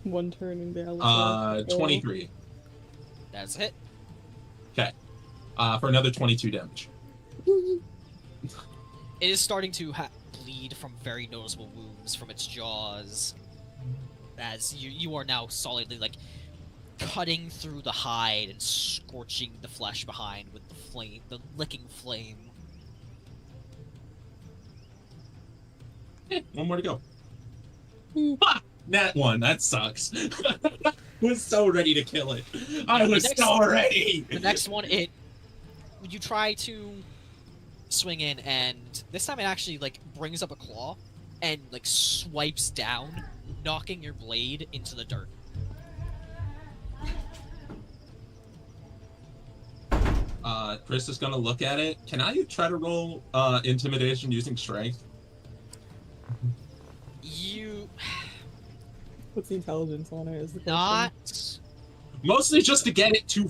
One turn in balance. 23. That's a hit. Okay. For another 22 damage. It is starting to bleed from very noticeable wounds from its jaws, as you are now solidly like cutting through the hide and scorching the flesh behind with the flame, the licking flame. One more to go. Ha! Nat 1. That sucks. Was so ready to kill it. I was so ready. The next one, you try to swing in, and this time it actually like brings up a claw and like swipes down, knocking your blade into the dirt. Chris is gonna look at it. Can I try to roll intimidation using strength? You What's the intelligence on it? Is the question. not. Mostly just to get it to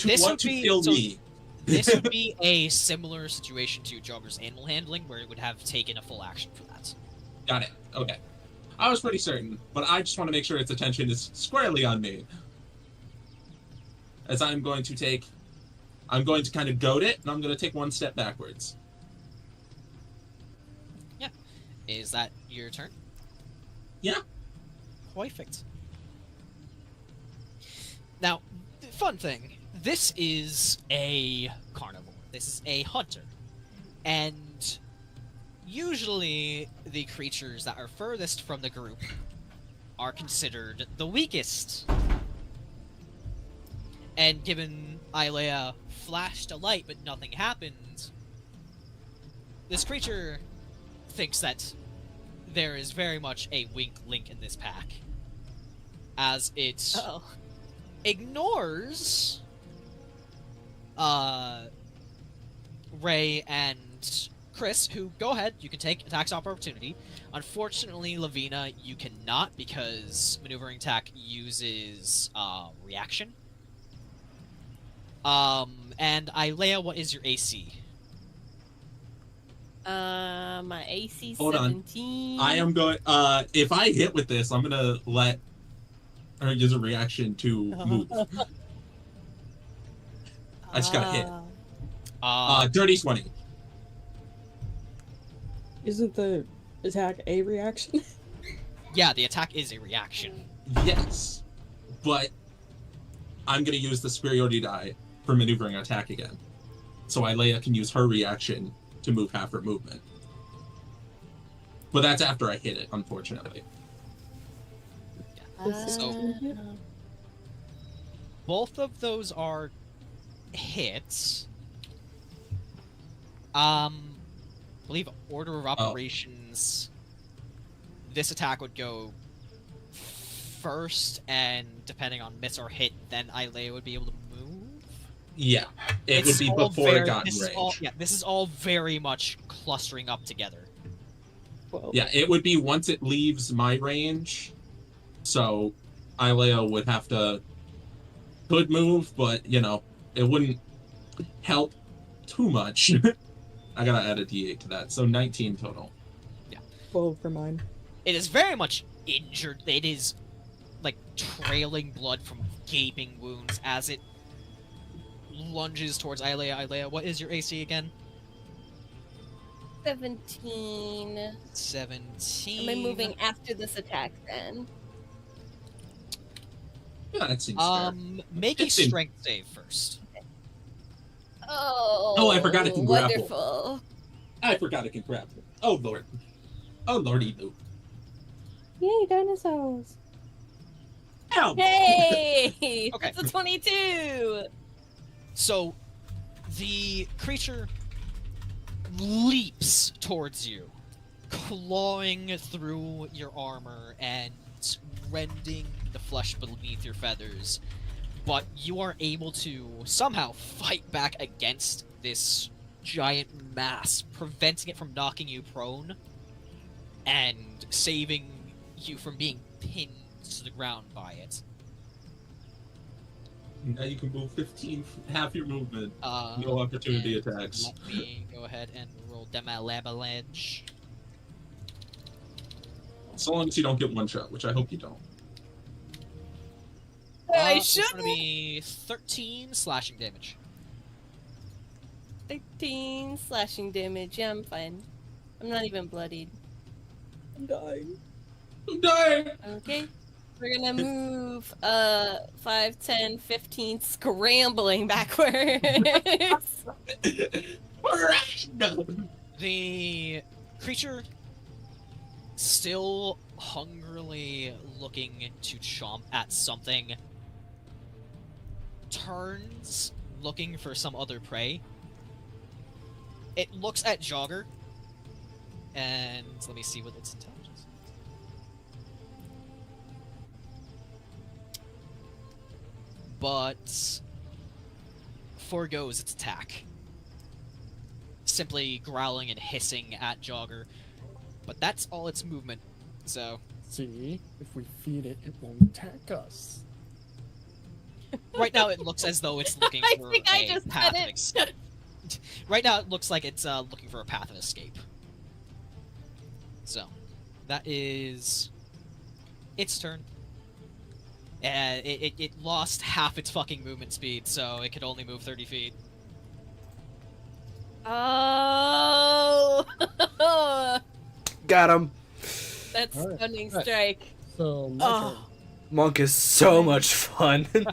This want would to be- kill so- me. This would be a similar situation to Drauger's animal handling, where it would have taken a full action for that. Got it. Okay. I was pretty certain, but I just want to make sure its attention is squarely on me. As I'm going to kind of goad it, and I'm going to take one step backwards. Is that your turn? Yeah. Perfect. Now, fun thing. This is a carnivore. This is a hunter. And usually the creatures that are furthest from the group are considered the weakest. And given Aelea flashed a light but nothing happened, this creature thinks that there is very much a weak link in this pack, as it ignores Rae and Chris, who, go ahead, you can take attacks of opportunity. Unfortunately, Levina, you cannot, because maneuvering attack uses reaction. And Aelea, what is your AC? My AC Hold on. 17. I am going. If I hit with this, I'm gonna let her use a reaction to move. I just got hit. Dirty 20. Isn't the attack a reaction? Yeah, the attack is a reaction. Yes, but I'm gonna use the superiority die for maneuvering attack again, so Aelea can use her reaction to move half her movement. But that's after I hit it, unfortunately. So- Both of those are hits. I believe order of operations. This attack would go first, and depending on miss or hit, then Aelea would be able to move. Yeah, it It's would be all before very- it got in this is range. all- yeah, this is all very much clustering up together. Well, Yeah, it would be once it leaves my range. So Aelea would have to could move, but you know, it wouldn't help too much. I gotta add a D8 to that, so 19 total. 12 for mine. It is very much injured. It is like trailing blood from gaping wounds as it lunges towards Aelea. Aelea, what is your AC again? 17. 17. Am I moving after this attack then? Yeah, that seems fair. Make a It's in- strength save first. Oh. Oh, I forgot it can grapple. Wonderful. I forgot it can grapple. Oh lord. Oh lordy, no. Yay, dinosaurs! Ow! Hey! Okay. It's a 22! So, the creature leaps towards you, clawing through your armor and rending the flesh beneath your feathers. But you are able to somehow fight back against this giant mass, preventing it from knocking you prone and saving you from being pinned to the ground by it. Now you can move 15, half your movement. No No opportunity attacks. Let me go ahead and roll them avalanche. So long as you don't get one shot, which I hope you don't. I So it's shouldn't! gonna be 13 slashing damage. 13 slashing damage. Yeah, I'm fine. I'm not even bloodied. I'm dying. I'm dying! Okay. We're gonna move 5, 10, 15, scrambling backwards. The creature, still hungrily looking to chomp at something, turns looking for some other prey. It looks at Drauger, and let me see what its intelligence is. But forgoes its attack, simply growling and hissing at Drauger. But that's all its movement, so See, if we feed it, it won't attack us. right now it looks as though it's looking I for think I a just path said of it. escape. Right now it looks like it's looking for a path of escape. So, that is its turn. It lost half its fucking movement speed, so it could only move 30 feet. Oh! Got him. That's Alright, stunning alright. strike. So, my Oh. Monk is so much fun. Your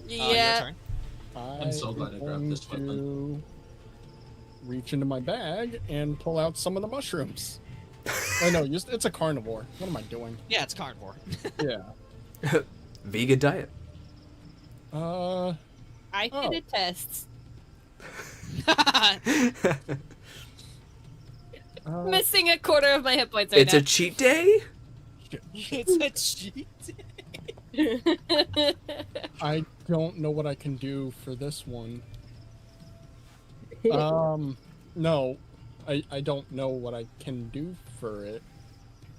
Yeah. turn. turn. I'm so glad I grabbed this going weapon. to reach into my bag and pull out some of the mushrooms. I know, it's a carnivore. What am I doing? Yeah, it's carnivore. Yeah. Vegan diet. Uh, I can Oh. attest. Missing Missing a quarter of my hit points right It's a cheat day? It's a cheat. I don't know what I can do for this one. No, I don't know what I can do for it.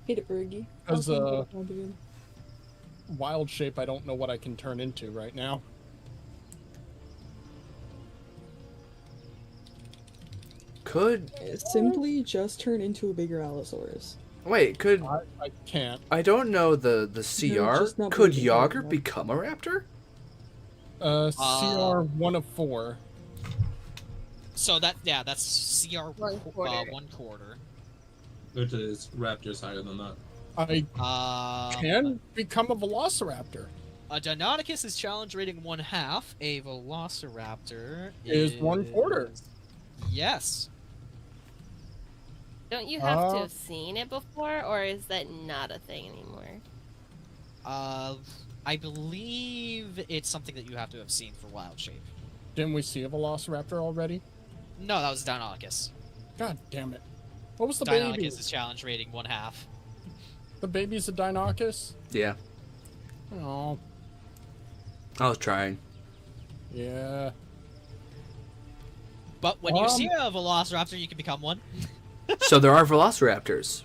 Hit it, Bergie. As I'll a do it. wild shape, I don't know what I can turn into right now. Could Simply just turn into a bigger Allosaurus. wait, could I can't. I don't know the CR. just not Could big Yager enough. become a raptor? CR 1 of 4. So that's CR One quarter. 1/4. Which is Raptor's higher than that. I can become a velociraptor. A Deinonychus is challenge rating 1/2. A Velociraptor Is 1/4. Yes. Don't you have to have seen it before, or is that not a thing anymore? I believe it's something that you have to have seen for Wild Shape. Didn't we see a velociraptor already? No, that was Deinonychus. God damn it. What was the baby? Deinonychus is challenge rating 1/2. The baby's a Deinonychus? Yeah, Oh, I was trying. yeah. But when you see a Velociraptor, you can become one. So there are velociraptors. There's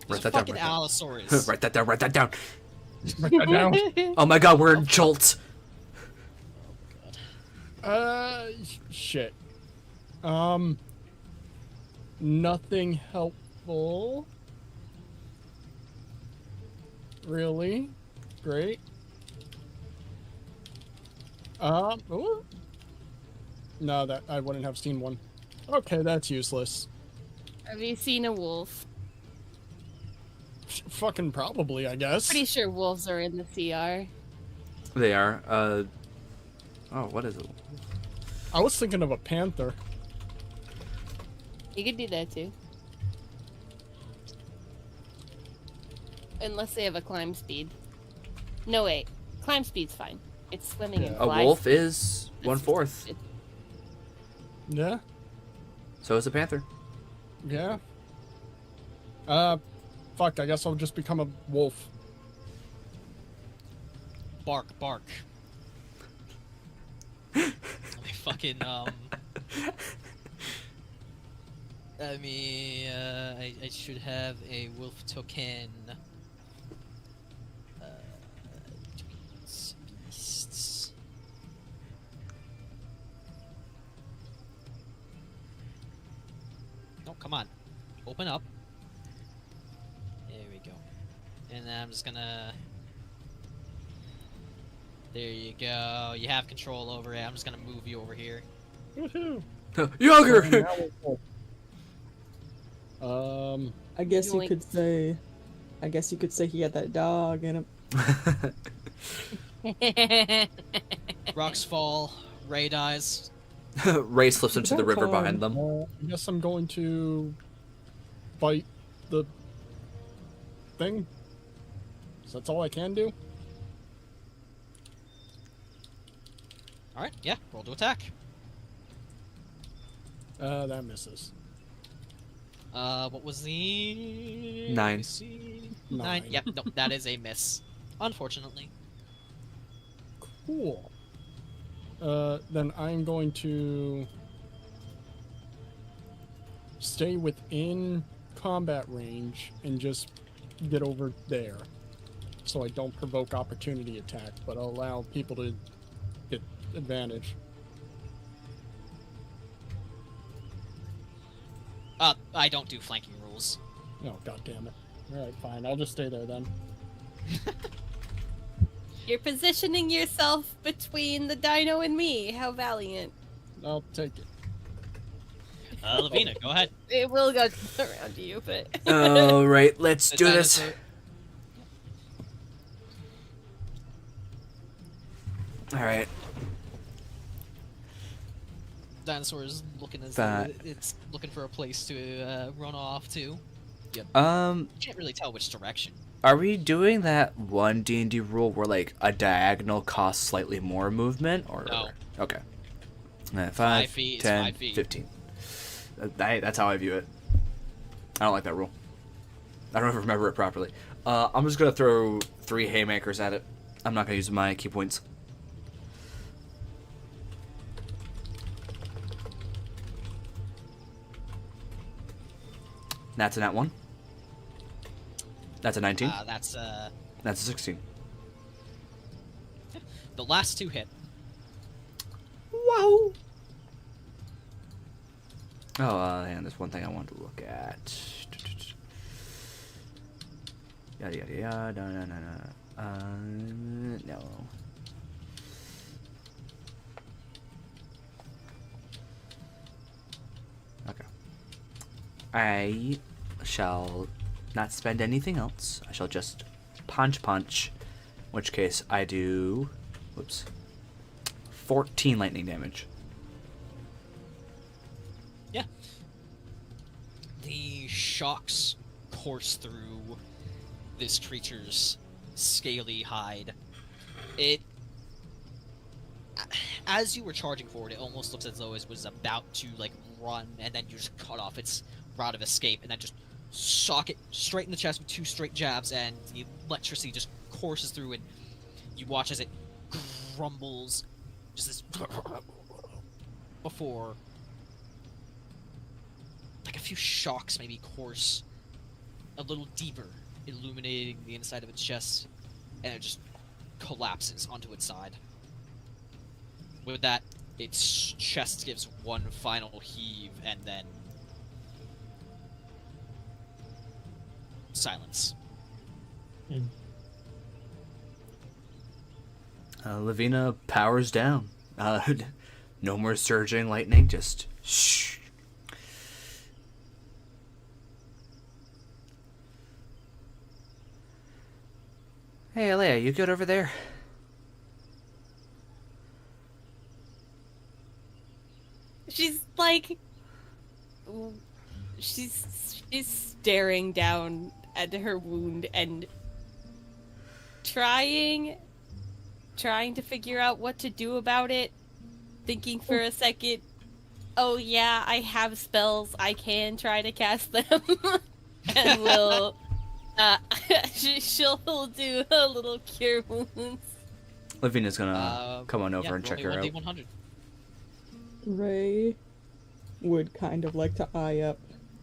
Write a that down. fucking Write that. Allosaurus. Write that down. Write that down. Write that down. Oh my god, we're in Jolt. Shit. Nothing helpful. Really? Great. Ooh. No, that I wouldn't have seen one. Okay, that's useless. Have you seen a wolf? Fucking probably, I guess. Pretty sure wolves are in the CR. They are. Oh, what is it? I was thinking of a panther. You could do that too. Unless they have a climb speed. No, wait. Climb speed's fine. It's swimming and A fly wolf speed. is That's 1/4. Yeah. So is a panther. Yeah. Fuck, I guess I'll just become a wolf. Bark, bark. Let me fucking, I should have a wolf token. Beasts. No, come on. Open up. There we go. And then I'm just gonna... There you go. You have control over it. I'm just gonna move you over here. Woohoo! Younger! I guess you Yoink. could say. I guess you could say he had that dog in him. Rocks fall. Ray dies. Rae slips into the river behind them. I guess I'm going to fight the thing. So that's all I can do. Alright, yeah, roll to attack. That misses. What was the... 9. Let me see. 9. 9. Yep, no, that is a miss. Unfortunately. Cool. Then I'm going to stay within combat range and just get over there. So I don't provoke opportunity attack, but I'll allow people to get advantage. I don't do flanking rules. Oh, god damn it. Alright, fine. I'll just stay there then. You're positioning yourself between the dino and me. How valiant. I'll take it. Levina, go ahead. It will go around you, but... Alright, let's The do this. dinosaur- Alright. Dinosaur is looking as That- though it's looking for a place to run off to. You can't really tell which direction. Are we doing that one D&D rule where like a diagonal costs slightly more movement, or No. Okay. 5, 5 feet is 10, 5 feet. 15. That's how I view it. I don't like that rule. I don't ever remember it properly. I'm just gonna throw 3 haymakers at it. I'm not gonna use my key points. That's a nat 1. That's a 19. That's That's a 16. the last 2 hit. Wow. Oh, and there's one thing I wanted to look at. Yada yada yada. No. Okay. I shall not spend anything else. I shall just punch. In which case I do. Whoops. 14 lightning damage. Yeah. The shocks course through this creature's scaly hide. As you were charging forward, it almost looks as though it was about to like run, and then you just cut off its route of escape, and then just sock it straight in the chest with 2 straight jabs, and the electricity just courses through, and you watch as it grumbles, just this before like a few shocks maybe course a little deeper, illuminating the inside of its chest, and it just collapses onto its side. With that, its chest gives one final heave, and then silence. Levina powers down. No more surging lightning, just shh. Hey, Aelea, you good over there? She's like she's staring down at her wound and trying to figure out what to do about it, thinking for a second, oh yeah, I have spells, I can try to cast them. And will she'll do a little cure wounds. Levina's gonna come on over yeah, and check roll her me out. 1d100. Rae would kind of like to eye up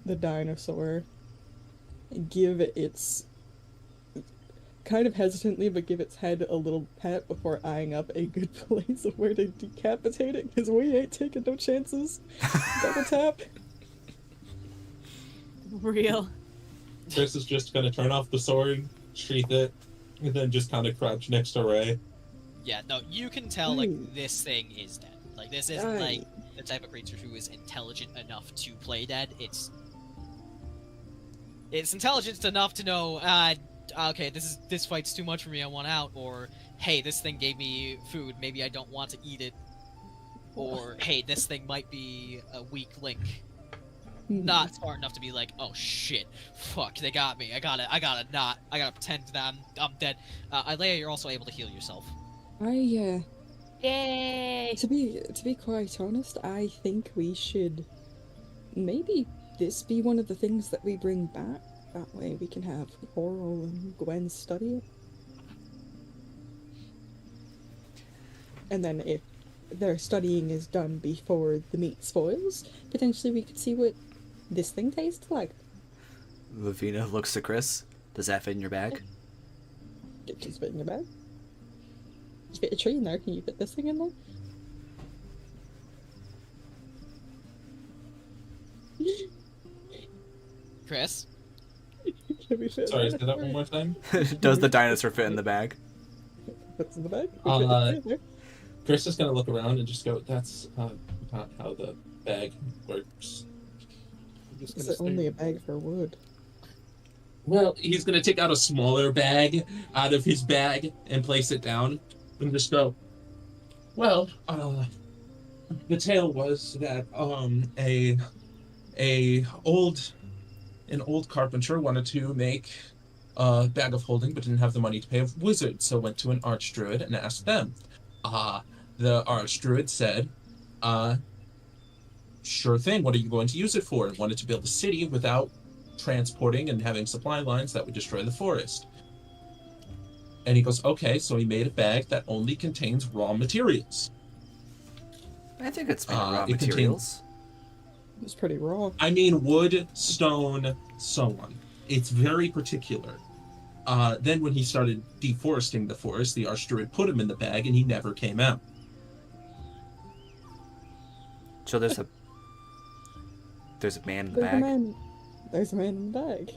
the dinosaur, give it its, kind of hesitantly, but give its head a little pat before eyeing up a good place of where to decapitate it, because we ain't taking no chances. Double tap. Real. Chris is just gonna turn off the sword, sheath it, and then just kind of crouch next to Rae. Yeah, no, you can tell, like, this thing is dead. Like, this isn't, Aye. like, the type of creature who is intelligent enough to play dead. It's intelligent enough to know, okay, this fight's too much for me, I want out, or, hey, this thing gave me food, maybe I don't want to eat it, or, hey, this thing might be a weak link. Not smart enough to be like, oh shit, fuck, they got me, I gotta pretend that I'm dead. Aelea, you're also able to heal yourself. Yay! Yay! To be quite honest, I think we should maybe this be one of the things that we bring back. That way we can have Oral and Gwen study it. And then if their studying is done before the meat spoils, potentially we could see what this thing tastes like. Levina looks to Chris. Does that fit in your bag? It just fit in your bag. You fit a tree in there, can you fit this thing in there? Chris? Can we fit Sorry, it say that one more time. Does the dinosaur fit in the bag? Fits in the bag? Chris is gonna look around and just go, that's not how the bag works. Is it only a bag for wood? Well, he's gonna take out a smaller bag out of his bag and place it down and just go, well, the tale was that an old carpenter wanted to make a bag of holding but didn't have the money to pay a wizard, so went to an archdruid and asked them. The archdruid said, sure thing, what are you going to use it for? And wanted to build a city without transporting and having supply lines that would destroy the forest. And he goes, okay, so he made a bag that only contains raw materials. I think it's made of raw it contains- materials. It's pretty raw. I mean, wood, stone, so on. It's very particular. Then when he started deforesting the forest, the archdruid put him in the bag and he never came out. So there's a man in the There's bag. There's a man in the bag.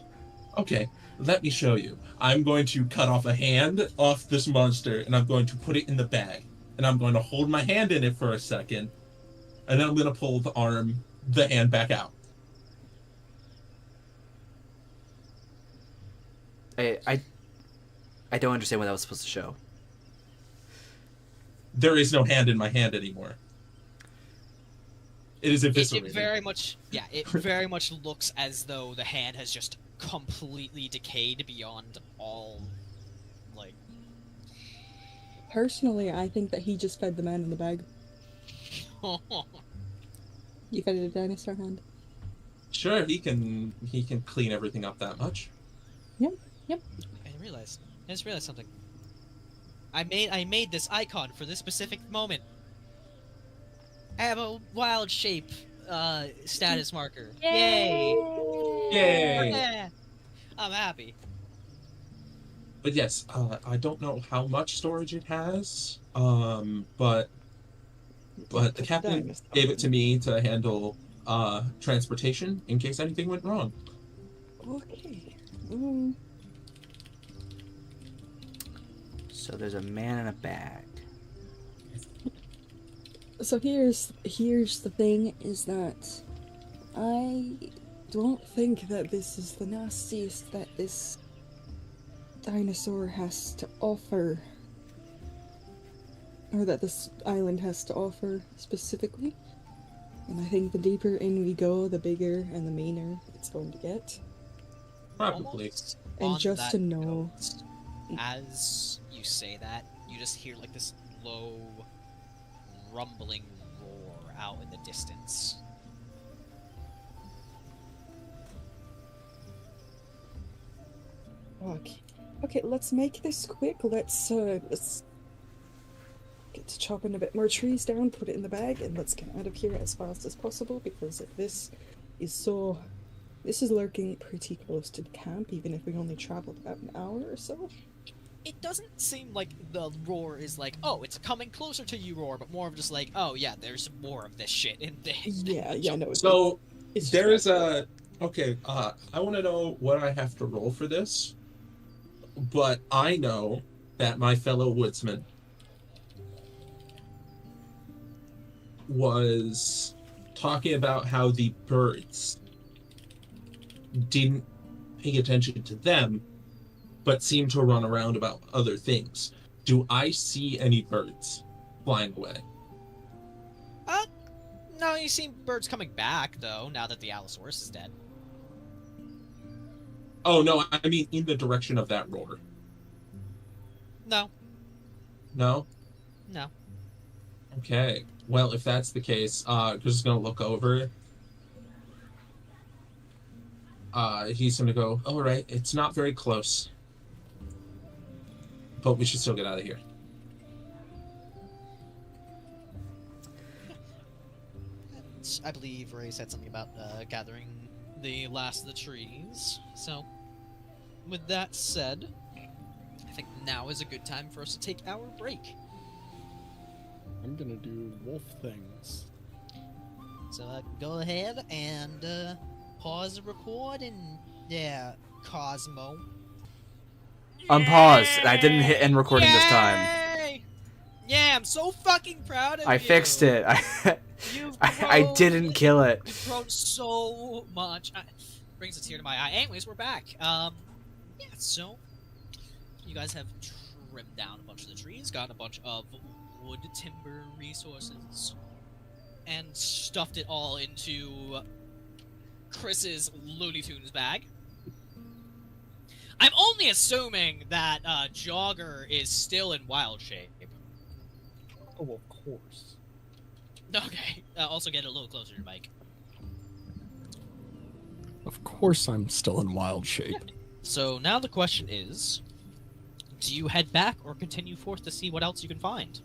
Okay, let me show you. I'm going to cut off a hand off this monster and I'm going to put it in the bag. And I'm going to hold my hand in it for a second. And then I'm going to pull the hand back out. I don't understand what that was supposed to show. There is no hand in my hand anymore. It is It eviscerated. very much, yeah, it very much looks as though the hand has just completely decayed beyond all, like... Personally, I think that he just fed the man in the bag. You fed it a dinosaur hand. Sure, he can clean everything up that much. I just realized something. I made this icon for this specific moment. I have a wild shape status marker. Yay! Yay! Yeah. I'm happy. But yes, I don't know how much storage it has, but the captain Dinosaur. gave it to me to handle transportation in case anything went wrong. Okay. So there's a man in a bag. So here's the thing, is that I don't think that this is the nastiest that this dinosaur has to offer, or that this island has to offer specifically. And I think the deeper in we go, the bigger and the meaner it's going to get. Probably. Almost And on just that to know- note, as you say that, you just hear like this low, rumbling roar out in the distance. Okay, let's make this quick. Let's get to chopping a bit more trees down, put it in the bag, and let's get out of here as fast as possible, because this is lurking pretty close to the camp, even if we only traveled about an hour or so. It doesn't seem like the roar is like, oh, it's coming closer to you roar, but more of just like, oh yeah, there's more of this shit in there. Yeah, no. So it's just there's that- okay. I want to know what I have to roll for this, but I know that my fellow woodsman was talking about how the birds didn't pay attention to them, but seemed to run around about other things. Do I see any birds flying away? No, you see birds coming back though. Now that the Allosaurus is dead. Oh no, I mean in the direction of that roar. No, No? no. Okay. Well, if that's the case, just gonna look over. He's gonna go, all right, it's not very close, but we should still get out of here. I believe Rae said something about gathering the last of the trees. So, with that said, I think now is a good time for us to take our break. I'm gonna do wolf things. So go ahead and pause the record and Kosmo. Unpause. I didn't hit end recording this time. Yay! Yeah, I'm so fucking proud of you. I fixed it. You've I grown- didn't kill it. You've grown so much. Brings a tear to my eye. Anyways, we're back. Yeah, so you guys have trimmed down a bunch of the trees, gotten a bunch of wood timber resources, and stuffed it all into Chris's Looney Tunes bag. I'm only assuming that Jogger is still in wild shape. Oh, of course. Okay. Also get a little closer to your mic. Of course I'm still in wild shape. So now the question is, do you head back or continue forth to see what else you can find?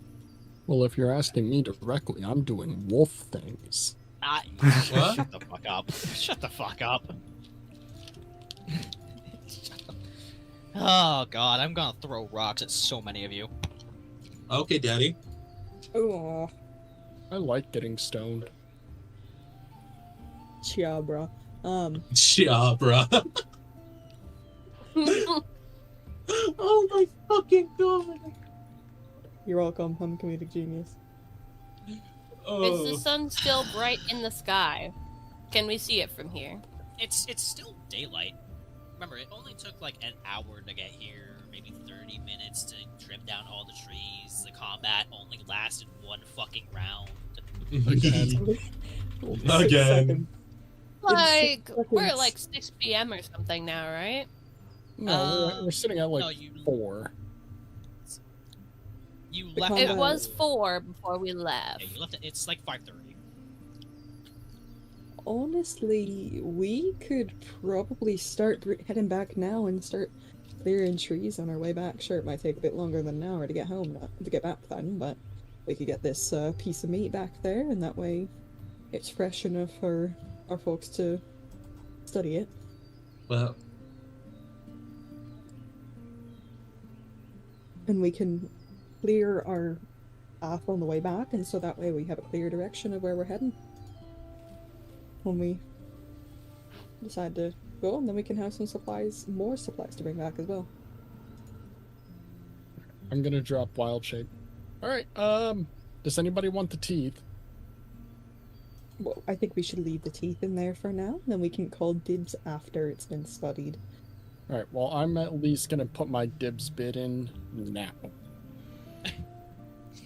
Well, if you're asking me directly, I'm doing wolf things. What? Shut the fuck up. Shut the fuck up. Oh god, I'm gonna throw rocks at so many of you. Okay, Daddy. Oh, I like getting stoned. Chiabra. Yeah, bruh. Oh my fucking god. You're welcome. I'm a comedic genius. Is Oh. the sun still bright in the sky? Can we see it from here? It's still daylight. Remember, it only took like an hour to get here, maybe 30 minutes to trim down all the trees. The combat only lasted one fucking round. Again. Again. Like, we're at seconds. like 6 p.m. or something now, right? No, we're sitting at like no, you 4. you The left. combat- It at- was 4 before we left. Yeah, you left. It's like 5:30. Honestly, we could probably start heading back now and start clearing trees on our way back. Sure, it might take a bit longer than an hour to get home, to get back then, but we could get this piece of meat back there, and that way it's fresh enough for our folks to study it. Well, And we can clear our path on the way back, and so that way we have a clear direction of where we're heading when we decide to go, and then we can have some supplies, more supplies to bring back as well. I'm gonna drop wild shape. Alright, does anybody want the teeth? Well, I think we should leave the teeth in there for now, then we can call dibs after it's been studied. Alright, well, I'm at least gonna put my dibs bid in now.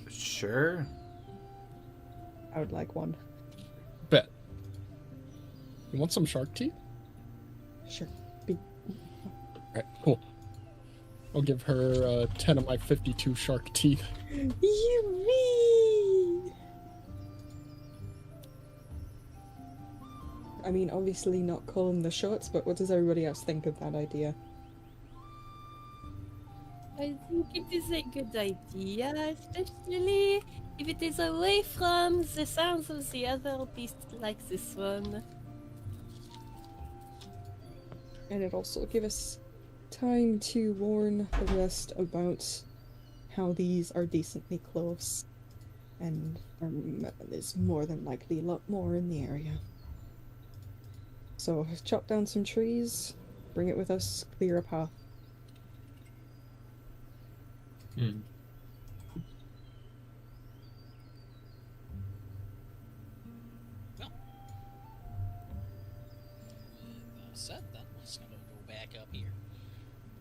Sure. I would like one. You want some shark teeth? Sure. Alright, cool. I'll give her 10 of my 52 shark teeth. Yummy! I mean, obviously not calling the shots, but what does everybody else think of that idea? I think it is a good idea, especially if it is away from the sounds of the other beasts like this one. And it also give us time to warn the rest about how these are decently close. And there's more than likely a lot more in the area. So, chop down some trees, bring it with us, clear a path. Said then, we're just gonna go back up here.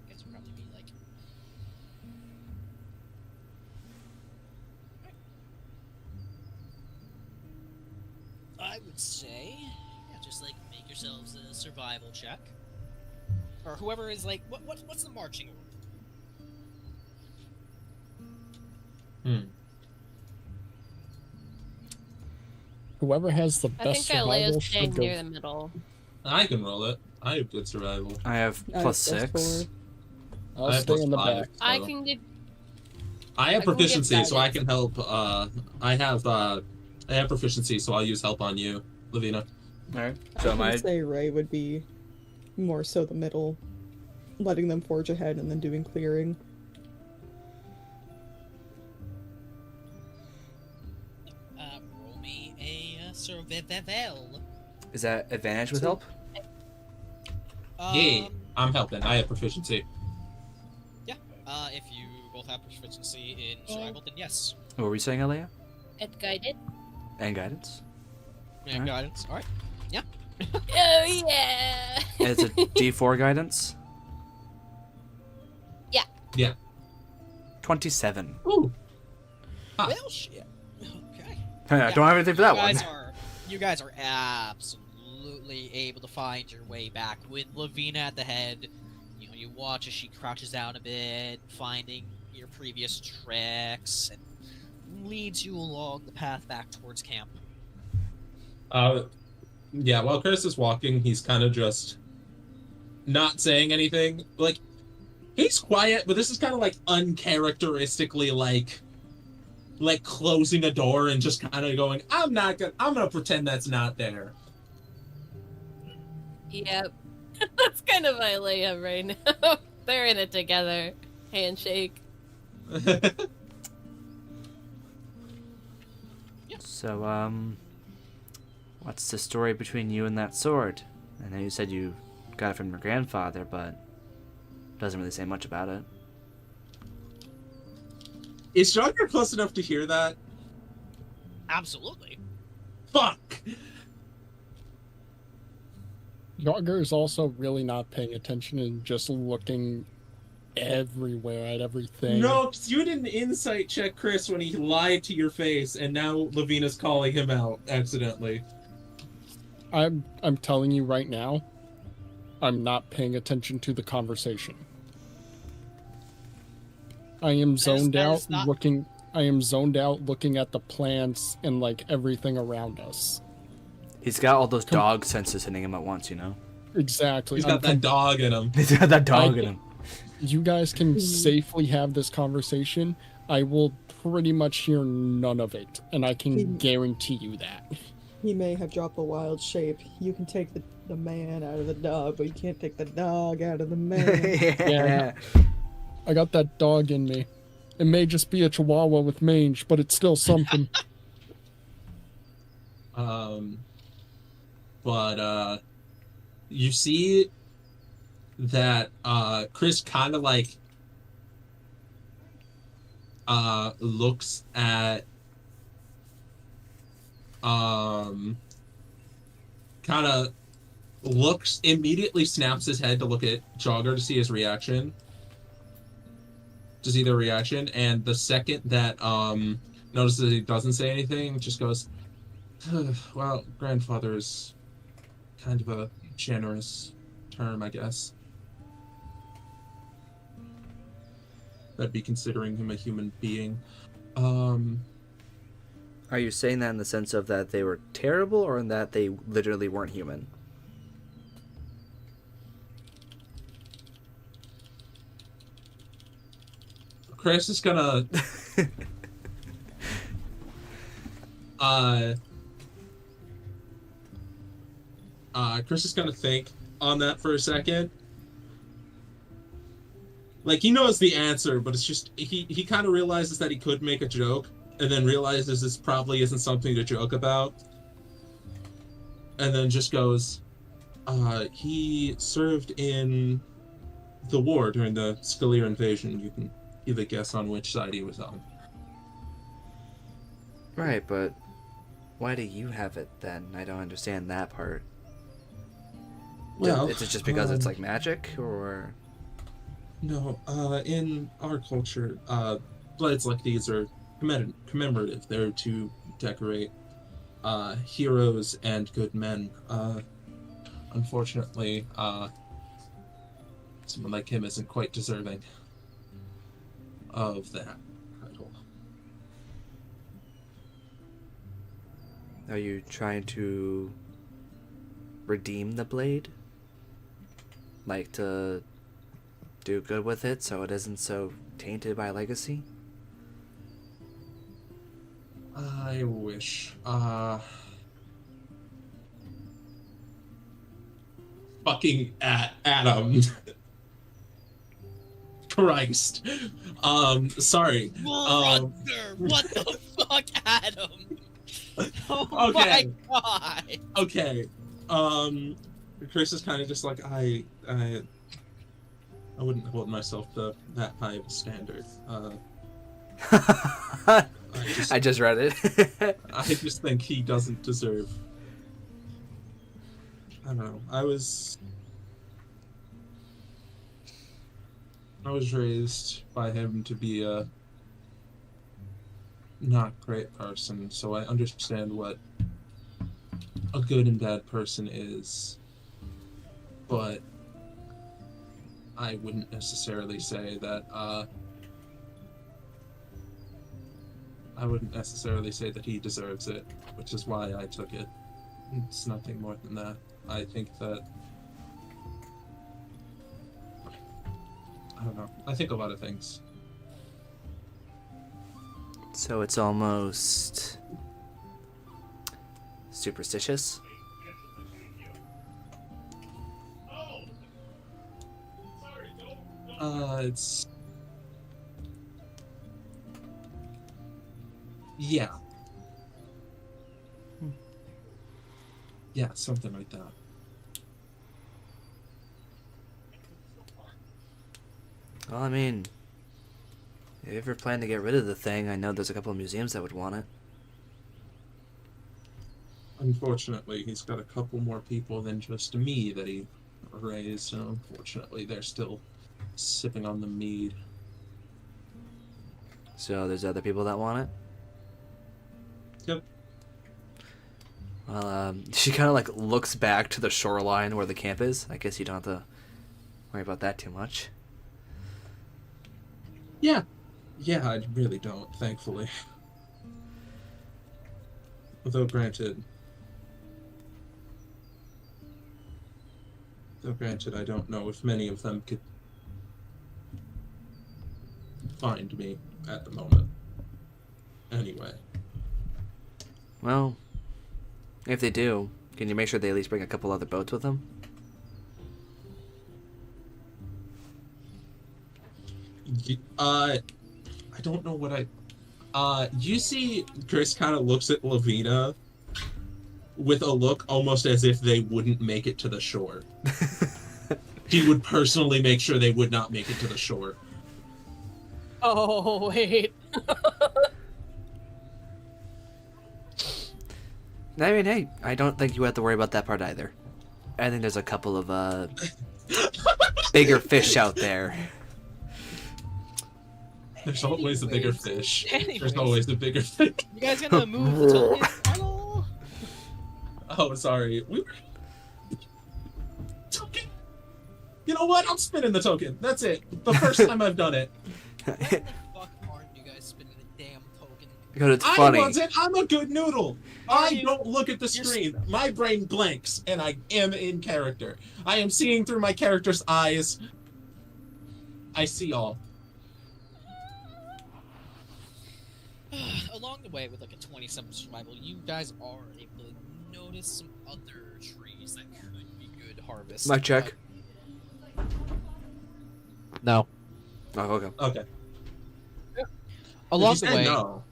Guess we'll probably be like. I would say, yeah, just like make yourselves a survival check, or whoever is like, what's the marching order? Whoever has the I best think survival Aelea's should staying go. near the middle. I can roll it. I have good survival. I have plus That's 6. I'll I have stay plus in the 5, back. so- I can give. I have I can give proficiency, so I guidance. can help. I have proficiency, so I'll use help on you, Levina. Alright. I So am I. would say Rae would be more so the middle, letting them forge ahead and then doing clearing. Roll me a survival. Is that advantage with help? Yay, I'm helping. I have proficiency. If you both have proficiency in survival, then yes. What were we saying, Aelea? It guided. And guidance? And Alright. guidance. All right. Oh yeah. And it's a D4 guidance? Yeah. Yeah. 27. Ooh. Ah. Well, shit. Okay. I don't have anything for that one. You guys are absolutely able to find your way back with Levina at the head. You know, you watch as she crouches down a bit, finding your previous tracks, and leads you along the path back towards camp. Yeah, while Chris is walking, he's kind of just not saying anything. Like, he's quiet, but this is kind of like uncharacteristically like closing a door and just kind of going, I'm gonna pretend that's not there. Yep. That's kind of Aelea right now. They're in it together. Handshake. So, what's the story between you and that sword? I know you said you got it from your grandfather, but doesn't really say much about it. Is Drauger close enough to hear that? Absolutely. Fuck! Drauger is also really not paying attention and just looking everywhere at everything. No, 'cause you didn't insight check Chris when he lied to your face, and now Levina's calling him out accidentally. I'm telling you right now, I'm not paying attention to the conversation. I am zoned that out is not- looking. I am zoned out looking at the plants and like everything around us. He's got all those dog senses hitting him at once, you know? Exactly. He's got that dog in him. He's got that dog in him. You guys can safely have this conversation. I will pretty much hear none of it, and I can guarantee you that. He may have dropped a wild shape. You can take the man out of the dog, but you can't take the dog out of the man. Yeah. I got that dog in me. It may just be a chihuahua with mange, but it's still something. But you see that Chris kind of like looks at kind of looks immediately snaps his head to look at Drauger to see his reaction. To see their reaction, and the second that notices he doesn't say anything, just goes, well, grandfather is kind of a generous term, I guess. That'd be considering him a human being. Are you saying that in the sense of that they were terrible, or in that they literally weren't human? Chris is gonna Chris is gonna think on that for a second. Like, he knows the answer, but it's just he kind of realizes that he could make a joke, and then realizes this probably isn't something to joke about, and then just goes, he served in the war during the Scalia invasion. You can either guess on which side he was on. Right, but why do you have it then? I don't understand that part. Well, is it just because it's like magic, or? No, in our culture, blades like these are commemorative. They're to decorate heroes and good men. Unfortunately, someone like him isn't quite deserving of that title. Are you trying to redeem the blade? Like to do good with it so it isn't so tainted by legacy? I wish. Fucking Adam. Christ. Sorry. Brother, what the fuck, Adam? Oh Okay. my god. Okay. Chris is kind of just like, I wouldn't hold myself to that high of a standard. I just read it. I just think he doesn't deserve. I don't know. I was raised by him to be a not great person, so I understand what a good and bad person is, but I wouldn't necessarily say that he deserves it, which is why I took it. It's nothing more than that. I think that, I don't know. I think a lot of things. So it's almost superstitious? It's... Yeah. Yeah, something like that. Well, I mean, if you ever plan to get rid of the thing, I know there's a couple of museums that would want it. Unfortunately, he's got a couple more people than just me that he raised, and unfortunately, they're still sipping on the mead. So there's other people that want it? Yep. Well, she kind of like looks back to the shoreline where the camp is. I guess you don't have to worry about that too much. Yeah. Yeah, I really don't, thankfully. Although granted, I don't know if many of them could find me at the moment. Anyway. Well, if they do, can you make sure they at least bring a couple other boats with them? I don't know what you see Chris kind of looks at Levina with a look almost as if they wouldn't make it to the shore. He would personally make sure they would not make it to the shore. Oh, wait. I mean, hey, I don't think you have to worry about that part either. I think there's a couple of bigger fish out there. There's always a bigger fish. Anyways. There's always a bigger fish. You guys gonna move the token at all? Oh, sorry. You know what? I'm spinning the token. That's it. The first time I've done it. Why the fuck aren't you guys spinning the damn token? Because it's funny. I wasn't. I'm a good noodle. Are I you? don't look at the screen. My brain blanks, and I am in character. I am seeing through my character's eyes. I see all. Along the way, with like a 27 survival, you guys are able to notice some other trees that could be good harvest. Mic check. No. Oh, okay. Okay. Along If the you said way, no.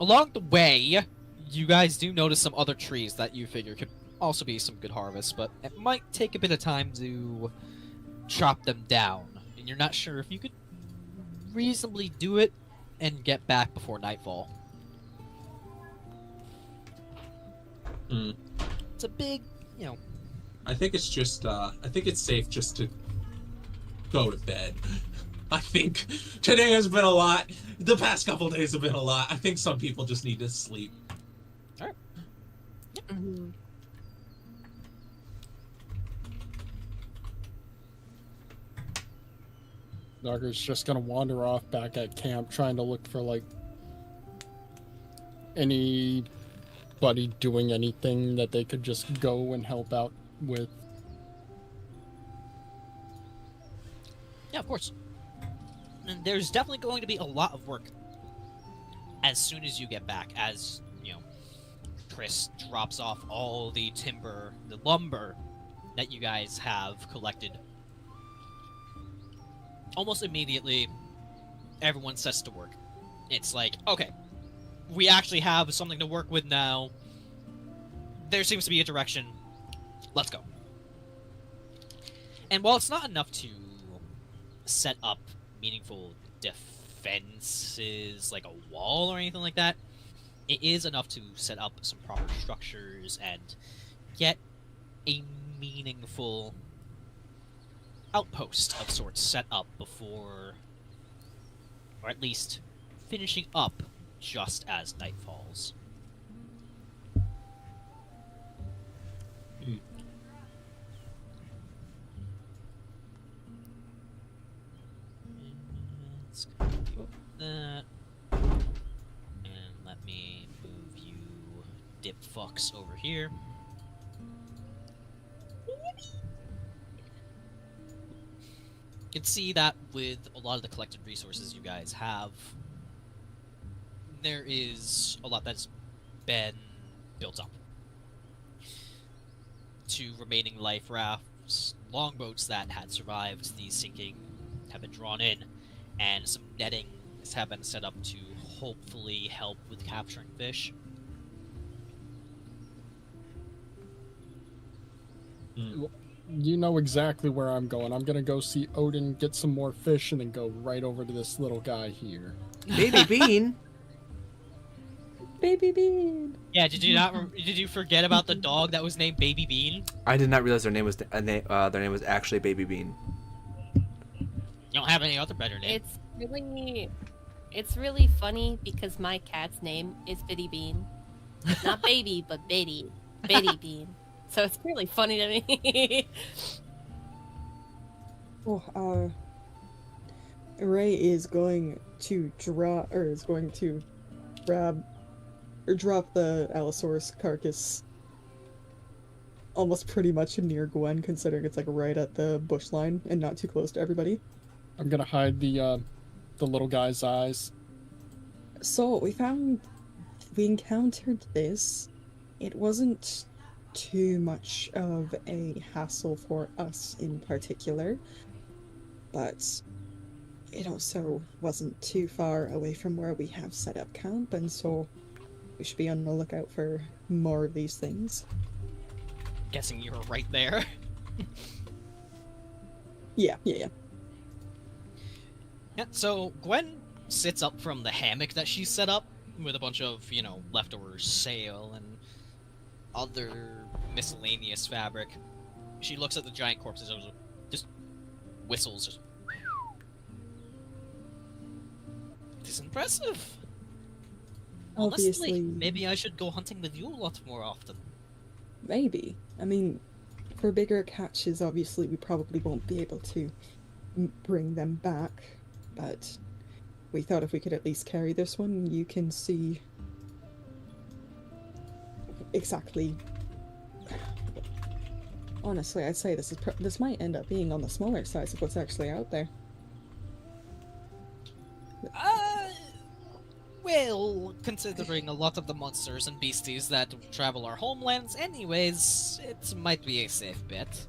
along the way, you guys do notice some other trees that you figure could also be some good harvest, but it might take a bit of time to chop them down, and you're not sure if you could reasonably do it and get back before nightfall. Hmm. It's a big, I think it's just. I think it's safe just to go to bed. I think today has been a lot. The past couple days have been a lot. I think some people just need to sleep. Mhm. Drauger's just gonna wander off back at camp, trying to look for like anybody doing anything that they could just go and help out with. Yeah, of course. And there's definitely going to be a lot of work as soon as you get back, as, Chris drops off all the timber, the lumber that you guys have collected. Almost immediately, everyone sets to work. It's like, okay, we actually have something to work with now. There seems to be a direction. Let's go. And while it's not enough to set up meaningful defenses, like a wall or anything like that, it is enough to set up some proper structures and get a meaningful outpost of sorts set up before, or at least finishing up just as night falls. Let's do that. And let me move you dip fucks over here. You can see that with a lot of the collected resources you guys have, there is a lot that's been built up. 2 remaining life rafts, longboats that had survived the sinking have been drawn in, and some nettings have been set up to hopefully help with capturing fish. You know exactly where I'm going. I'm gonna go see Odin, get some more fish, and then go right over to this little guy here. Baby Bean. Baby Bean. Yeah, did you not? Did you forget about the dog that was named Baby Bean? I did not realize their name was their name was actually Baby Bean. You don't have any other better name. It's really funny because my cat's name is Bitty Bean. Not baby, but Bitty. Bitty Bean. So it's really funny to me. Oh, Rae is going to grab or drop the Allosaurus carcass almost pretty much near Gwen, considering it's like right at the bush line and not too close to everybody. I'm gonna hide the little guy's eyes. So we encountered this. It wasn't too much of a hassle for us in particular, but it also wasn't too far away from where we have set up camp, and so we should be on the lookout for more of these things. Guessing you were right there. Yeah. Yeah, so Gwen sits up from the hammock that she set up with a bunch of, leftover sail and other miscellaneous fabric. She looks at the giant corpses and just whistles. Just... It is impressive. Obviously, Honestly, maybe I should go hunting with you a lot more often. maybe. I mean, for bigger catches, obviously, we probably won't be able to bring them back, but we thought if we could at least carry this one, you can see exactly. Honestly, I'd say this might end up being on the smaller size of what's actually out there. Well, considering a lot of the monsters and beasties that travel our homelands anyways, it might be a safe bet.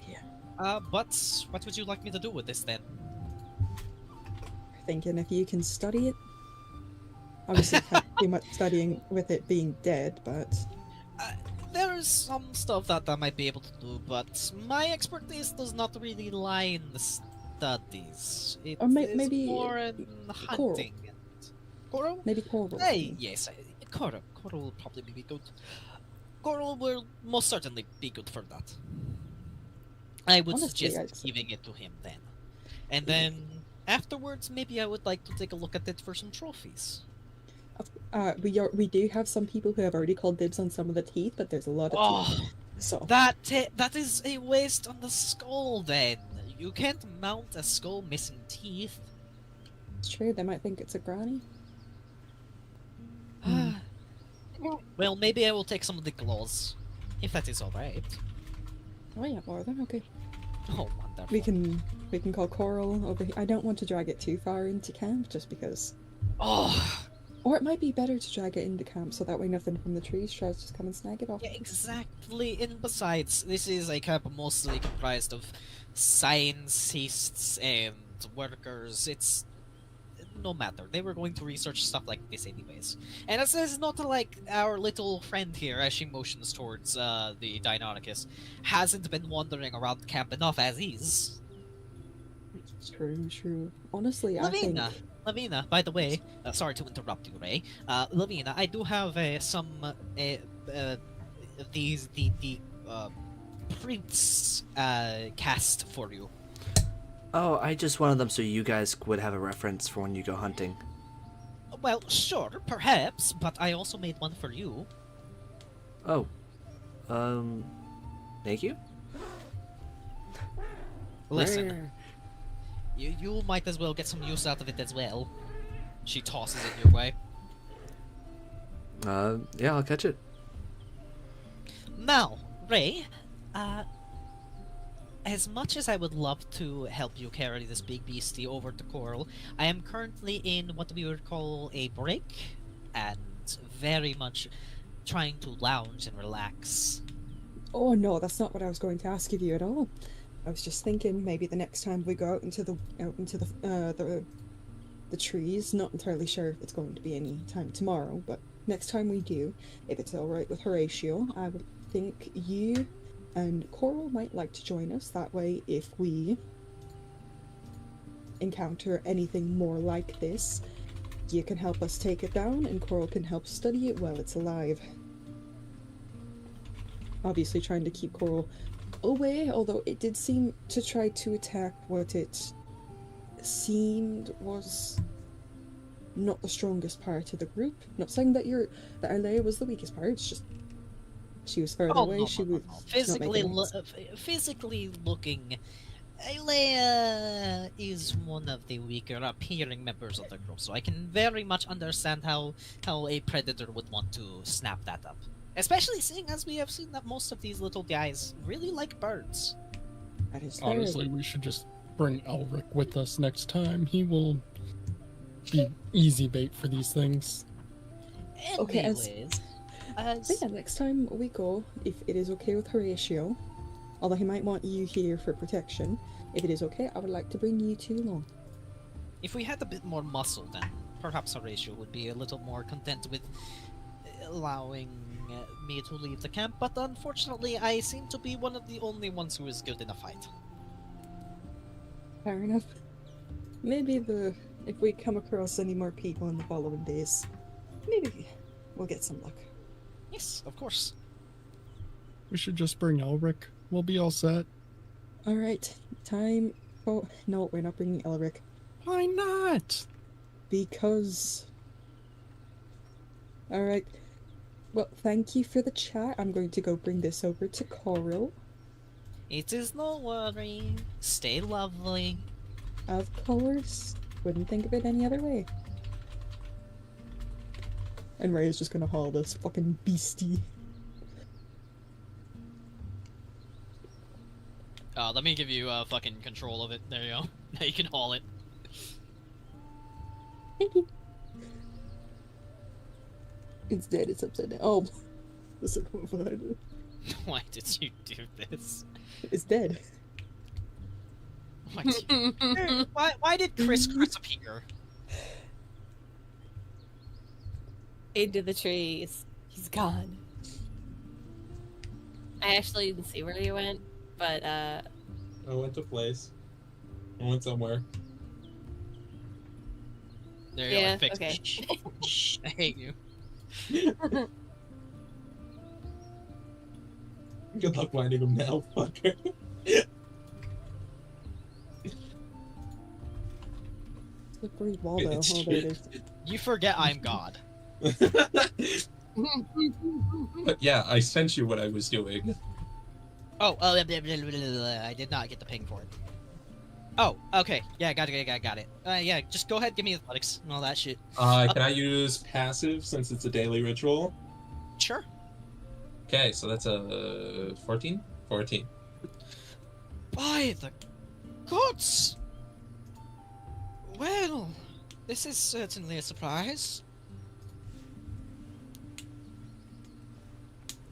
Yeah. But what would you like me to do with this then? Thinking if you can study it. Obviously, can't do much studying with it being dead, but There's some stuff that I might be able to do, but my expertise does not really lie in the studies. It Or is maybe more in coral. hunting. Coral? maybe coral. Hey, yes, Coral. Coral will probably be good. Coral will most certainly be good for that. I would Honestly, suggest I'd say- giving it to him then. And then afterwards, maybe I would like to take a look at it for some trophies. We do have some people who have already called dibs on some of the teeth, but there's a lot of teeth. Oh, So that is a waste on the skull then. You can't mount a skull missing teeth. it's true. They might think it's a granny. Well, maybe I will take some of the claws, if that is alright. Oh yeah, more than okay. Oh, wonderful. We can call Coral over here. I don't want to drag it too far into camp, just because. Oh, Or it might be better to drag it into camp, so that way nothing from the trees tries to just come and snag it off. yeah, exactly. And besides, this is a camp mostly comprised of scientists and workers. It's no matter. They were going to research stuff like this anyways. And this is not like our little friend here, as she motions towards the Deinonychus, hasn't been wandering around camp enough as is. True. Honestly, I think. Lavina, by the way, sorry to interrupt you, Rae. Lavina, I do have some the prints cast for you. Oh, I just wanted them so you guys would have a reference for when you go hunting. Well, sure, perhaps, but I also made one for you. Oh. Thank you? Listen, Rare. you might as well get some use out of it as well. She tosses it your way. Yeah, I'll catch it. Now, Rae, as much as I would love to help you carry this big beastie over to Coral, I am currently in what we would call a break, and very much trying to lounge and relax. Oh no, that's not what I was going to ask of you at all. I was just thinking maybe the next time we go out into the trees. Not entirely sure if it's going to be any time tomorrow, but next time we do, if it's all right with Horatio, I would think you and Coral might like to join us. That way, if we encounter anything more like this, you can help us take it down, and Coral can help study it while it's alive. Obviously trying to keep Coral away, although it did seem to try to attack what it seemed was not the strongest part of the group. Not saying that Aelea was the weakest part, it's just she was further away, she was not Physically, making it. physically looking, Aelea is one of the weaker appearing members of the group, so I can very much understand how a predator would want to snap that up. Especially seeing as we have seen that most of these little guys really like birds. That is fair. Honestly, we should just bring Elric with us next time. He will be easy bait for these things. Okay, Anyways, But yeah, next time we go, if it is okay with Horatio, although he might want you here for protection, if it is okay, I would like to bring you two along. if we had a bit more muscle, then perhaps Horatio would be a little more content with allowing me to leave the camp, but unfortunately I seem to be one of the only ones who is good in a fight. Fair enough. Maybe if we come across any more people in the following days, maybe we'll get some luck. Yes, of course. We should just bring Elric. We'll be all set. Alright, time. Oh, no, we're not bringing Elric. Why not? Because. Alright. Well, thank you for the chat. I'm going to go bring this over to Coral. It is no worry. Stay lovely. Of course. Wouldn't think of it any other way. And Rae is just gonna haul this fucking beastie. Let me give you fucking control of it. There you go. Now you can haul it. Thank you. It's dead, it's upside down. Oh, the circle behind it. Why did you do this? It's dead. Why did Chris appear? Into the trees. He's gone. I actually didn't see where he went, but I went to place. I went somewhere. There you yeah, go. Fix okay. I hate you. Good luck finding him now, fucker. Slippery wall though. It's Oh, there it is. You forget I'm God. But yeah, I sent you what I was doing. Oh, I did not get the ping for it. Oh, okay. Yeah, got it. Yeah, just go ahead, give me athletics and all that shit. Can I use passive since it's a daily ritual? Sure. Okay, so that's a 14? 14. By the gods! Well, this is certainly a surprise.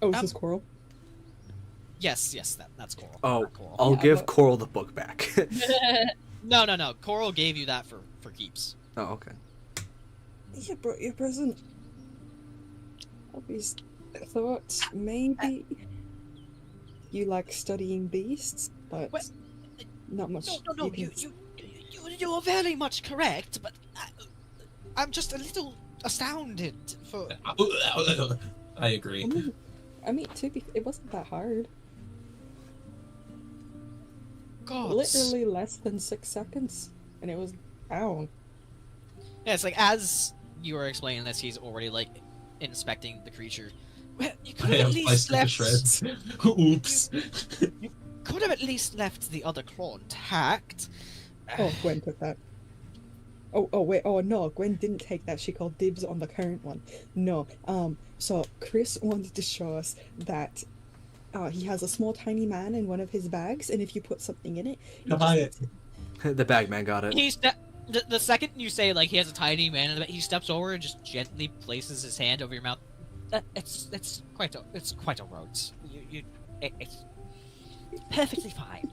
Oh, is this Coral? Yes, that's Coral. Oh, Not Coral. I'll Yeah, give but- Coral the book back. No. Coral gave you that for keeps. Oh, okay. Yeah, brought your present. Always thought maybe you like studying beasts, but What? not much. No. can- You are very much correct, but I'm just a little astounded for. I agree. I mean, it wasn't that hard. Gods. Literally less than 6 seconds, and it was down. Yeah, it's like as you were explaining this, he's already like inspecting the creature. Well, you could I have am at sliced least to the left. shreds. Oops. Could have at least left the other claw intact. Oh, Gwen took that. Oh wait, oh no, Gwen didn't take that. She called dibs on the current one. No, so Chris wanted to show us that he has a small tiny man in one of his bags, and if you put something in it, Buy it. The bagman got it. The second you say like he has a tiny man in the back, he steps over and just gently places his hand over your mouth. It's quite a road. It's perfectly fine.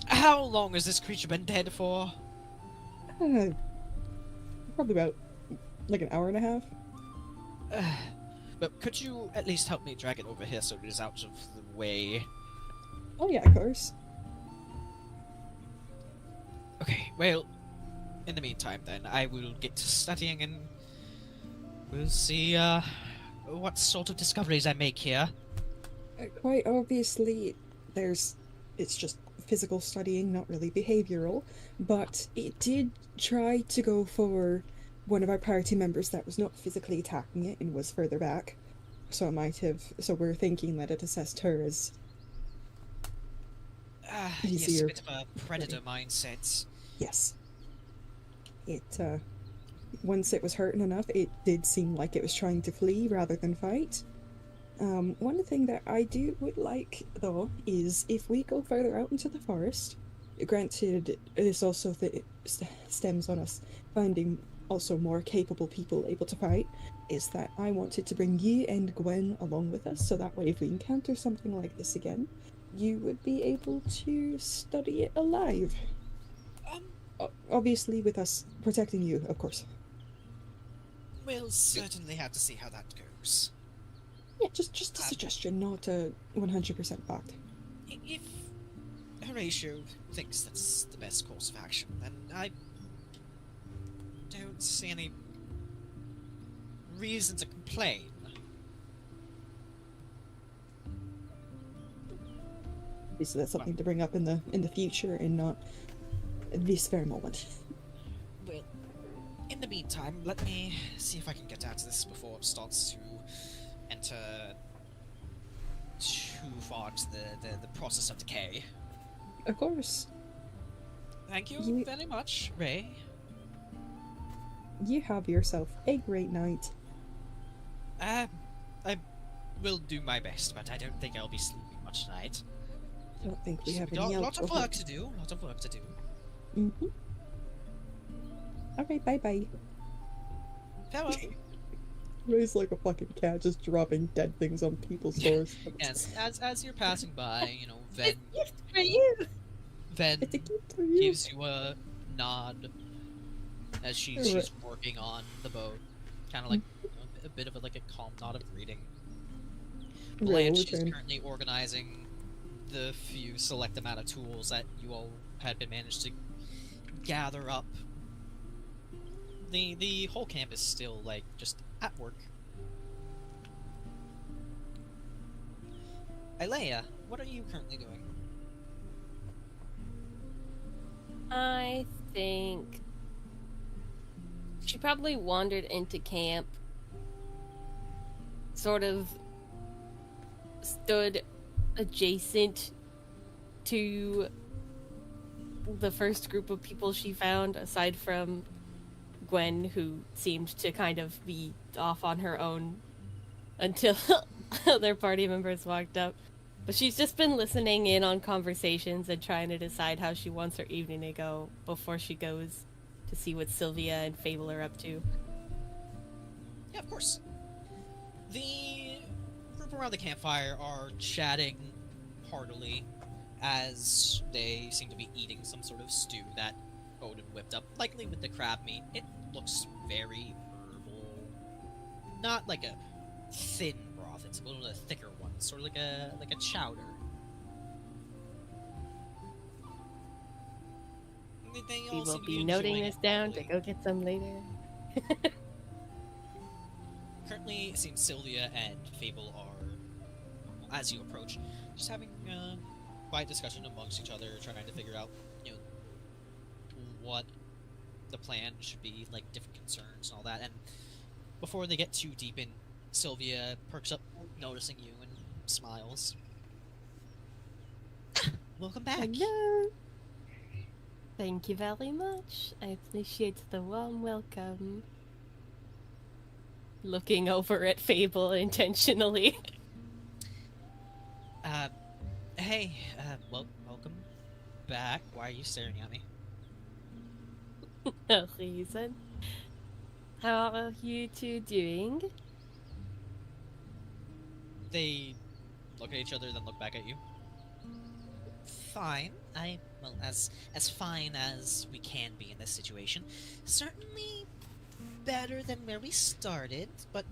How long has this creature been dead for? probably about like an hour and a half. But could you at least help me drag it over here so it is out of the way? Oh yeah, of course. Okay, well, in the meantime then, I will get to studying and we'll see, what sort of discoveries I make here. Quite obviously, it's just physical studying, not really behavioral, but it did try to go for one of our party members that was not physically attacking it and was further back. So we're thinking that it assessed her as Yes, easier. a bit of a predator mindset. Yes. Once it was hurting enough, it did seem like it was trying to flee rather than fight. One thing that I would like, though, is if we go further out into the forest, granted, this also stems on us finding also more capable people able to fight, is that I wanted to bring you and Gwen along with us, so that way if we encounter something like this again, you would be able to study it alive. Obviously with us protecting you, of course. We'll certainly have to see how that goes. Yeah, just a suggestion, not a 100% fact. If Horatio thinks that's the best course of action, then I don't see any reason to complain. So that's something to bring up in the future and not this very moment. Well, in the meantime, let me see if I can get out of this before it starts to enter too fought the process of decay. Of course. Thank you You- very much, Rae. You have yourself a great night. I will do my best, but I don't think I'll be sleeping much tonight. I don't think we have We any got lots of alcohol. work to do. Lots of work to do. Mm-hmm. Alright, bye-bye. Farewell. Ray's like a fucking cat, just dropping dead things on people's doors. Yes, as you're passing by, you know, Ven For you. Ven It's a gift for you. gives you a nod as she's working on the boat, kind of like a bit of a calm nod of greeting. Ray will Blanche is return. currently organizing the few select amount of tools that you all had been managed to gather up. The whole camp is still just at work. Aelea, what are you currently doing? I think she probably wandered into camp, sort of stood adjacent to the first group of people she found, aside from Gwen, who seemed to kind of be off on her own until other party members walked up. But she's just been listening in on conversations and trying to decide how she wants her evening to go before she goes to see what Sylvia and Fable are up to. Yeah, of course. The group around the campfire are chatting heartily as they seem to be eating some sort of stew that Odin whipped up, likely with the crab meat. It looks very herbal. Not like a thin broth, it's a little bit thicker one, sort of like a chowder. They all We will seem to be enjoying noting it this down to heartily. go get some later. Currently, it seems Sylvia and Fable are, as you approach, just having a quiet discussion amongst each other, trying to figure out, what the plan should be, different concerns and all that. And before they get too deep in, Sylvia perks up, noticing you, and smiles. Welcome back. Hello! Thank you very much. I appreciate the warm welcome. Looking over at Fable intentionally. Hey, welcome back. Why are you staring at me? No reason. How are you two doing? They look at each other, then look back at you. Fine. As fine as we can be in this situation. Certainly better than where we started, but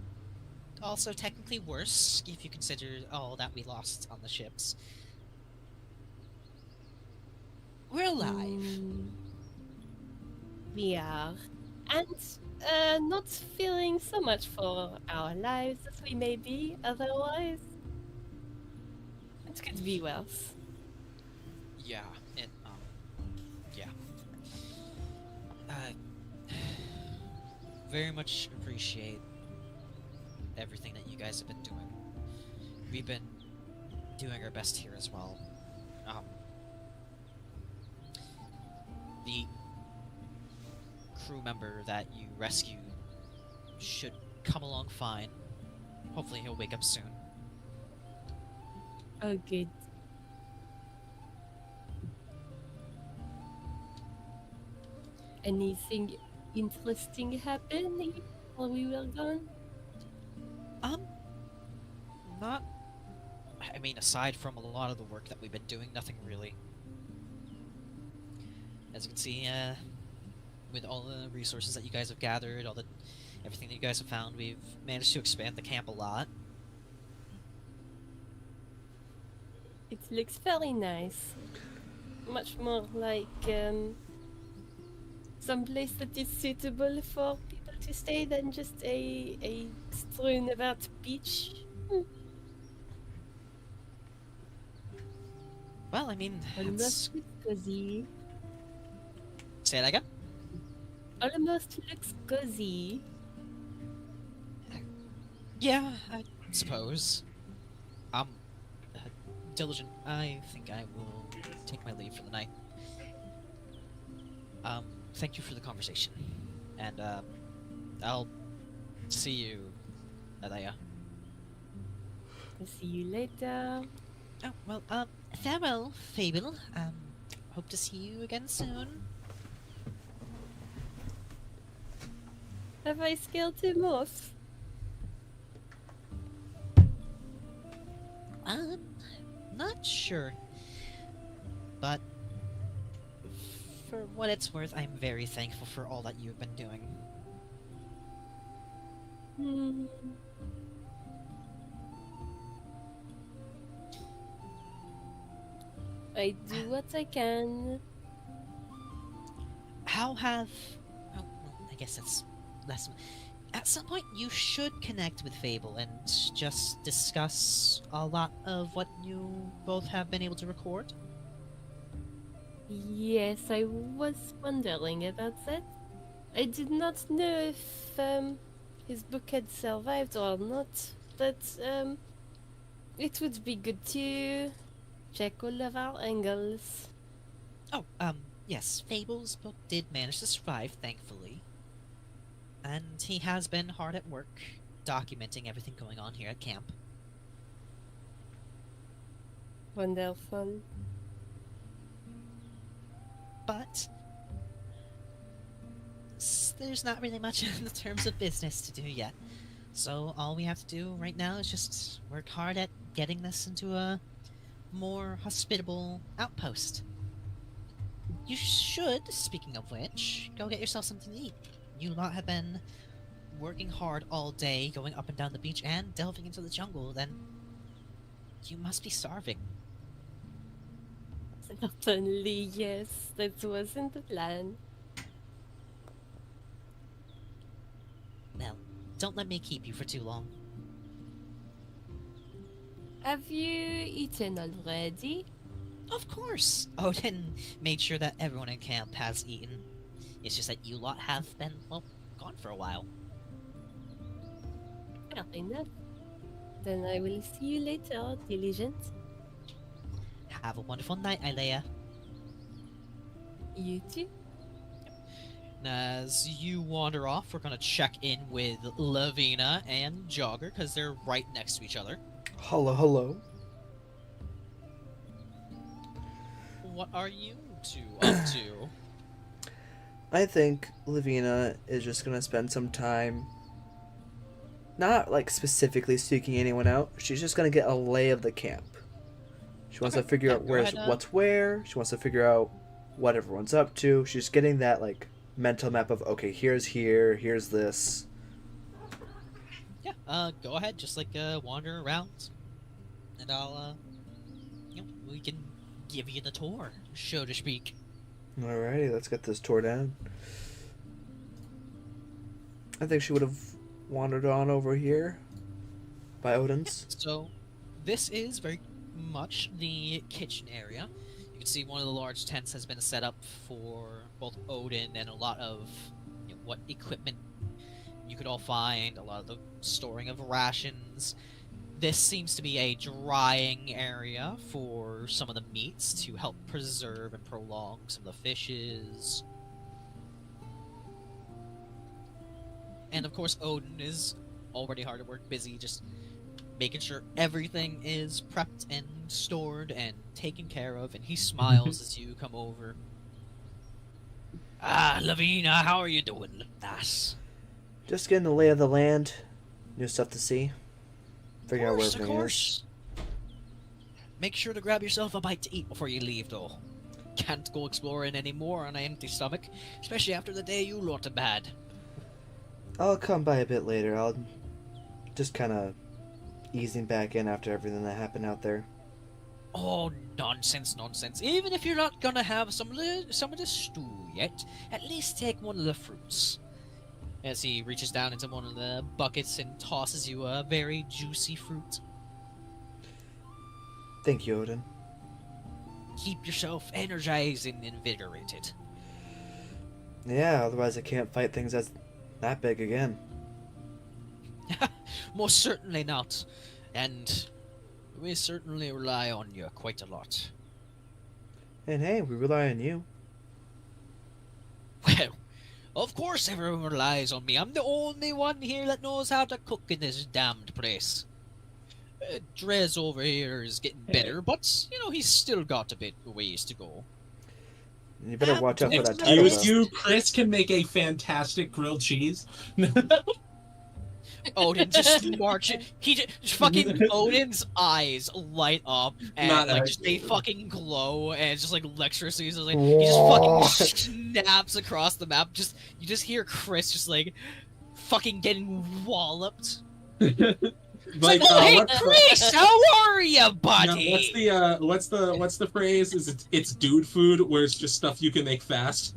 also technically worse if you consider all that we lost on the ships. We're alive. We are. And not feeling so much for our lives as we may be otherwise. It could be worse. Yeah, yeah. Very much appreciate everything that you guys have been doing. We've been doing our best here as well. The crew member that you rescued should come along fine. Hopefully he'll wake up soon. Oh, good. Anything interesting happened while we were gone? Not... I mean, aside from a lot of the work that we've been doing, nothing really. As you can see, with all the resources that you guys have gathered, everything that you guys have found, we've managed to expand the camp a lot. It looks very nice. Much more like some place that is suitable for people to stay than just a strewn about beach. Well, I mean, it's... Almost looks cozy. Say that again? Almost looks cozy. Yeah, I suppose. Diligent, I think I will take my leave for the night. Thank you for the conversation. And, I'll see you, Aelea. See you later. Oh, well, farewell, Fable. Hope to see you again soon. Have I scared him off? Not sure. But for what it's worth, I'm very thankful for all that you've been doing. Hmm. I do what I can. How have... Oh, well, I guess that's less... At some point, you should connect with Fable and just discuss a lot of what you both have been able to record. Yes, I was wondering about that. I did not know if his book had survived or not, but it would be good to check all of our angles. Oh, yes, Fable's book did manage to survive, thankfully. And he has been hard at work, documenting everything going on here at camp. Wonderful. But there's not really much in the terms of business to do yet. So all we have to do right now is just work hard at getting this into a more hospitable outpost. You should, speaking of which, go get yourself something to eat. You lot have been working hard all day, going up and down the beach and delving into the jungle, then you must be starving. Certainly, yes. That wasn't the plan. Well, don't let me keep you for too long. Have you eaten already? Of course! Odin made sure that everyone in camp has eaten. It's just that you lot have been, well, gone for a while. Fair enough. Then I will see you later, Diligent. Have a wonderful night, Aelea. You too. As you wander off, we're gonna check in with Levina and Drauger, because they're right next to each other. Hello, hello. What are you two up to? I think Levina is just gonna spend some time not like specifically seeking anyone out. She's just gonna get a lay of the camp. She wants to figure out what's where. She wants to figure out what everyone's up to. She's getting that like mental map of okay, here's this. Yeah, go ahead, just like wander around, and I'll we can give you the tour, so to speak. Alrighty, let's get this tour down. I think she would have wandered on over here by Odin's. Yeah, so this is very much the kitchen area. You can see one of the large tents has been set up for both Odin and a lot of what equipment you could all find, a lot of the storing of rations. This seems to be a drying area for some of the meats to help preserve and prolong some of the fishes. And of course, Odin is already hard at work, busy just making sure everything is prepped and stored and taken care of, and he smiles as you come over. Ah, Levina, how are you doing, lass? Just getting the lay of the land, new stuff to see. Figure out where Of everything course. Make sure to grab yourself a bite to eat before you leave, though. Can't go exploring anymore on an empty stomach, especially after the day you lot have had. I'll come by a bit later. I'll just kind of easing back in after everything that happened out there. Oh, nonsense, nonsense. Even if you're not gonna have some of the stew yet, at least take one of the fruits. As he reaches down into one of the buckets and tosses you a very juicy fruit. Thank you, Odin. Keep yourself energized and invigorated. Yeah, otherwise I can't fight things that's that big again. Most certainly not. And We certainly rely on you quite a lot. And hey, we rely on you. Well, of course everyone relies on me. I'm the only one here that knows how to cook in this damned place. Drez over here is getting better, but, you know, he's still got a bit of ways to go. You better watch out for that title. Excuse you, Chris can make a fantastic grilled cheese. Odin just marching. He just fucking Odin's eyes light up and Not like just they actually. fucking glow and it's just like electricity. Just like he just fucking snaps across the map. You just hear Chris just like fucking getting walloped. Like, Oh, hey what's the- Chris, how are you, no, buddy? what's the phrase? Is it's dude food where it's just stuff you can make fast?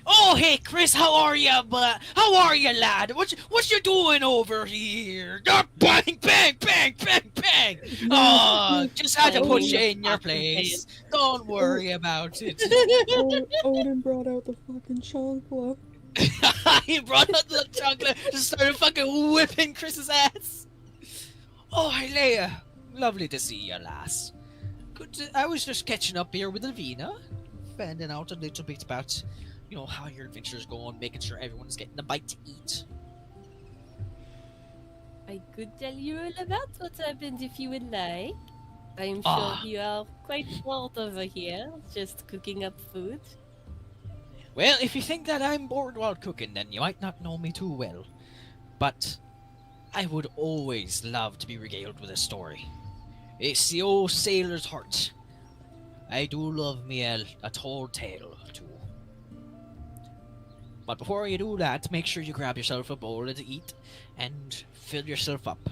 Oh, hey Chris, how are you, how are you, lad? What you doing over here? Oh, bang, bang, bang, bang, bang. Oh, just had to put you in your place. Don't worry about it. Odin brought out the fucking chocolate. He brought out the chocolate and started fucking whipping Chris's ass. Oh, Aelea. Lovely to see you, lass. I was just catching up here with Levina, finding out a little bit about, you know, how your adventure's going, making sure everyone's getting a bite to eat. I could tell you all about what happened if you would like. I am sure Ah. you are quite bored over here, just cooking up food. Well, if you think that I'm bored while cooking, then you might not know me too well. But I would always love to be regaled with a story. It's the old sailor's heart. I do love me a told tale, too. But before you do that, make sure you grab yourself a bowl to eat and fill yourself up.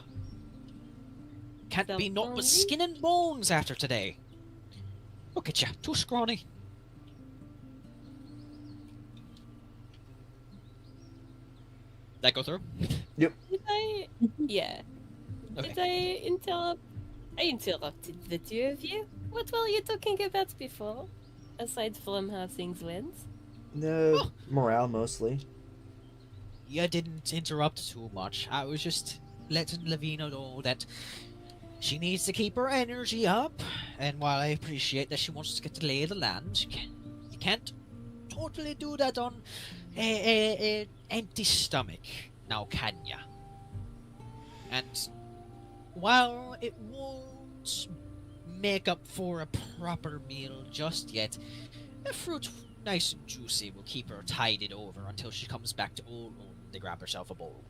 Can't be naught but skin and bones after today. Look at you, too scrawny. That go through? Did I? Yeah. Okay. Did I interrupt? I interrupted the two of you. What were you talking about before? Aside from how things went? No, morale mostly. You didn't interrupt too much. I was just letting Levina know that she needs to keep her energy up, and while I appreciate that she wants to get to lay the land, you can't totally do that on a empty stomach, now can ya? And while it won't make up for a proper meal just yet, a fruit nice and juicy will keep her tided over until she comes back to Old to grab herself a bowl.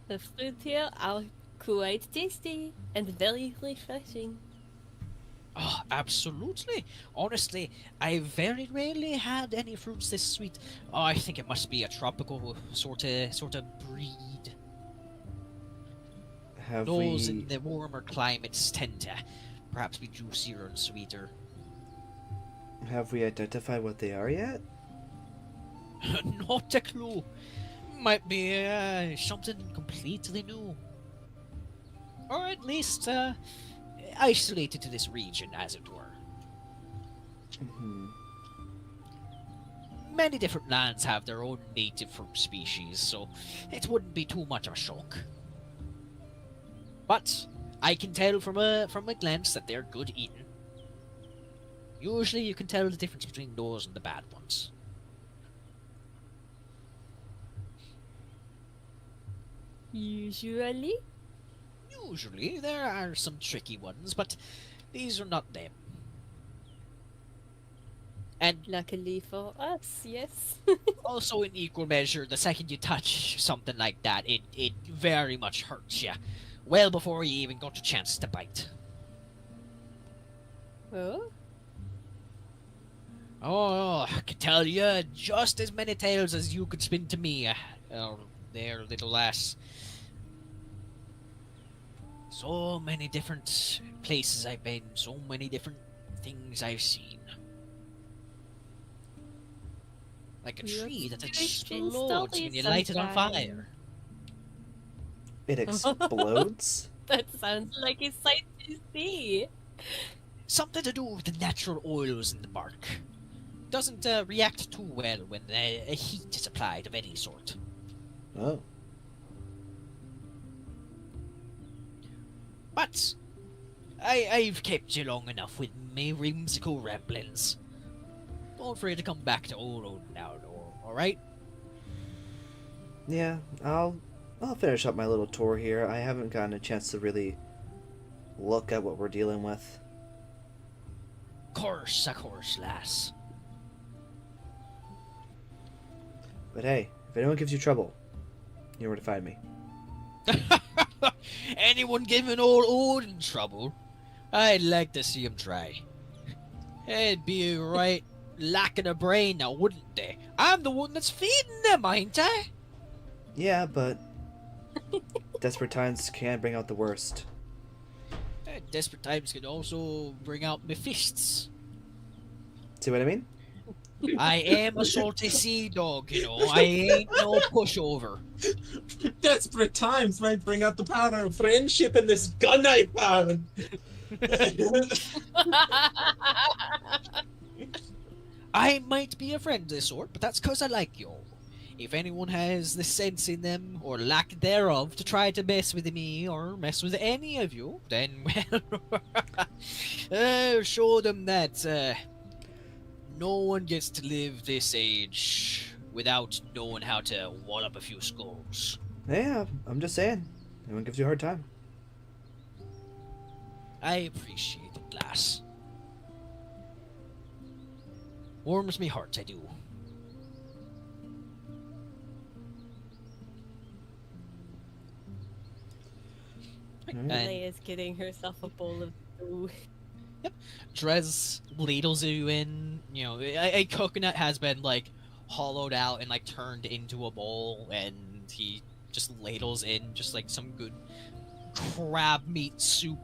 The fruit here are quite tasty and very refreshing. Oh, absolutely. Honestly, I very rarely had any fruits this sweet. Oh, I think it must be a tropical sort of breed. Have Those we... in the warmer climates tend to perhaps be juicier and sweeter. Have we identified what they are yet? Not a clue. Might be something completely new. Or at least isolated to this region, as it were. Hmm. Many different lands have their own native fruit species, so it wouldn't be too much of a shock. But I can tell from a glance that they're good eating. Usually you can tell the difference between those and the bad ones. Usually? Usually there are some tricky ones, but these are not them. And Luckily for us, yes. also in equal measure, the second you touch something like that, it very much hurts you. Well before you even got a chance to bite. Oh? Oh, I could tell you just as many tales as you could spin to me, there, little lass. So many different places I've been, so many different things I've seen. Like a You're tree that interesting explodes when you light it on sometimes. fire. It explodes? That sounds like a sight to see. Something to do with the natural oils in the bark. Doesn't react too well when a heat is applied of any sort. Oh. But I've kept you long enough with me whimsical ramblings. Don't afraid to come back to old Odin now, alright? Yeah, I'll finish up my little tour here. I haven't gotten a chance to really look at what we're dealing with. Of course, lass. But hey, if anyone gives you trouble, you know where to find me. Anyone giving old Odin trouble? I'd like to see him try. It'd be right lacking a brain now, wouldn't they? I'm the one that's feeding them, ain't I? Yeah, but desperate times can bring out the worst. Desperate times can also bring out my fists. See what I mean? I am a salty sea dog, you know. I ain't no pushover. Desperate times might bring out the power of friendship in this gun I found. I might be a friendly sort, but that's 'cause I like you. If anyone has the sense in them, or lack thereof, to try to mess with me, or mess with any of you, then, well, show them that, no one gets to live this age without knowing how to wall up a few skulls. Yeah, I'm just saying. Anyone gives you a hard time. I appreciate it, lass. Warms me heart, I do. Alright. Leia's getting herself a bowl of stew. Drez ladles you in. You know, a coconut has been like hollowed out and like turned into a bowl, and he just ladles in just like some good crab meat soup.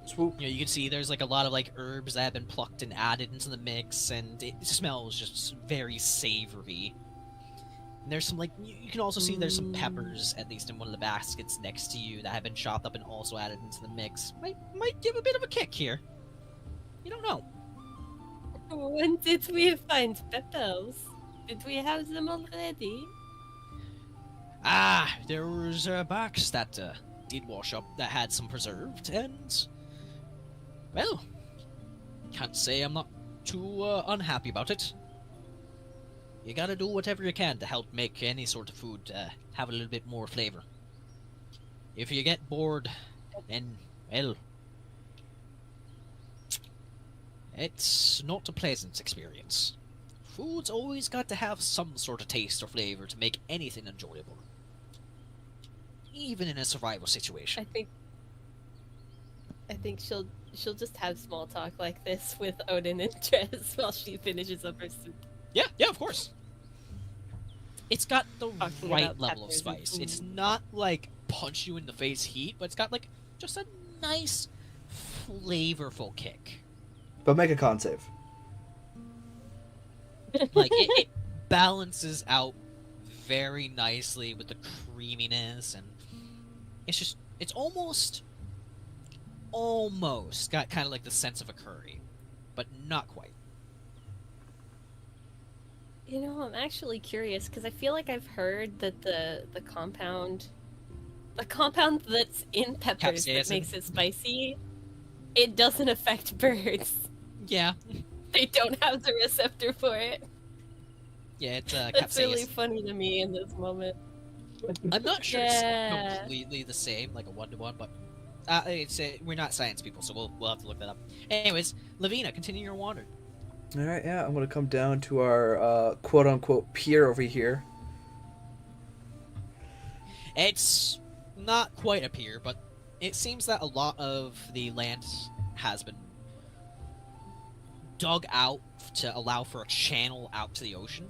Swoop. You know, you can see there's like a lot of like herbs that have been plucked and added into the mix, and it smells just very savory. And there's some like you can also see there's some peppers, at least in one of the baskets next to you, that have been chopped up and also added into the mix. Might give a bit of a kick here. You don't know. When did we find peppers? Did we have them already? Ah, there was a box that did wash up that had some preserved, and well, can't say I'm not too unhappy about it. You gotta do whatever you can to help make any sort of food have a little bit more flavor. If you get bored, then, well, it's not a pleasant experience. Food's always got to have some sort of taste or flavor to make anything enjoyable. Even in a survival situation. I think she'll just have small talk like this with Odin and Drez while she finishes up her soup. Yeah, of course. It's got the Talking right about level of peppers and spice. food. It's not like punch you in the face heat, but it's got like just a nice, flavorful kick. But make a con save. Like it balances out very nicely with the creaminess, and it's almost got kind of like the sense of a curry, but not quite. You know, I'm actually curious because I feel like I've heard that the compound that's in peppers that Capsaicin. makes it spicy, it doesn't affect birds. Yeah, They don't have the receptor for it. yeah, it's That's really capsaicin. funny to me in this moment. I'm not sure Yeah. it's completely the same, like a 1-to-1, but we're not science people, so we'll have to look that up. Anyways, Levina, continue your wander. Alright, yeah, I'm gonna come down to our quote-unquote pier over here. It's not quite a pier, but it seems that a lot of the land has been dug out to allow for a channel out to the ocean,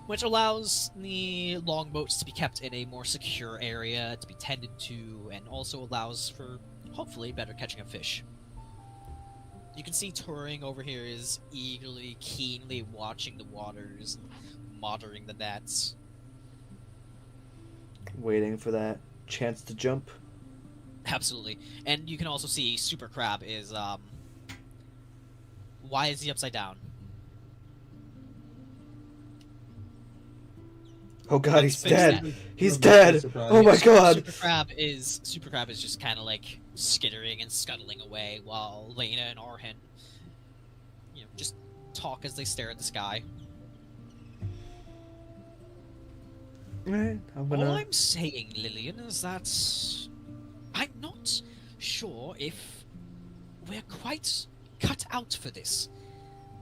which allows the longboats to be kept in a more secure area to be tended to, and also allows for, hopefully, better catching of fish. You can see Turing over here is eagerly, keenly watching the waters, monitoring the nets. Waiting for that chance to jump. Absolutely. And you can also see Super Crab is, why is he upside down? Oh god, he's Fix dead. that. He's dead. Oh my god. Super Crab is just kind of like skittering and scuttling away while Lena and Arhen, just talk as they stare at the sky. Alright, All I'm saying, Lillian, is that I'm not sure if we're quite cut out for this.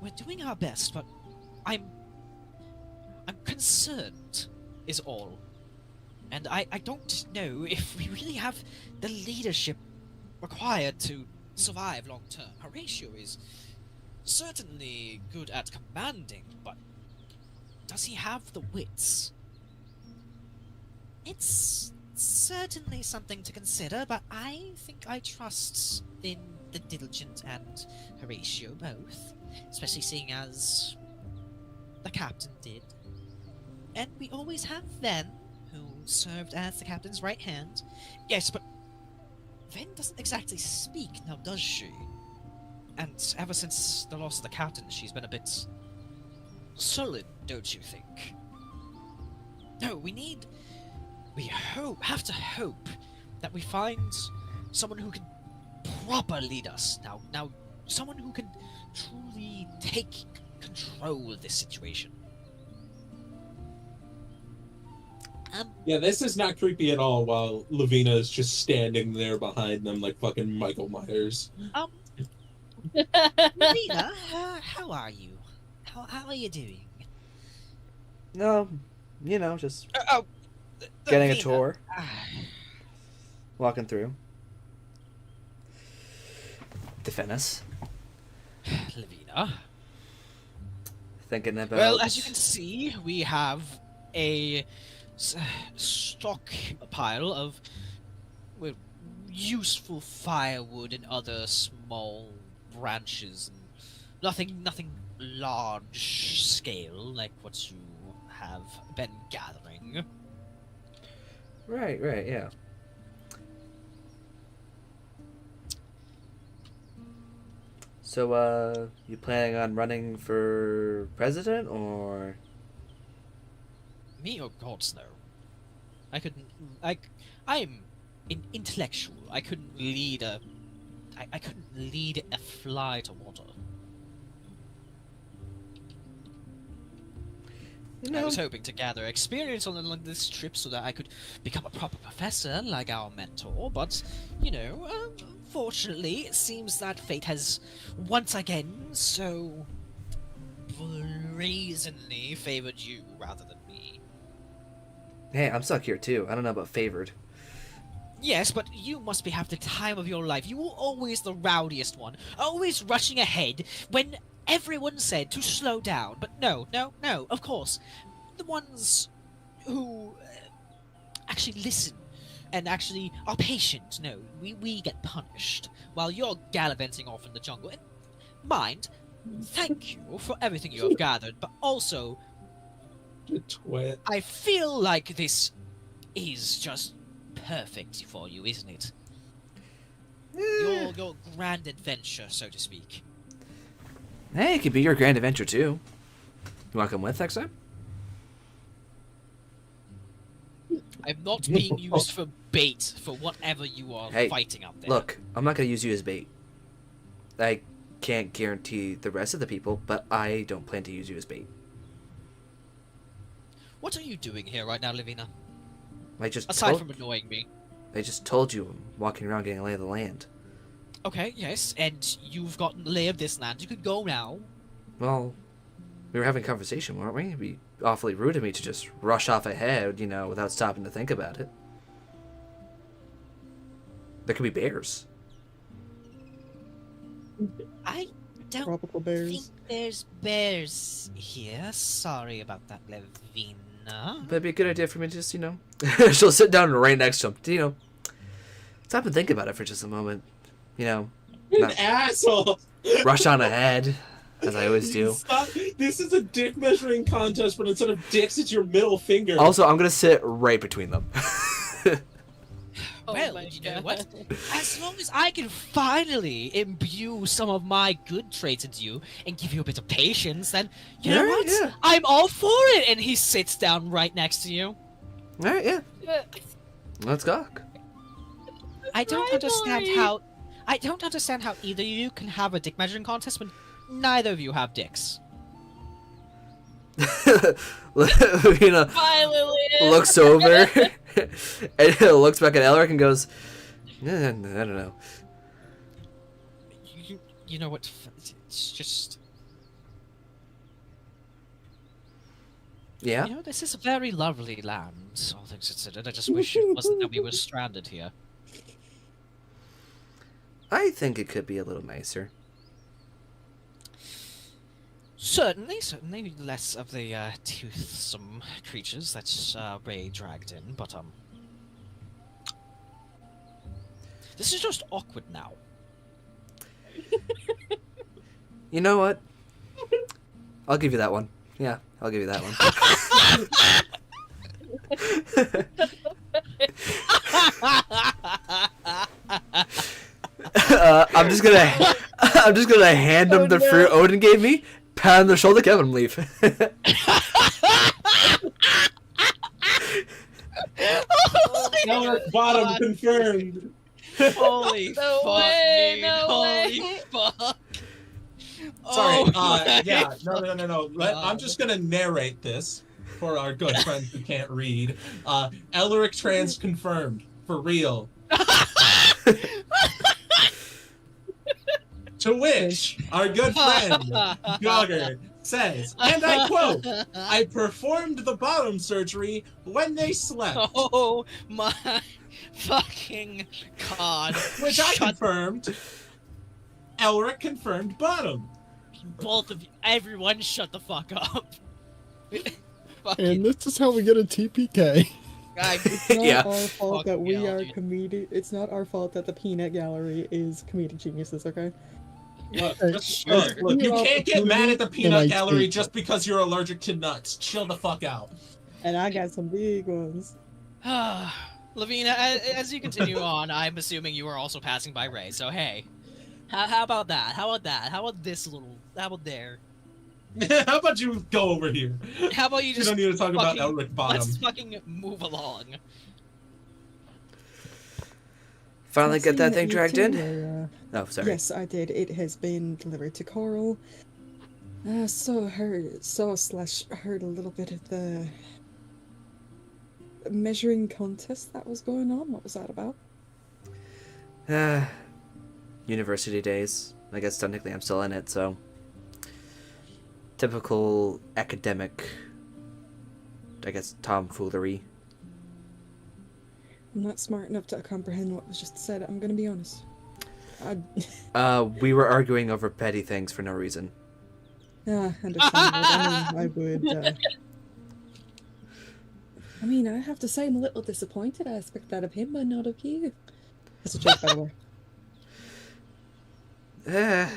We're doing our best, but I'm concerned, is all. And I don't know if we really have the leadership required to survive long term. Horatio is certainly good at commanding, but does he have the wits? It's certainly something to consider, but I think I trust in the Diligent and Horatio both, especially seeing as the captain did. And we always have Ven, who served as the captain's right hand. Yes, but Ven doesn't exactly speak, now does she? And ever since the loss of the captain, she's been a bit sullen, don't you think? No, have to hope that we find someone who can proper lead us. Now, someone who can truly take control of this situation. Yeah, this is not creepy at all while Levina is just standing there behind them like fucking Michael Myers. Lena, how are you? How are you doing? No, just getting a Levina. tour. Walking through. Defend us. Levina. Thinking about... Well, as you can see, we have a stockpile of useful firewood and other small branches, and nothing large scale like what you have been gathering. Right, yeah. So, you planning on running for president, or...? Me? Oh, gods, no. I'm intellectual. I couldn't lead a fly to water. I was hoping to gather experience on this trip so that I could become a proper professor like our mentor, but, unfortunately, it seems that fate has once again so brazenly favored you rather than me. Hey, I'm stuck here too. I don't know about favored. Yes, but you must have the time of your life. You were always the rowdiest one, always rushing ahead when everyone said to slow down. But no, of course. The ones who actually listen and actually are patient, no, we get punished while you're gallivanting off in the jungle. And mind, thank you for everything you have gathered, but also Twit. I feel like this is just perfect for you, isn't it? Your grand adventure, so to speak. Hey, it could be your grand adventure too. You want to come with next time? I'm not being used for bait for whatever you are Hey, fighting out there. Look, I'm not going to use you as bait. I can't guarantee the rest of the people, but I don't plan to use you as bait. What are you doing here right now, Levina? Aside from annoying me. I just told you I'm walking around getting a lay of the land. Okay, yes, and you've gotten the lay of this land. You could go now. Well, we were having a conversation, weren't we? It'd be awfully rude of me to just rush off ahead, without stopping to think about it. There could be bears. I don't Tropical bears. think there's bears here. Sorry about that, Levina. But it'd be a good idea for me to just, she'll sit down right next to him. Stop and think about it for just a moment. You're Not an asshole! rush on ahead, as I always do. Stop. This is a dick measuring contest, but instead of dicks, it's your middle finger. Also, I'm going to sit right between them. Well, my you know what? God. As long as I can finally imbue some of my good traits into you and give you a bit of patience, then you know Alright, what? yeah. I'm all for it. And he sits down right next to you. All right, yeah. Let's go. I don't understand Rivalry. how. I don't understand how either of you can have a dick measuring contest when neither of you have dicks. Levina Bye, Lillian. looks over and looks back at Elric and goes, I don't know. You know what? It's just. Yeah? You know, this is a very lovely land, all things considered. I just wish it wasn't that we were stranded here. I think it could be a little nicer. Certainly less of the toothsome creatures that Rae dragged in, but this is just awkward now. You know what? I'll give you that one. Yeah, I'll give you that one. I'm just gonna hand him the fruit Odin gave me, pat on the shoulder, get him leave. Elric bottom confirmed. Holy No fuck, way, dude. no Holy way. fuck. Sorry, Oh my yeah, no. I'm God. just gonna narrate this for our good friends who can't read. Elric trans confirmed, for real. To which our good friend Drauger says, and I quote, "I performed the bottom surgery when they slept," Oh my fucking god. which I Shut confirmed. Elric confirmed bottom. both of you. Everyone shut the fuck up. And Fucking this is how we get a TPK. guy. It's not Yeah. our fault Fuck that we yeah, are dude. comedic. It's not our fault that the peanut gallery is comedic geniuses. Okay. Look, Hey, look, you You're can't get mad at the and I peanut gallery take just because you're allergic to nuts. Chill the fuck out. And I got some big ones. Levina, as you continue on, I'm assuming you are also passing by Rae. So hey, how about that? How about that? How about this little? How about there? How about you go over here? How about you You just don't need to talk about fucking- Elric bottom. let's fucking move along. Finally I've get that seen thing dragged you in? too, Oh, sorry. Yes, I did. It has been delivered to Coral. Heard a little bit of the measuring contest that was going on. What was that about? University days. I guess technically I'm still in it, so. Typical academic, I guess, tomfoolery. I'm not smart enough to comprehend what was just said. I'm gonna be honest. We were arguing over petty things for no reason. Understandable. I would. I mean, I have to say, I'm a little disappointed. I expect that of him, but not of you. That's a joke, by the way.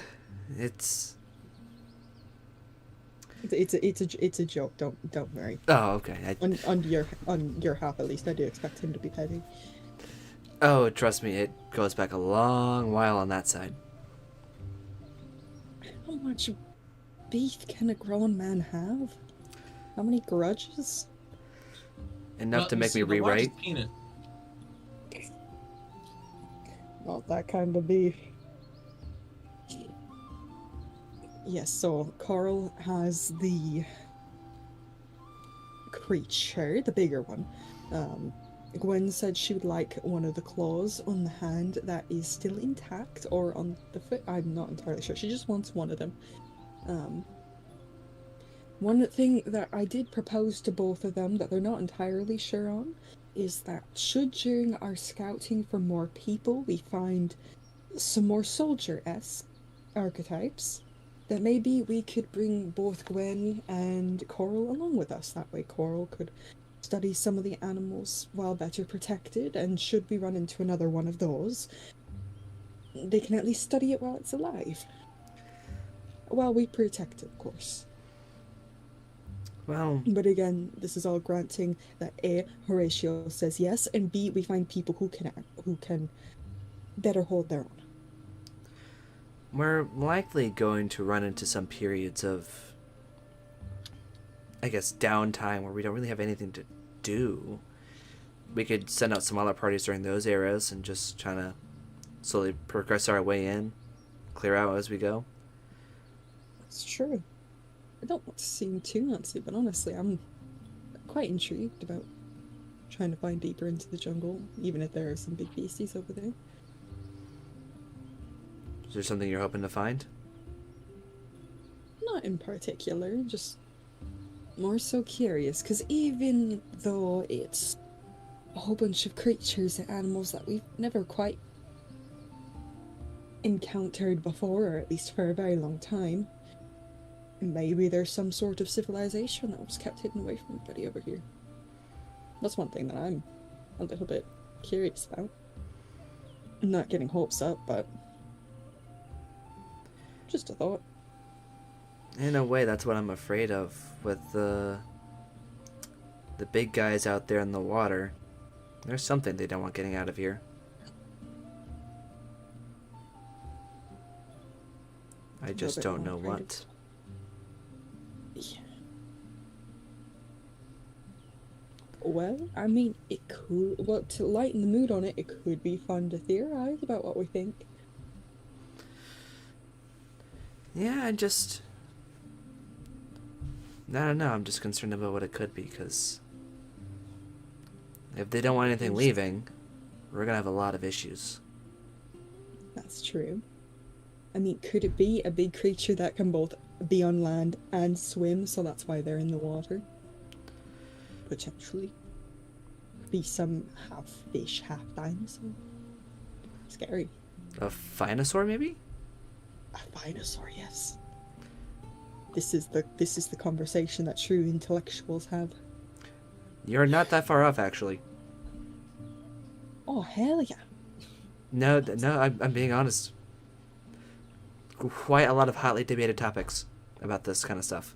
It's. It's a joke. Don't worry. Oh, okay. On your half, at least, I do expect him to be petty. Oh, trust me, it goes back a long while on that side. How much beef can a grown man have? How many grudges? Enough Well, to you make see, me the largest rewrite. peanut. Not that kind of beef. Yes, so Coral has the creature, the bigger one. Gwen said she would like one of the claws on the hand that is still intact, or on the foot. I'm not entirely sure. She just wants one of them. One thing that I did propose to both of them that they're not entirely sure on is that should during our scouting for more people we find some more soldier-esque archetypes, that maybe we could bring both Gwen and Coral along with us. That way Coral could study some of the animals while better protected, and should we run into another one of those, they can at least study it while it's alive. While we protect it, of course. Well, But again, this is all granting that A, Horatio says yes, and B, we find people who can better hold their own. we're likely going to run into some periods of, I guess, downtime where we don't really have anything to do. We could send out some other parties during those eras and just try to slowly progress our way in, clear out as we go. It's true. I don't want to seem too Nancy, but honestly, I'm quite intrigued about trying to find deeper into the jungle, even if there are some big beasties over there. Is there something you're hoping to find? Not in particular, just more so curious, because even though it's a whole bunch of creatures and animals that we've never quite encountered before, or at least for a very long time, maybe there's some sort of civilization that was kept hidden away from everybody over here. That's one thing that I'm a little bit curious about. I'm not getting hopes up, but just a thought. In a way, that's what I'm afraid of with the big guys out there in the water. There's something they don't want getting out of here. I just don't know what. Yeah. Well, I mean, it could. Well, to lighten the mood on it, it could be fun to theorize about what we think. Yeah, I don't know. I'm just concerned about what it could be, because if they don't want anything leaving, we're gonna have a lot of issues. That's true. I mean, could it be a big creature that can both be on land and swim, so that's why they're in the water? Potentially. Be some half fish, half dinosaur. Scary. A Finasaur, maybe? A dinosaur, yes. This is the conversation that true intellectuals have. You're not that far off, actually. Oh, hell yeah. No, I'm being honest. Quite a lot of hotly debated topics about this kind of stuff.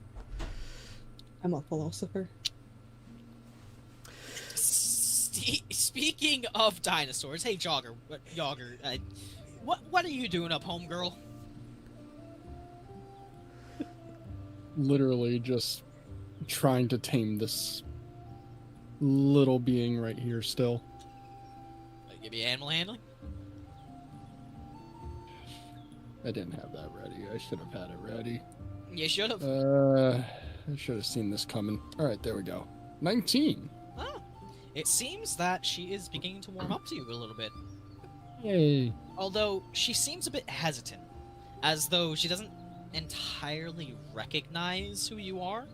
I'm a philosopher. Speaking of dinosaurs, hey Jogger, what are you doing up home, girl? Literally just trying to tame this little being right here still. Give you animal handling? I didn't have that ready. I should have had it ready. You should have. I should have seen this coming. Alright, there we go. 19! Oh, it seems that she is beginning to warm up to you a little bit. Yay! Although, she seems a bit hesitant, as though she doesn't entirely recognize who you are.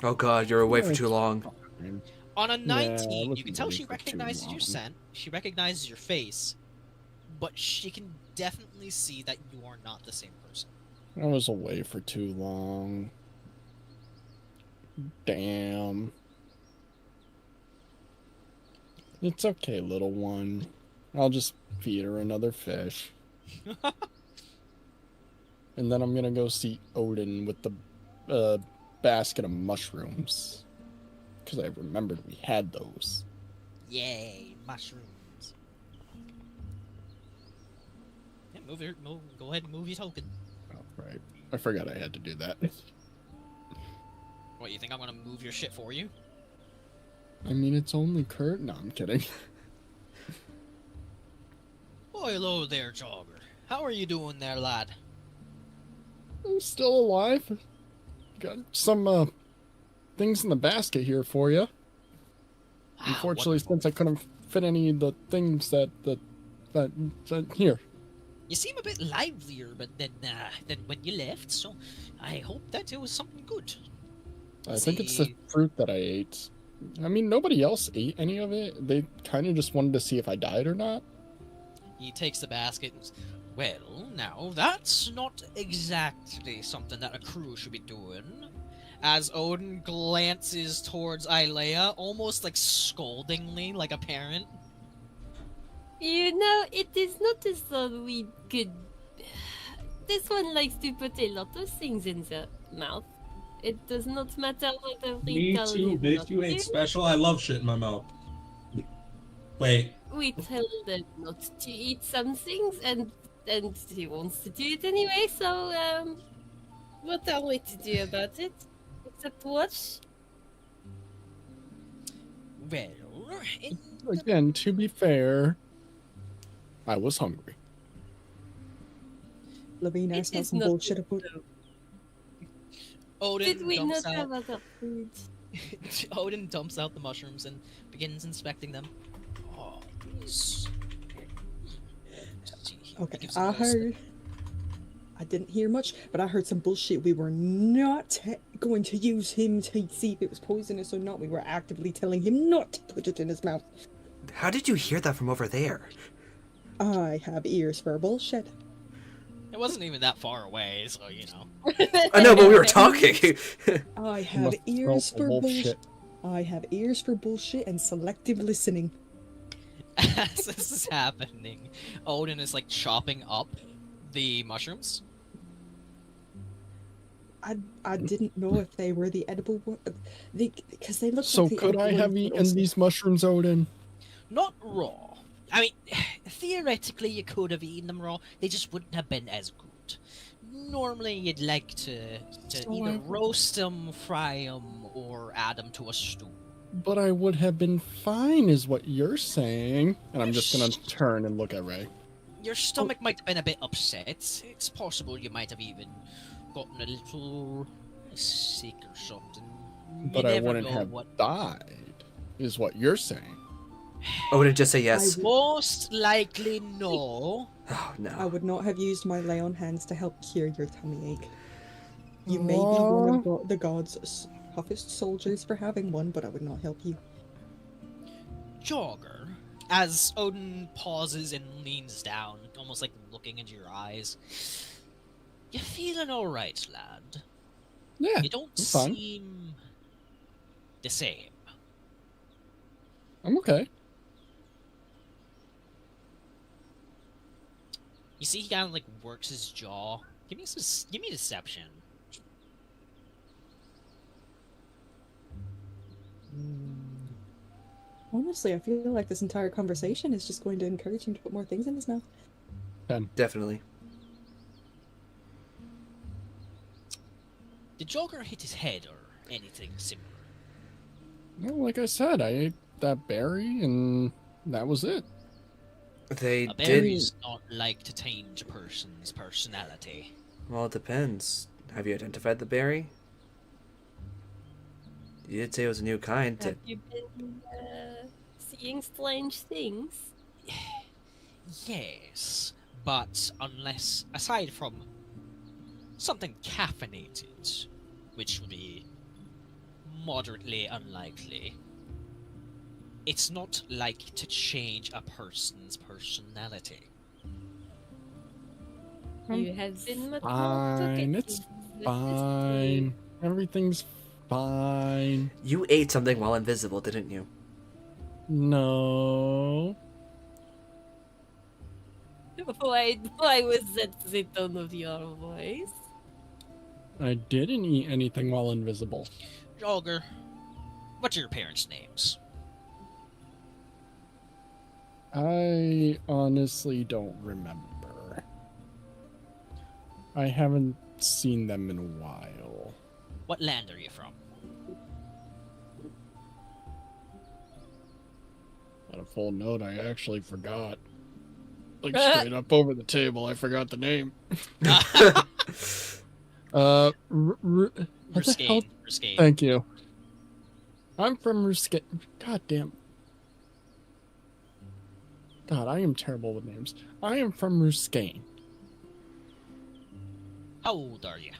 Oh god, you're away for too long. On a 19, Yeah, you can tell she for too recognizes your long. scent, she recognizes your face, but she can definitely see that you are not the same person. I was away for too long. Damn. It's okay, little one. I'll just feed her another fish. And then I'm gonna go see Odin with the basket of mushrooms. Because I remembered we had those. Yay, mushrooms. Yeah, go ahead and move your token. Oh, right. I forgot I had to do that. What, you think I'm gonna move your shit for you? I mean, it's only Kurt. No, I'm kidding. Oh, hello there, Jogger. How are you doing there, lad? I'm still alive. Got some things in the basket here for you. Unfortunately, Wonderful. since I couldn't fit any of the things that here. You seem a bit livelier than when you left, so I hope that it was something good. I think it's the fruit that I ate. I mean, nobody else ate any of it. They kind of just wanted to see if I died or not. He takes the basket and says, well, now, that's not exactly something that a crew should be doing. As Odin glances towards Aelea, almost like scoldingly, like a parent. You know, it is not as though we could... This one likes to put a lot of things in the mouth. It does not matter what we Me tell too, them bitch. not You ain't to. special. I love shit in my mouth. Wait. We tell them not to eat some things, and he wants to do it anyway. So what are we to do about it? Except watch. Well, in Again, to be fair, I was hungry. Levina, I It smell is some not bullshit about. Odin Did we not dumps have out. other food? Odin dumps out the mushrooms and begins inspecting them. Oh, these. Okay, Gives them I a little heard. I didn't hear much, but I heard some bullshit. We were not going to use him to see if it was poisonous or not. We were actively telling him not to put it in his mouth. How did you hear that from over there? I have ears for bullshit. It wasn't even that far away, so you know. I know, but we were talking. I You have must ears smell for bullshit. bullshit. I have ears for bullshit and selective listening. As this is happening, Odin is like chopping up the mushrooms. I didn't know if they were the edible one, because they look. So like the could I edible have ones, but eaten also- these mushrooms, Odin? Not raw. I mean, theoretically you could have eaten them raw, they just wouldn't have been as good. Normally you'd like to So either I- roast them, fry them, or add them to a stew. But I would have been fine, is what you're saying. And I'm just gonna turn and look at Rae. Your stomach might have been a bit upset. It's possible you might have even gotten a little sick or something. You But I never wouldn't know have what. died, is what you're saying. Odin, just say yes. Most likely no. Oh I no. would not have used my lay on hands to help cure your tummy ache. You may be one of the gods' toughest soldiers for having one, but I would not help you. Jogger, as Odin pauses and leans down, almost like looking into your eyes. You feeling alright, lad? Yeah, You don't I'm fine. seem the same. I'm okay. You see, he kind of like works his jaw. Give me deception. Honestly, I feel like this entire conversation is just going to encourage him to put more things in his mouth. Definitely. Did Jogger hit his head or anything similar? Well, like I said, I ate that berry and that was it. They A did. berry's not like to change a person's personality. Well, it depends. Have you identified the berry? You did say it was a new kind. Have you been seeing strange things? Yes, but unless, aside from something caffeinated, which would be moderately unlikely, it's not like to change a person's personality. You have been much more Fine, it's fine. Everything's fine. You ate something while invisible, didn't you? No. Why was that the tone of your voice? I didn't eat anything while invisible. Jogger, what are your parents' names? I honestly don't remember. I haven't seen them in a while. What land are you from? On a full note, I actually forgot. Like straight up over the table, I forgot the name. What the hell? Ruskane. Thank you. I'm from Ruskane. God damn. God, I am terrible with names. I am from Ruskane. How old are you?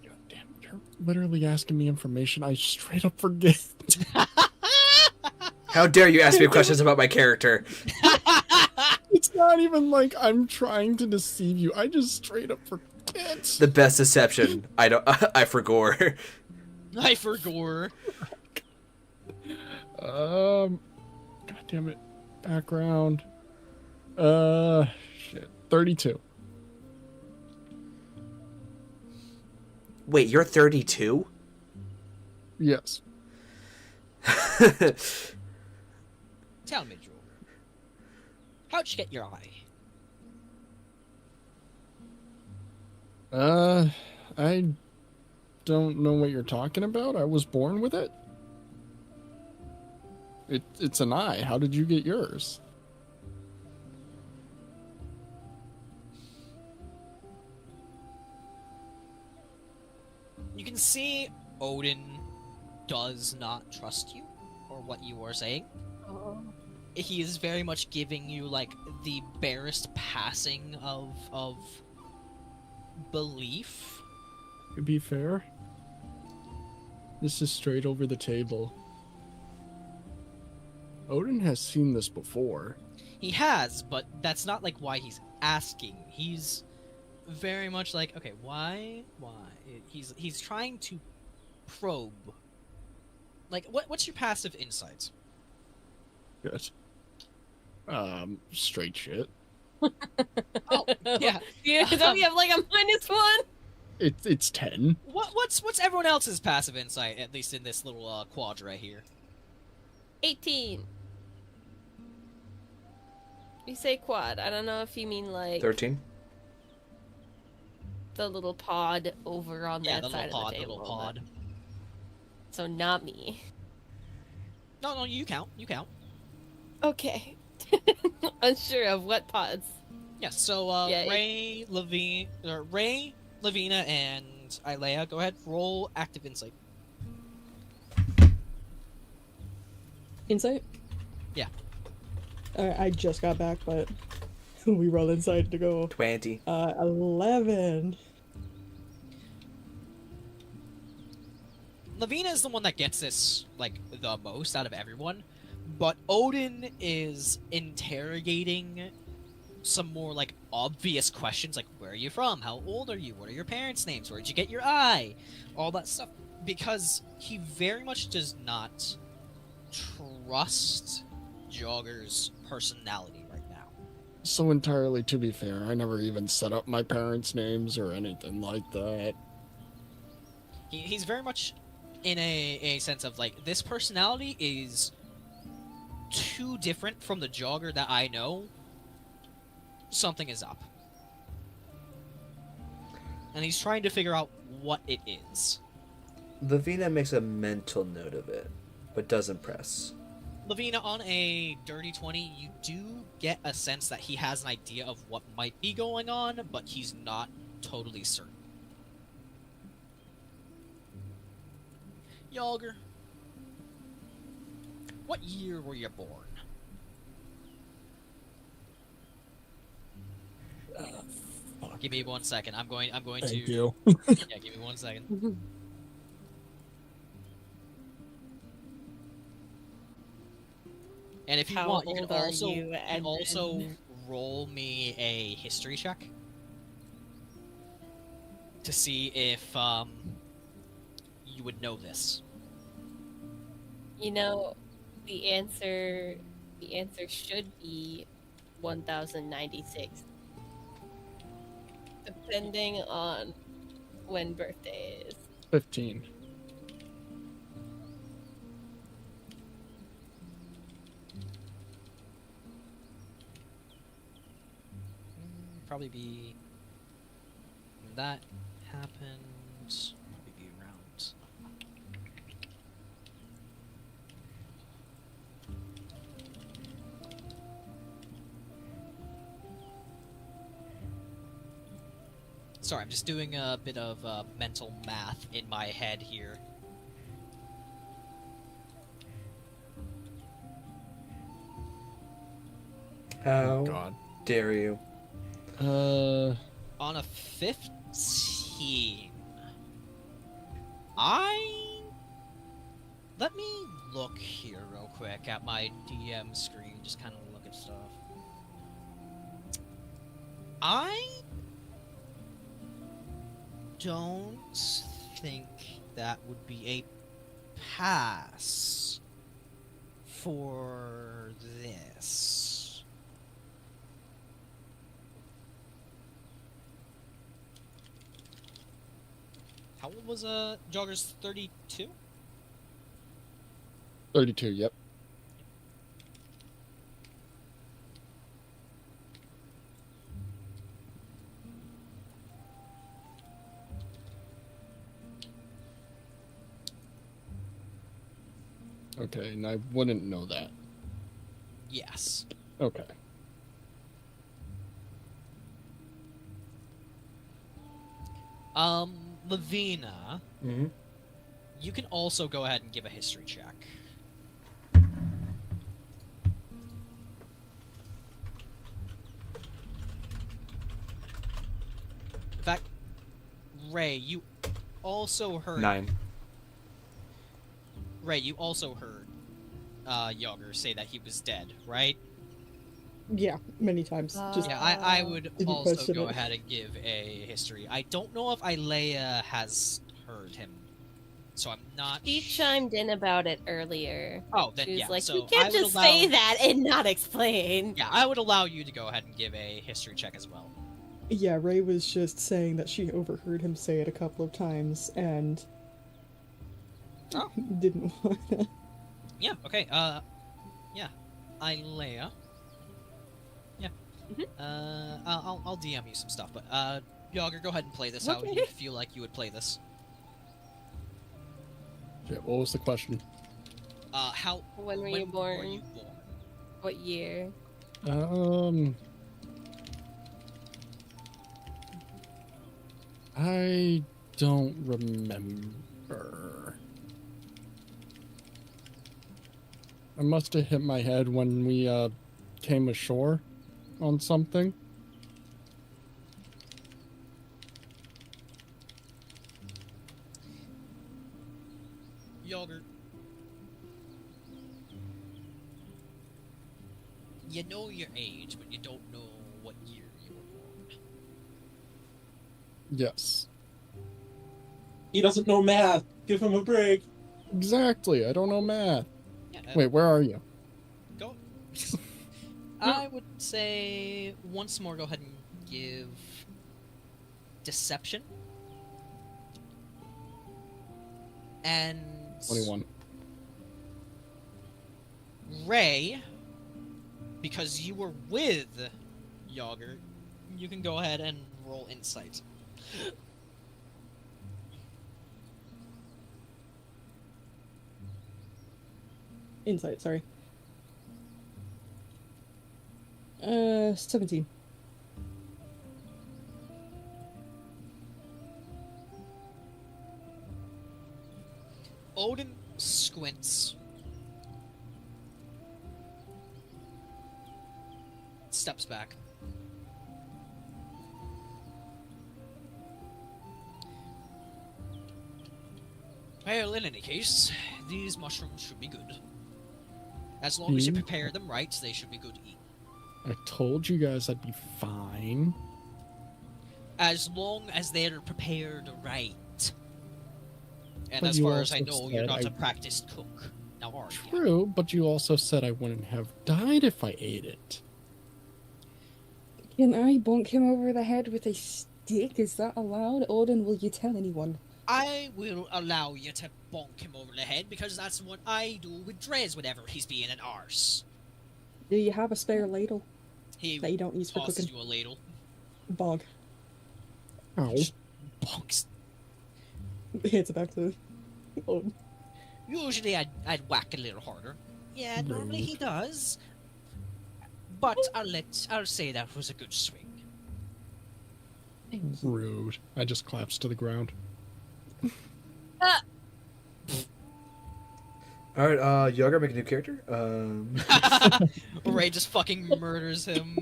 God damn, you're literally asking me information I straight up forget. How dare you ask me questions about my character? It's not even like I'm trying to deceive you. I just straight up forget. The best deception. I forgot. I forgot. God damn it. Background. Shit. 32. Wait, you're 32? Yes. Tell me, Drauger, how'd you get your eye? I don't know what you're talking about. I was born with it. It's an eye. How did you get yours? You can see Odin does not trust you or what you are saying. Oh. He is very much giving you like the barest passing of belief. To be fair, this is straight over the table. Odin has seen this before. He has, but that's not like why he's asking. He's very much like, okay, why? He's trying to probe. Like, what's your passive insight? Good. Straight shit. Oh, yeah. Don't you have like a -1? It's 10. What's everyone else's passive insight, at least in this little quad right here? 18. You say quad. I don't know if you mean like 13? the little pod over on Yeah, that the side little pod, of the the table. little pod. So not me. No, you count. You count. Okay. Unsure of what pods. Yeah. So Yeah, Rae, Levina, and Aelea, go ahead. Roll active insight. Insight? Yeah. I just got back, but we roll inside to go. 20. 11. Levina is the one that gets this like the most out of everyone, but Odin is interrogating some more like obvious questions, like where are you from, how old are you, what are your parents' names, where'd you get your eye, all that stuff, because he very much does not trust Jogger's personality right now. So entirely to be fair, I never even set up my parents' names or anything like that. He's very much in a sense of like, this personality is too different from the Jogger that I know. Something is up. And he's trying to figure out what it is. Levina makes a mental note of it, but doesn't press. Levina, on a dirty 20, you do get a sense that he has an idea of what might be going on, but he's not totally certain. Yalger, what year were you born? Give me 1 second. I'm going Thank to. you. Yeah, give me 1 second. And if you How want, you can old are also you, and then- roll me a history check to see if you would know this. You know, the answer should be 1096. Depending on when birthday is. 15. Probably be when that happens. Probably be around. Sorry, I'm just doing a bit of mental math in my head here. How God. dare you? On a 15, let me look here real quick at my DM screen, just kind of look at stuff. I don't think that would be a pass for this. How old was Jogger's 32? 32, yep. Okay, and I wouldn't know that. Yes. Okay. Levina, Mm-hmm. you can also go ahead and give a history check. In fact, Rae, you also heard 9. Rae, you also heard Yager say that he was dead, right? Yeah, many times. Just Yeah, I would Didn't also question go it. ahead and give a history. I don't know if Aelea has heard him, so I'm not. She chimed in about it earlier. Oh, then She was yeah. like, so you I can't would just allow... say that and not explain. Yeah, I would allow you to go ahead and give a history check as well. yeah, Rae was just saying that she overheard him say it a couple of times and Oh. didn't want to. Yeah. Okay. Yeah. Aelea. Yeah. Mhm. I'll DM you some stuff, but Yager, go ahead and play this. How do you feel like you would play this? Shit, what was the question? How? When were when you born? Were you born? What year? I don't remember. I must have hit my head when we came ashore on something. Yager. You know your age, but you don't know what year you were born. Yes. He doesn't know math. Give him a break. Exactly. I don't know math. Yeah, Wait, where are you? go. I would say once more. Go ahead and give deception and 21. Rae, because you were with Yager, you can go ahead and roll insight. Insight, sorry. 17. Odin squints, steps back. Well, in any case, these mushrooms should be good. As long as you prepare them right, they should be good to eat. I told you guys I'd be fine. As long as they're prepared right. And But as you far as I also know, you're said not I- a practiced cook. Now, are you? True, but you also said I wouldn't have died if I ate it. Can I bonk him over the head with a stick? Is that allowed? Odin, will you tell anyone? I will allow you to bonk him over the head because that's what I do with Drez whenever he's being an arse. Do you have a spare ladle He that you don't use for tosses cooking? you a ladle. Bonk. Ow. Just bonks. Hands it back to Odin. Usually I'd whack a little harder. Yeah, normally Rude. he does. But I'll say that was a good swing. Rude. I just collapsed to the ground. Alright, Yager, make a new character. Rae just fucking murders him.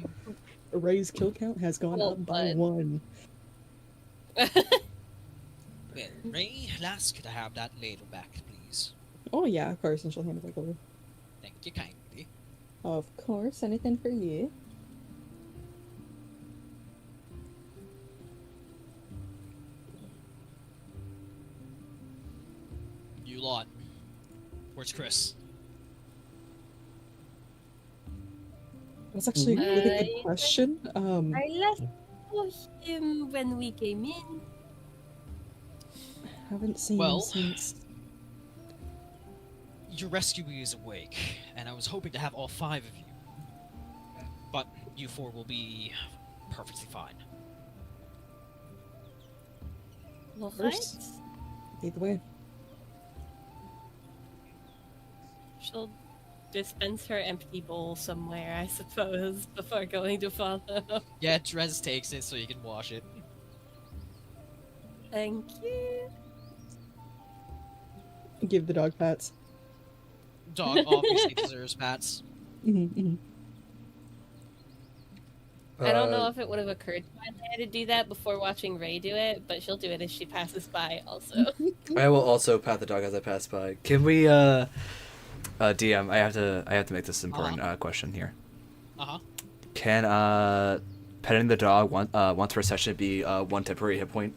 Ray's kill count has gone Well up by done. 1. Well, Rae, last could I have that ladle back, please? Oh yeah, of course, and she'll hand it back over. Thank you kindly. Of course, anything for you. You lot. Where's Chris? That's actually a really good I- question. I left him when we came in. Haven't seen Well- him since. Your rescuee is awake, and I was hoping to have all 5 of you. But you 4 will be perfectly fine. All First. right. Either way. She'll dispense her empty bowl somewhere, I suppose, before going to follow. Yeah, Drez takes it so you can wash it. Thank you. Give the dog pats. Dog obviously deserves pats. I don't know if it would have occurred to Aelea to do that before watching Rae do it, but she'll do it as she passes by also. I will also pat the dog as I pass by. Can we, DM? I have to make this important question here. Uh-huh. Can petting the dog once per session be 1 temporary hit point?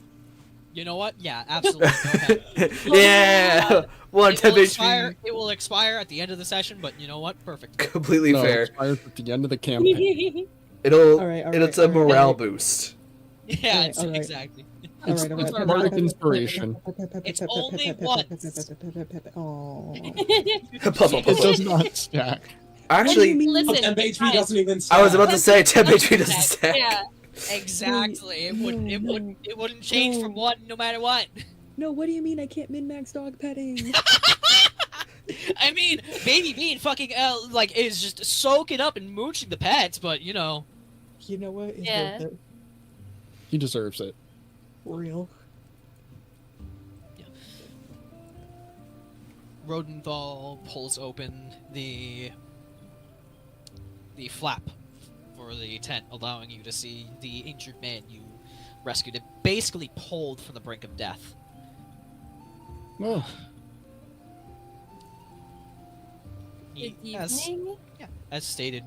You know what? Yeah, absolutely. Go ahead. Yeah, 1 It temp will, HP. expire, it will expire at the end of the session, but you know what? Perfect. Completely No, it fair. expires at the end of the campaign. It's a morale boost. Yeah, Alright. exactly. It's bardic inspiration. It's only once. Oh. It does not stack. Actually, Listen, Temp HP guys, doesn't even I was about to say temp HP doesn't stack. Yeah. Exactly. It wouldn't change from No. 1 no matter what. No, what do you mean I can't min-max dog petting? I mean, Baby Bean fucking is just soaking up and mooching the pets, but you know. You know what? It's Yeah. worth it. He deserves it. For real. Rodenthal pulls open the flap for the tent, allowing you to see the injured man you rescued and basically pulled from the brink of death. Oh, Good As, evening. as stated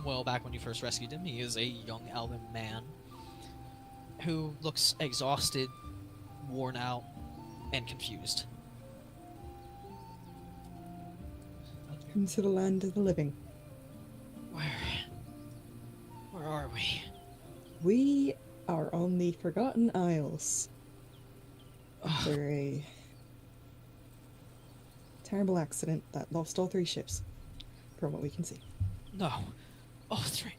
well back when you first rescued him, he is a young elven man who looks exhausted, worn out, and confused. Into the land of the living. Where are we? We are on the Forgotten Isles. After a terrible accident that lost all 3 ships, from what we can see. No. All 3.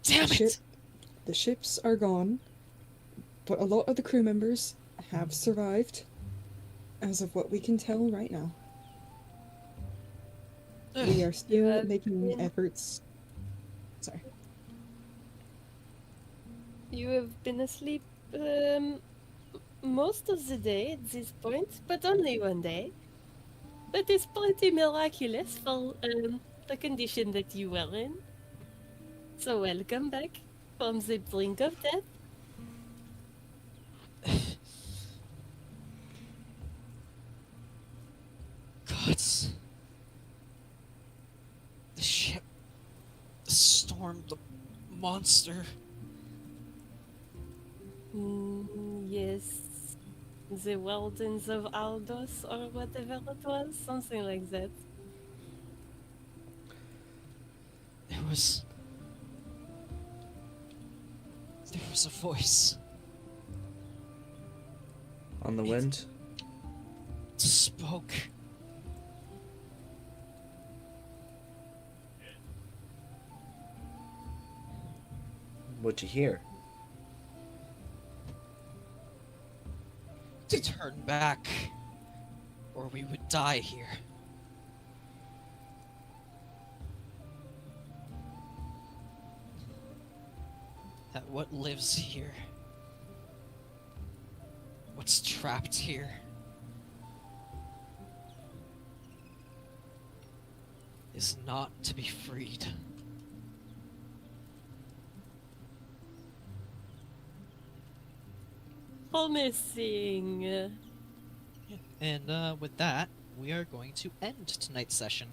Damn it! The ships are gone, but a lot of the crew members have survived, as of what we can tell right now. We are still have making been- efforts. Sorry. You have been asleep most of the day at this point, but only one day. That is pretty miraculous for the condition that you were in. So welcome back from the brink of death. Gods. The ship stormed the monster. Yes. The Wardens of Aldos, or whatever it was, something like that. There was a voice. On the wind? Spoke. What'd you hear? To turn back, or we would die here. That what lives here, what's trapped here, is not to be freed. Promising. And with that, we are going to end tonight's session.